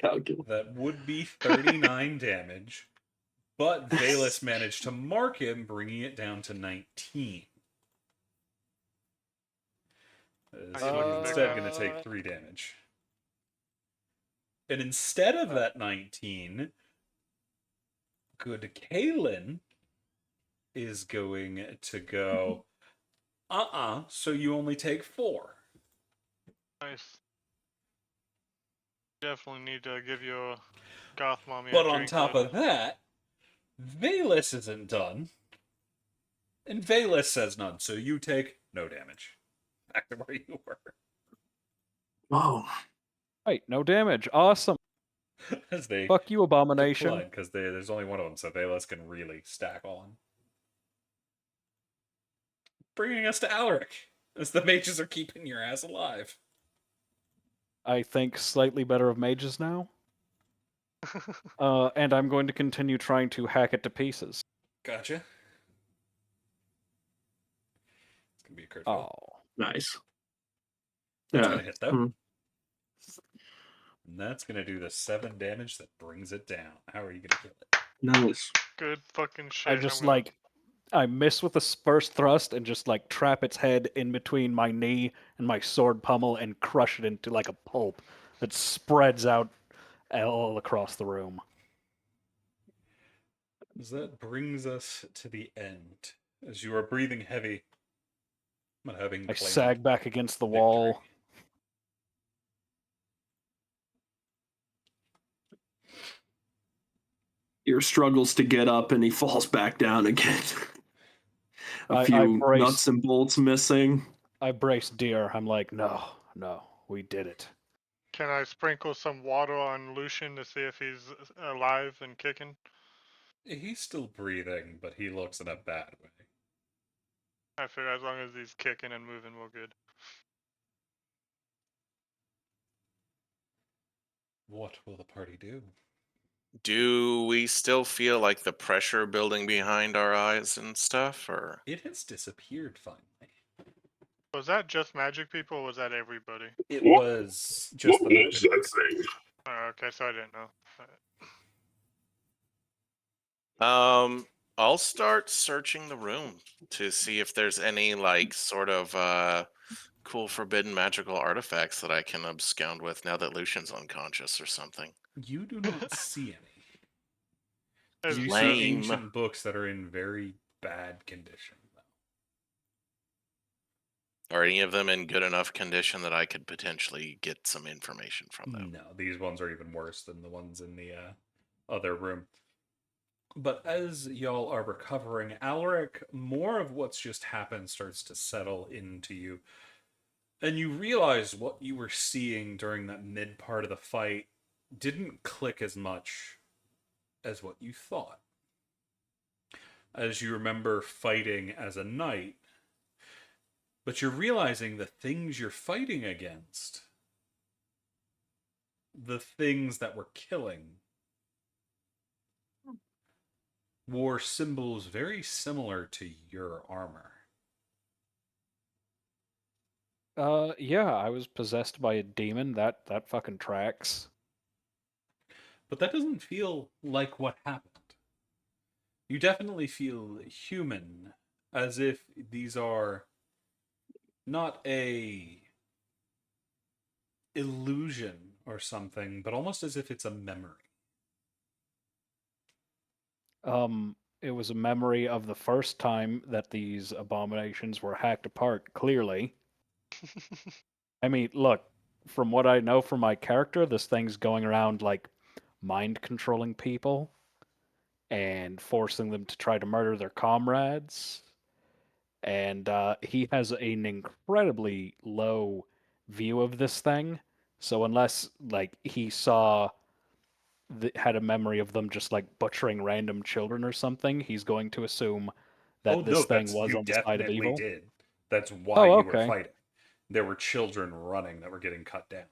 Calculate. That would be 39 damage, but Valus managed to mark him, bringing it down to 19. So he's instead going to take 3 damage. And instead of that 19, good Kalen is going to go, So you only take 4. Nice. Definitely need to give your goth mommy a But on drink. top later. of that, Vael'Thalor isn't done. And Vael'Thalor says none, so you take no damage. Back to where you were. Oh, Right, no damage. Awesome. As they Fuck you, Abomination. decline, because there's only one of them, so Vael'Thalor can really stack on. Bringing us to Alaric, as the mages are keeping your ass alive. I think slightly better of mages now. And I'm going to continue trying to hack it to pieces. Gotcha. It's gonna be a crit fail. Oh. nice. That's Yeah. gonna hit though. Mm. And that's gonna do the 7 damage that brings it down. How are you gonna kill it? Nice. Good fucking shit. I just I'm gonna- I miss with the first thrust and just like trap its head in between my knee and my sword pummel and crush it into like a pulp that spreads out all across the room. As that brings us to the end. As you are breathing heavy, but having I claimed sag back against the wall. victory. Your struggles to get up, and he falls back down again. A I few brace- nuts and bolts missing. I brace Deer. I'm like, no, we did it. Can I sprinkle some water on Lucian to see if he's alive and kicking? He's still breathing, but he looks in a bad way. I figure as long as he's kicking and moving, we're good. What will the party do? Do we still feel like the pressure building behind our eyes and stuff, or It has disappeared finally. Was that just magic people or was that everybody? It What- was just What the was magic. that thing? Okay, so I didn't know. I'll start searching the room to see if there's any like sort of cool forbidden magical artifacts that I can abscond with now that Lucian's unconscious or something. You do not see any. As You see Lame. ancient books that are in very bad condition. Are any of them in good enough condition that I could potentially get some information from them? No, these ones are even worse than the ones in the other room. But as y'all are recovering, Alaric, more of what's just happened starts to settle into you. And you realize what you were seeing during that mid part of the fight didn't click as much as what you thought. As you remember fighting as a knight, but you're realizing the things you're fighting against, the things that were killing, wore symbols very similar to your armor. Yeah, I was possessed by a demon. That fucking tracks. But that doesn't feel like what happened. You definitely feel human, as if these are not a illusion or something, but almost as if it's a memory. It was a memory of the first time that these abominations were hacked apart, clearly. I mean, look, from what I know from my character, this thing's going around like mind controlling people and forcing them to try to murder their comrades. And he has an incredibly low view of this thing. So unless like he had a memory of them just like butchering random children or something, he's going to assume that this thing was you on the side of definitely evil. did. That's why Oh, you were okay. fighting. There were children running that were getting cut down.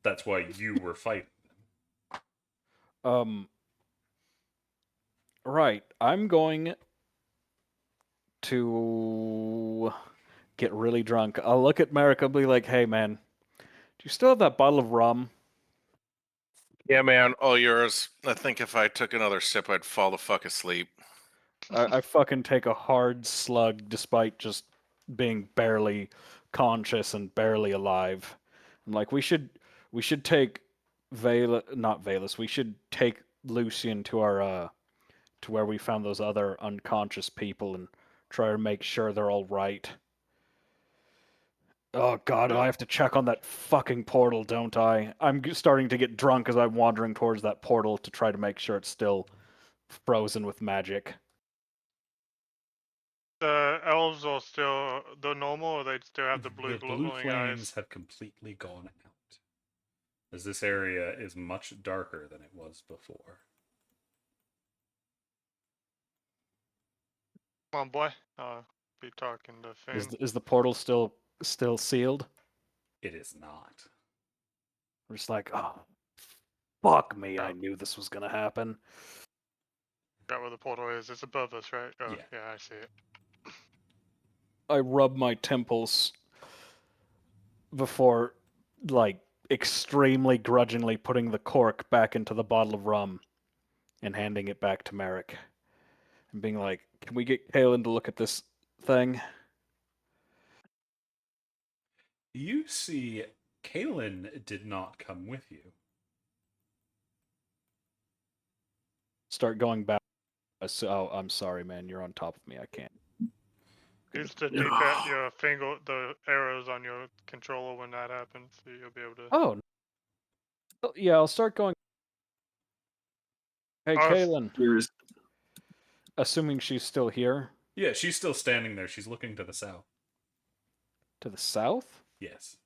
That's why you were fighting. Right. I'm going to get really drunk. I'll look at Merrick and be like, "Hey, man, do you still have that bottle of rum?" Yeah, man, all yours. I think if I took another sip, I'd fall the fuck asleep. I fucking take a hard slug despite just being barely conscious and barely alive. I'm like, we should take not Valus. We should take Lucian to our to where we found those other unconscious people and try to make sure they're all right. Oh god, I have to check on that fucking portal, don't I? I'm starting to get drunk as I'm wandering towards that portal to try to make sure it's still frozen with magic. The elves are still the normal, or they still have the blue glowing flames eyes? have completely gone out, as this area is much darker than it was before. Come on, boy. Be talking to Finn. Is the portal still sealed? It is not. I'm just like, oh, fuck me! I Oh. knew this was gonna happen. Got where the portal is. It's above us, right? Oh, Yeah. yeah, I see it. I rub my temples before, like, extremely grudgingly putting the cork back into the bottle of rum and handing it back to Merrick. And being like, can we get Kalen to look at this thing? You see, Kalen did not come with you. Start going back. Oh, I'm sorry, man. You're on top of me. I can't. Use the D-pad, your finger, the arrows on your controller when that happens, so you'll be able to. Oh, yeah. I'll start going. Hey, Kalen. Here's Assuming she's still here. Yeah, she's still standing there. She's looking to the south. To the south? Yes.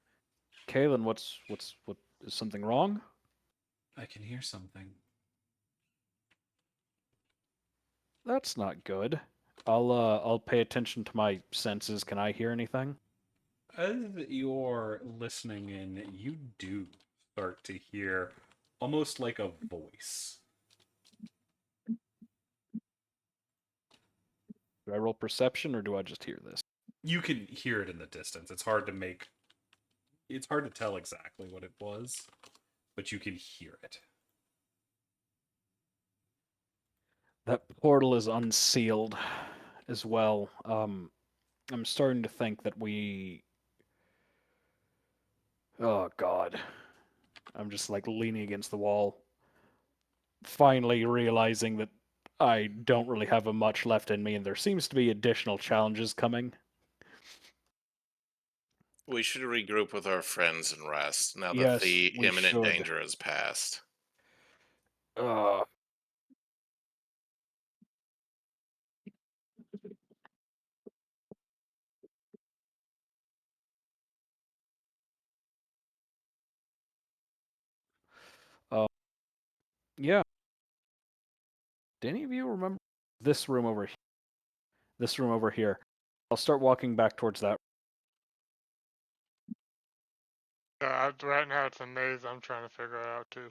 Kalen, what is something wrong? I can hear something. That's not good. I'll pay attention to my senses. Can I hear anything? As you're listening in, you do start to hear almost like a voice. Do I roll perception or do I just hear this? You can hear it in the distance. It's hard to tell exactly what it was, but you can hear it. That portal is unsealed as well. I'm starting to think that we. Oh God. I'm just like leaning against the wall, finally realizing that I don't really have much left in me, and there seems to be additional challenges coming. We should regroup with our friends and rest now that Yes, the we imminent should. danger has passed. Uh, yeah. Do any of you remember this room over here? This room over here. I'll start walking back towards that. Right now it's a maze I'm trying to figure out too.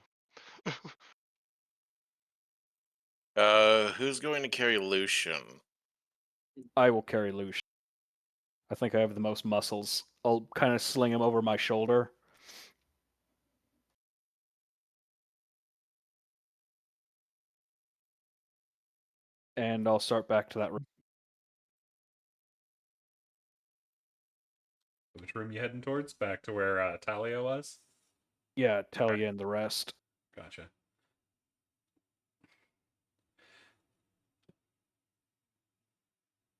Who's going to carry Lucian? I will carry Lucian. I think I have the most muscles. I'll kind of sling him over my shoulder. And I'll start back to that room. Which room you heading towards? Back to where Talia was? Yeah, Talia and the rest. Gotcha.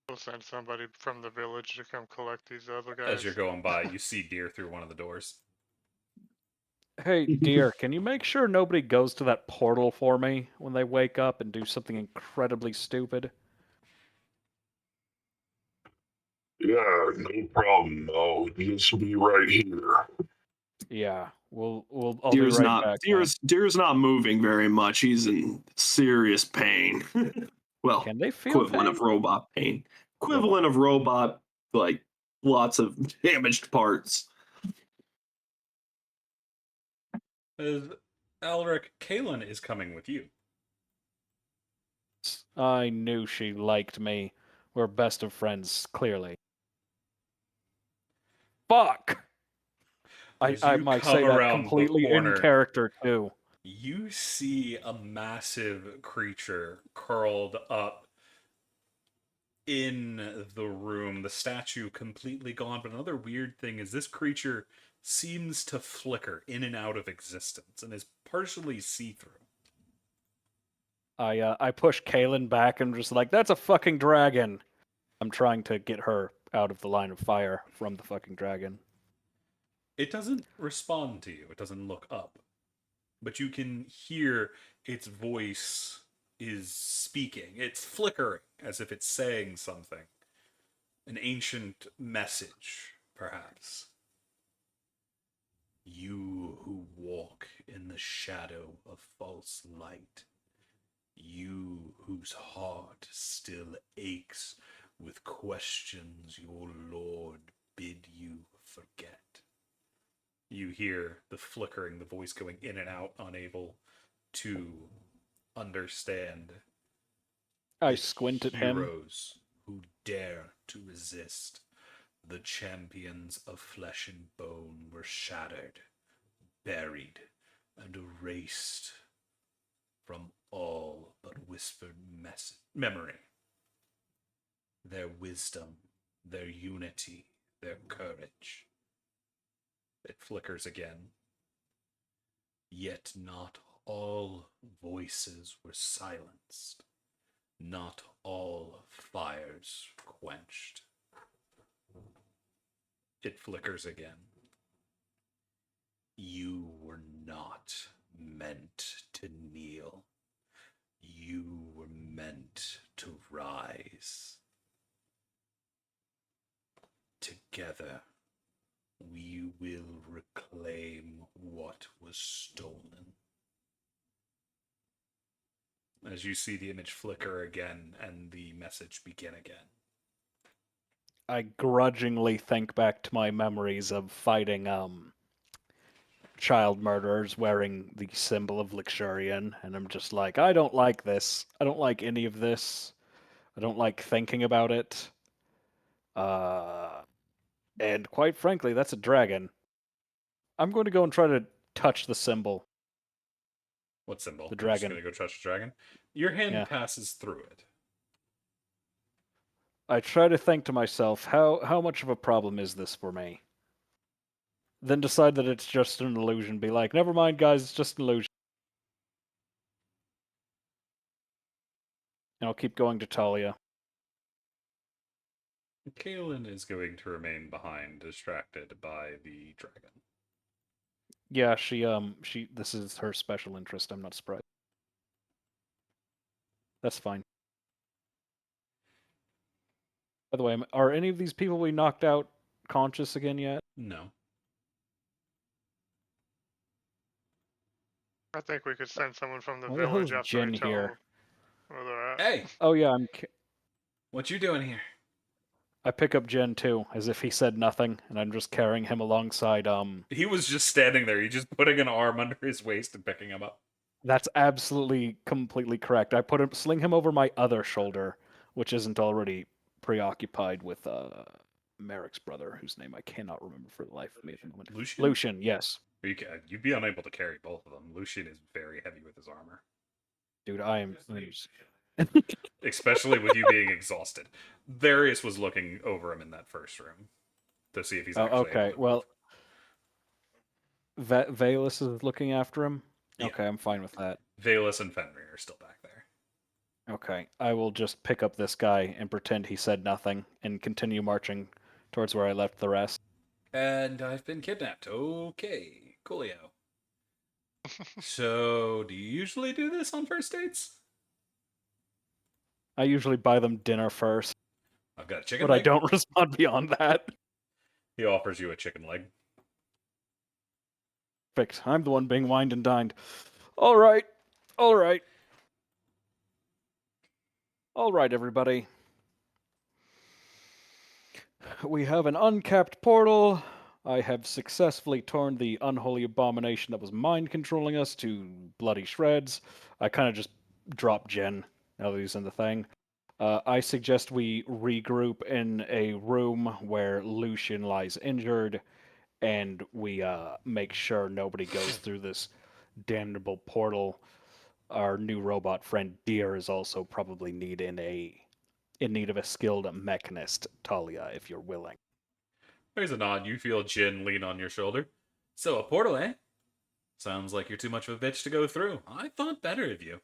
We'll send somebody from the village to come collect these other guys. As you're going by, you see Deer through one of the doors. Hey, dear, can you make sure nobody goes to that portal for me when they wake up and do something incredibly stupid? Yeah, no problem. I'll just be right here. Yeah, I'll be right back. man. Deer's not moving very much. He's in serious pain. Well, Can they feel equivalent pain? of robot pain. Equivalent of robot, like lots of damaged parts. As Alric, Kalen is coming with you. I knew she liked me. We're best of friends, clearly. Fuck! As I you might come say that around the completely in corner, character, too. you see a massive creature curled up in the room. The statue completely gone, but another weird thing is this creature seems to flicker in and out of existence and is partially see-through. I push Kaylin back and just like, that's a fucking dragon. I'm trying to get her out of the line of fire from the fucking dragon. It doesn't respond to you. It doesn't look up. But you can hear its voice is speaking. It's flickering as if it's saying something. An ancient message, perhaps. You who walk in the shadow of false light. You whose heart still aches with questions your Lord bid you forget. You hear the flickering, the voice going in and out, unable to understand. I The squint at him. heroes who dare to resist. The champions of flesh and bone were shattered, buried, and erased from all but whispered memory. Their wisdom, their unity, their courage. It flickers again. Yet not all voices were silenced. Not all fires quenched. It flickers again. You were not meant to kneel. You were meant to rise. Together, we will reclaim what was stolen. As you see the image flicker again and the message begin again. I grudgingly think back to my memories of fighting child murderers wearing the symbol of Luxurian, and I'm just like, I don't like this. I don't like any of this. I don't like thinking about it. And quite frankly, that's a dragon. I'm going to go and try to touch the symbol. What symbol? The You're just dragon. going to go touch the dragon? Your hand Yeah. passes through it. I try to think to myself, how much of a problem is this for me? Then decide that it's just an illusion. Be like, never mind, guys, it's just an illusion. And I'll keep going to Talia. Kaelin is going to remain behind, distracted by the dragon. Yeah, this is her special interest. I'm not surprised. That's fine. By the way, are any of these people we knocked out conscious again yet? No. I think we could send someone from the Why the hell village is after we Jen tell here? them where they're at. Hey, Oh yeah, what you doing here? I pick up Jen too, as if he said nothing, and I'm just carrying him alongside. He was just standing there. You're just putting an arm under his waist and picking him up. That's absolutely completely correct. I sling him over my other shoulder, which isn't already preoccupied with Merrick's brother, whose name I cannot remember for the life of me at the moment. Lucian? Lucian, yes. You'd be unable to carry both of them. Lucian is very heavy with his armor. Dude, I am. Especially with you being exhausted. Darius was looking over him in that first room to see if he's actually okay. able to Well, move. Vaelus is looking after him. Yeah. Okay, I'm fine with that. Vaelus and Fenrir are still back there. Okay, I will just pick up this guy and pretend he said nothing and continue marching towards where I left the rest. And I've been kidnapped. Okay, coolio. So, do you usually do this on first dates? I usually buy them dinner first, I've got a chicken but I leg. don't respond beyond that. He offers you a chicken leg. Perfect. I'm the one being wined and dined. All right. All right. All right, everybody. We have an uncapped portal. I have successfully torn the unholy abomination that was mind controlling us to bloody shreds. I kind of just drop Jen now that he's in the thing. I suggest we regroup in a room where Lucian lies injured, and we make sure nobody goes through this damnable portal. Our new robot friend Deer is also probably in need of a skilled mechanist, Talia, if you're willing. There's a nod. You feel Jin lean on your shoulder. So, a portal, eh? Sounds like you're too much of a bitch to go through. I thought better of you.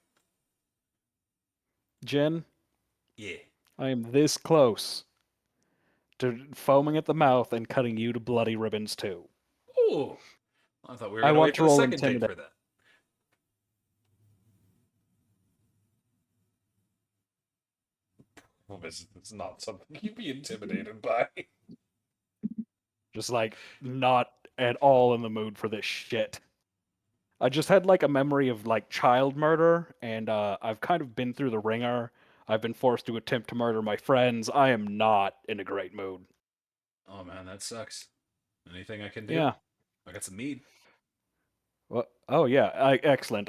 Jen, Yeah. I am this close to foaming at the mouth and cutting you to bloody ribbons too. Oh, I thought we were I going to want wait to for the roll second take intimidate. for that. Well, it's not something you'd be intimidated by. Just like not at all in the mood for this shit. I just had like a memory of like child murder, and I've kind of been through the ringer. I've been forced to attempt to murder my friends. I am not in a great mood. Oh man, that sucks. Anything I can do? Yeah. I got some mead. Well, oh yeah, excellent.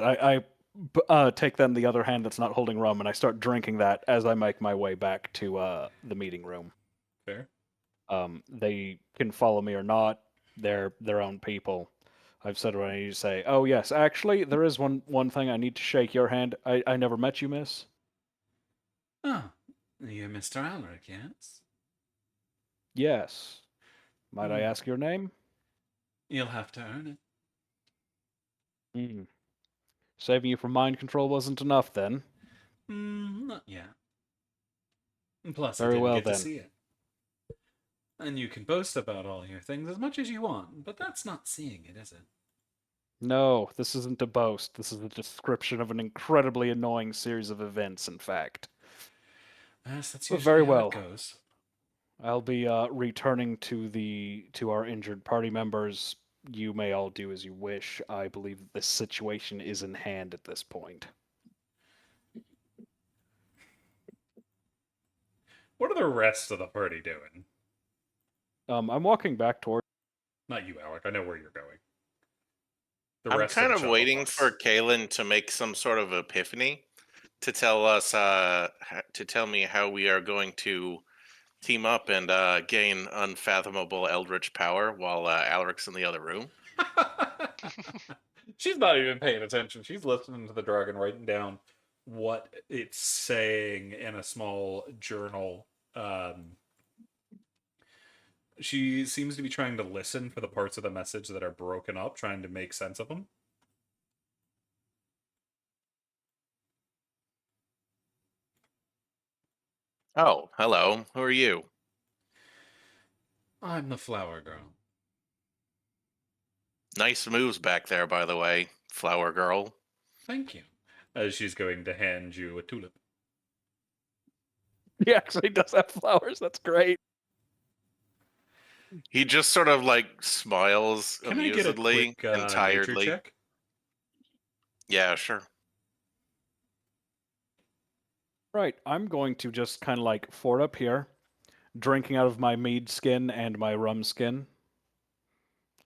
Take then the other hand that's not holding rum, and I start drinking that as I make my way back to the meeting room. Fair. They can follow me or not. They're their own people. I've said what I need to say. Oh yes, actually, there is one thing I need to shake your hand. I never met you, miss. Oh, you're Mr. Alric, yes? Yes. Might I Hmm. ask your name? You'll have to earn it. Hmm. Saving you from mind control wasn't enough then. Not yet. And plus, I Very didn't well get to then. see it. And you can boast about all your things as much as you want, but that's not seeing it, is it? No, this isn't a boast. This is a description of an incredibly annoying series of events, in fact. Yes, that's But usually very how well. it goes. I'll be returning to our injured party members. You may all do as you wish. I believe that this situation is in hand at this point. What are the rest of the party doing? I'm walking back toward. Not you, Alec. I know where you're going. The I'm rest kind of of the waiting for Shuttlepuffs. Kalen to make some sort of epiphany to tell us, to tell me how we are going to team up and gain unfathomable eldritch power while Alaric's in the other room. She's not even paying attention. She's listening to the dragon, writing down what it's saying in a small journal. She seems to be trying to listen for the parts of the message that are broken up, trying to make sense of them. Oh, hello. Who are you? I'm the flower girl. Nice moves back there, by the way, flower girl. Thank you. As she's going to hand you a tulip. He actually does have flowers. That's great. He just sort of like smiles Can I get a amusedly quick and nature tiredly. check? Yeah, sure. Right. I'm going to just kind of like fort up here, drinking out of my mead skin and my rum skin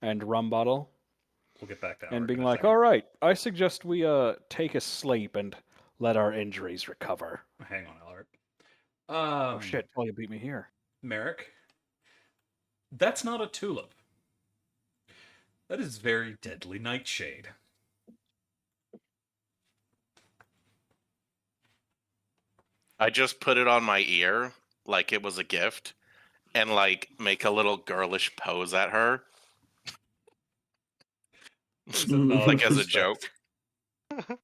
and rum bottle, We'll get back to and Alec being in a like, second. "All right, I suggest we take a sleep and let our injuries recover." Hang on, Alec. Oh shit! Oh, you beat me here. Merrick, that's not a tulip. That is very deadly nightshade. I just put it on my ear like it was a gift and like make a little girlish pose at her. There's a nod Like of as a respect. joke.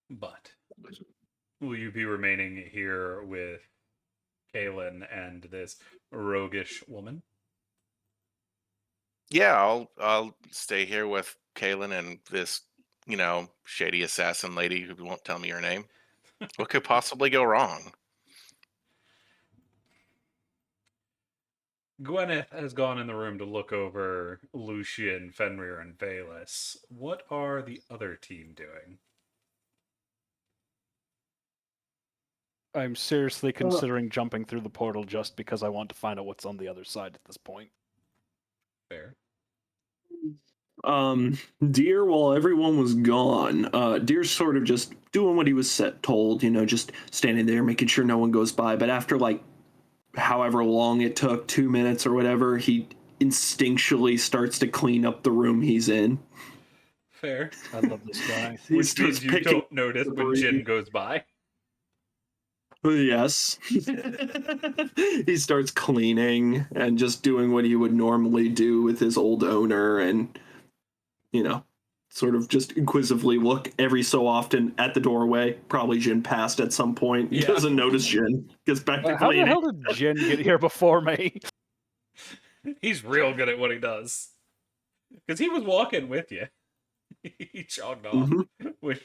But will you be remaining here with Kaylin and this roguish woman? Yeah, I'll stay here with Kaylin and this, shady assassin lady who won't tell me her name. What could possibly go wrong? Gwyneth has gone in the room to look over Lucian, Fenrir, and Valus. What are the other team doing? I'm seriously considering jumping through the portal just because I want to find out what's on the other side at this point. Fair. Deer, while everyone was gone, Deer's sort of just doing what he was told, just standing there, making sure no one goes by. But after like however long it took, 2 minutes or whatever, he instinctually starts to clean up the room he's in. Fair. I love this guy. He Which starts means you picking don't notice when debris. Jin goes by. Yes. He starts cleaning and just doing what he would normally do with his old owner and, sort of just inquisitively look every so often at the doorway. Probably Jin passed at some point. He Yeah. doesn't notice Jin. Gets back to How the cleaning. hell did Jin get here before me? He's real good at what he does. Because he was walking with you. He jogged off. Mhm. When-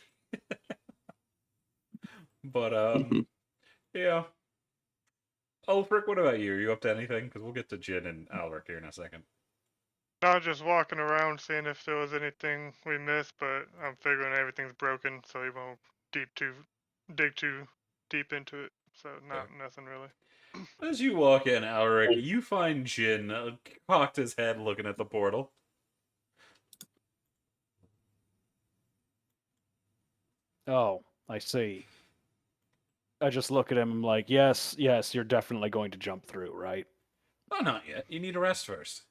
but, Mhm. yeah. Ulfric, what about you? Are you up to anything? Because we'll get to Jin and Alric here in a second. I was just walking around seeing if there was anything we missed, but I'm figuring everything's broken, so he won't dig too deep into it. So nothing really. As you walk in, Alric, you find Jin cocked his head looking at the portal. Oh, I see. I just look at him. I'm like, yes, you're definitely going to jump through, right? Oh, not yet. You need a rest first.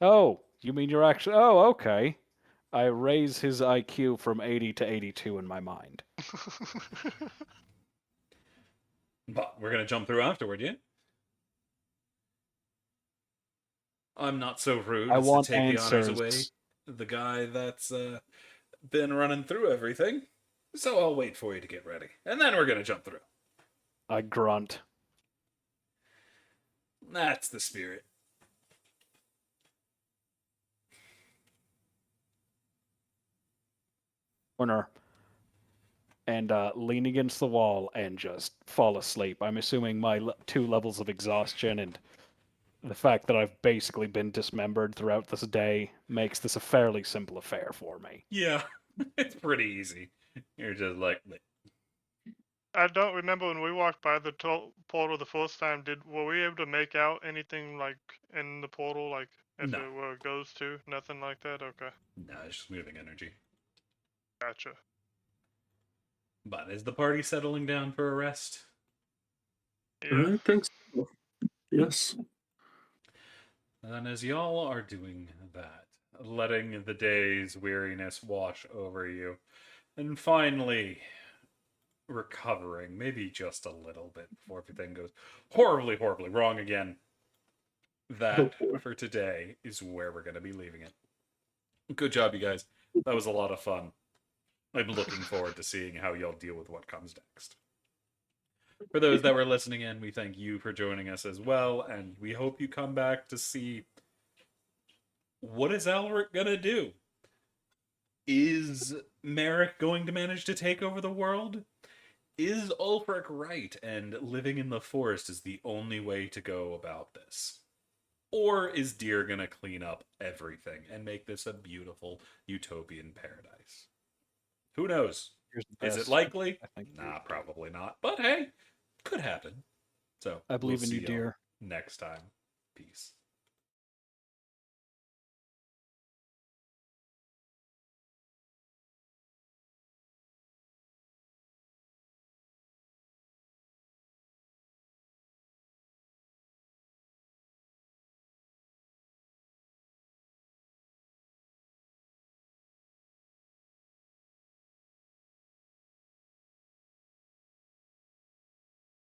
Oh, you mean you're actually? Oh, okay. I raise his IQ from 80 to 82 in my mind. But we're going to jump through afterward, yeah? I'm not so rude I as want to take the honors answers. away. The guy that's been running through everything. So I'll wait for you to get ready. And then we're going to jump through. I grunt. That's the spirit. Corner. And lean against the wall and just fall asleep. I'm assuming my 2 levels of exhaustion and the fact that I've basically been dismembered throughout this day makes this a fairly simple affair for me. Yeah, it's pretty easy. You're just like, I don't remember when we walked by the portal the first time. Were we able to make out anything like in the portal, like if No. where it goes to? Nothing like that. Okay, no, it's just moving energy. gotcha. But is the party settling down for a rest? Yeah. I think so. Yes. And as y'all are doing that, letting the day's weariness wash over you, and finally recovering, maybe just a little bit before everything goes horribly, horribly wrong again, that for today is where we're going to be leaving it. Good job, you guys. That was a lot of fun. I'm looking forward to seeing how y'all deal with what comes next. For those that were listening in, we thank you for joining us as well, and we hope you come back to see what is Alric gonna do. Is Merrick going to manage to take over the world? Is Ulfric right, and living in the forest is the only way to go about this? Or is Deer gonna clean up everything and make this a beautiful utopian paradise? Who knows? Here's the Is it best. likely? I think Nah, probably not. But hey, could happen. So I believe we'll in you, see y'all dear. next time. Peace.